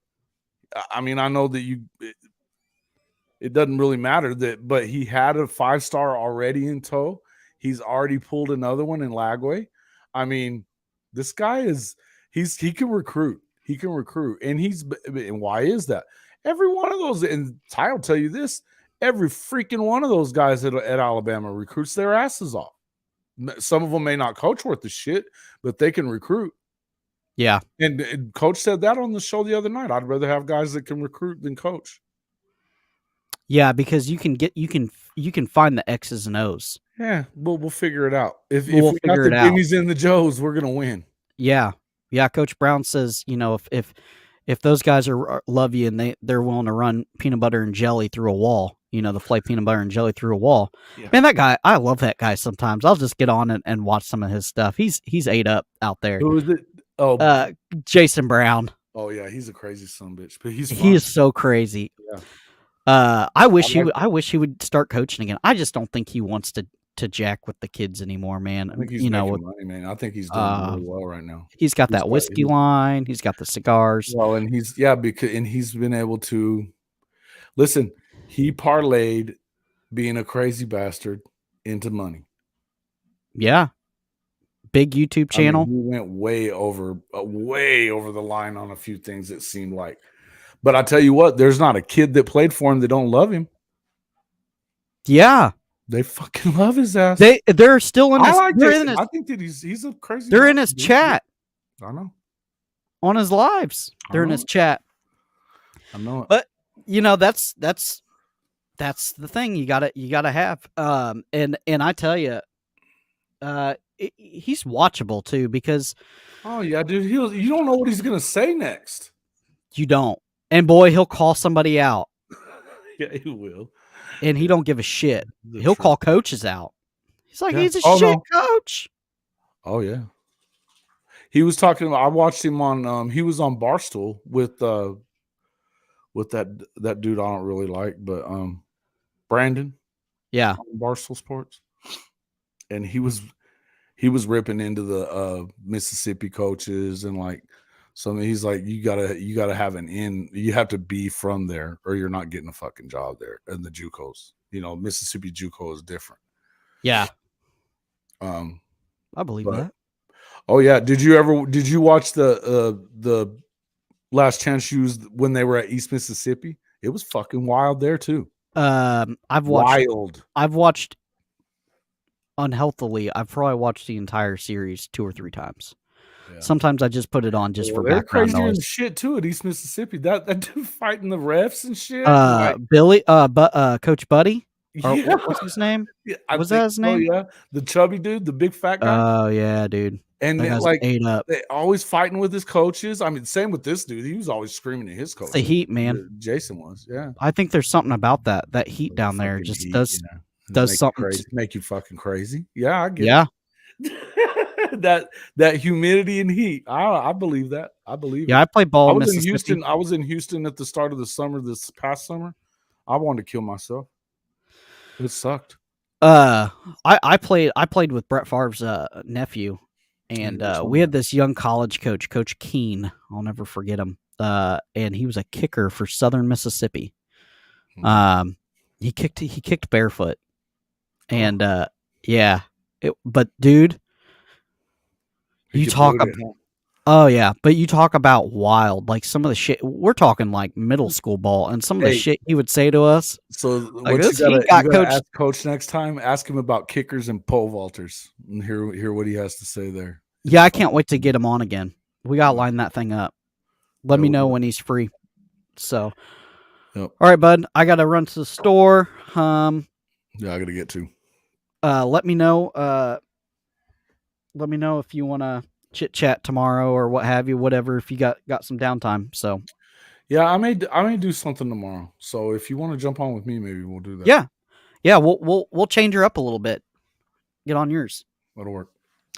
B: I know that it doesn't really matter but he had a 5-star already in tow. He's already pulled another one in Lagway. This guy he can recruit. He can recruit. And why is that? Every one of those, and Ty will tell you this, every freaking one of those guys at Alabama recruits their asses off. Some of them may not coach worth the shit, but they can recruit.
A: Yeah.
B: And Coach said that on the show the other night. I'd rather have guys that can recruit than coach.
A: Yeah, because you can find the X's and O's.
B: Yeah, we'll figure it out. If we got the Jimmys and the Joes, we're gonna win.
A: Yeah. Coach Brown says, if those guys love you and they're willing to run peanut butter and jelly through a wall, the filet peanut butter and jelly through a wall. Yeah. Man, that guy, I love that guy sometimes. I'll just get on and watch some of his stuff. He's ate up out there.
B: Who is it? Oh,
A: Jason Brown.
B: Oh yeah, he's a crazy son of a bitch, but he
A: is so crazy.
B: Yeah.
A: I wish he would start coaching again. I just don't think he wants to jack with the kids anymore, man.
B: I think he's making money, man. I think he's doing really well right now.
A: He's got that whiskey line. He's got the cigars.
B: Well, and he's been able to listen. He parlayed being a crazy bastard into money.
A: Yeah. Big YouTube channel.
B: He went way over the line on a few things, it seemed like. But I tell you what, there's not a kid that played for him that don't love him.
A: Yeah.
B: They fucking love his ass.
A: They're still in his.
B: I think that he's a crazy.
A: They're in his chat.
B: I know.
A: On his lives, they're in his chat.
B: I know it.
A: But that's the thing you gotta have. And I tell you, he's watchable too because.
B: Oh yeah, dude. You don't know what he's gonna say next.
A: You don't, and boy, he'll call somebody out.
B: Yeah, he will.
A: And he don't give a shit. He'll call coaches out. He's like, he's a shit coach.
B: Oh yeah. He was talking about. I watched him on. He was on Barstool with that dude I don't really like, but Brandon.
A: Yeah.
B: On Barstool Sports, and he was ripping into the Mississippi coaches and like something. He's like, you gotta have an in. You have to be from there, or you're not getting a fucking job there. And the JUCOs, Mississippi JUCO is different.
A: Yeah. I believe that.
B: Oh yeah. Did you watch the Last Chance U when they were at East Mississippi? It was fucking wild there too.
A: I've watched unhealthily. I've probably watched the entire series 2 or 3 times. Yeah. Sometimes I just put it on just for background noise.
B: And shit too at East Mississippi. That dude fighting the refs and shit.
A: Billy, Coach Buddy. Yeah. What's his name?
B: Yeah,
A: was that his name?
B: Yeah, the chubby dude, the big fat guy.
A: Oh yeah, dude.
B: And they always fighting with his coaches. I mean, same with this dude. He was always screaming at his coach.
A: It's the heat, man.
B: Jason was, yeah.
A: I think there's something about that heat down there. Just does something
B: make you fucking crazy. Yeah, I get
A: it.
B: that humidity and heat. I believe that. I believe.
A: Yeah, I played ball.
B: I was in Houston. I was in Houston at the start of the summer. This past summer, I wanted to kill myself. It sucked.
A: I played with Brett Favre's nephew, and we had this young college coach, Coach Keene. I'll never forget him. And he was a kicker for Southern Mississippi. He kicked barefoot, and but dude, you talk about. Oh yeah, but you talk about wild, like some of the shit. We're talking like middle school ball, and some of the shit he would say to us.
B: So what you gotta ask Coach next time. Ask him about kickers and pole vaulters, and hear what he has to say there.
A: Yeah, I can't wait to get him on again. We gotta line that thing up. Let me know when he's free. So, all right, bud. I gotta run to the store.
B: Yeah, I gotta get to.
A: Let me know. Let me know if you wanna chit chat tomorrow or what have you, whatever, if you got some downtime. So
B: yeah, I may do something tomorrow. So if you want to jump on with me, maybe we'll do that.
A: Yeah, we'll change her up a little bit. Get on yours.
B: That'll work.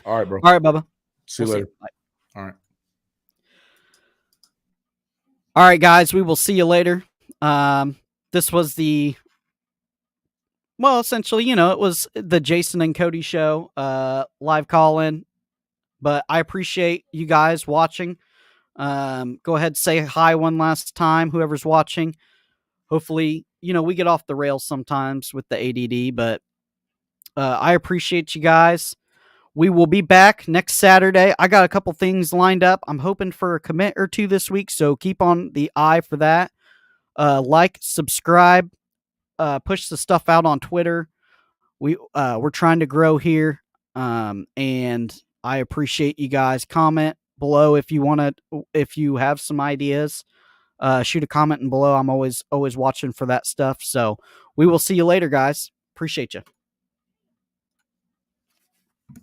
B: All right, bro.
A: All right, Bubba.
B: See you later.
A: Bye.
B: All right.
A: All right, guys, we will see you later. This was essentially, it was the Jason and Cody show, live call-in. But I appreciate you guys watching. Go ahead, say hi one last time, whoever's watching. Hopefully, we get off the rails sometimes with the ADD, but I appreciate you guys. We will be back next Saturday. I got a couple things lined up. I'm hoping for a commit or 2 this week, so keep on the eye for that. Like, subscribe, push the stuff out on Twitter. We're trying to grow here, and I appreciate you guys. Comment below if you have some ideas. Shoot a comment in below. I'm always watching for that stuff. So we will see you later, guys. Appreciate you.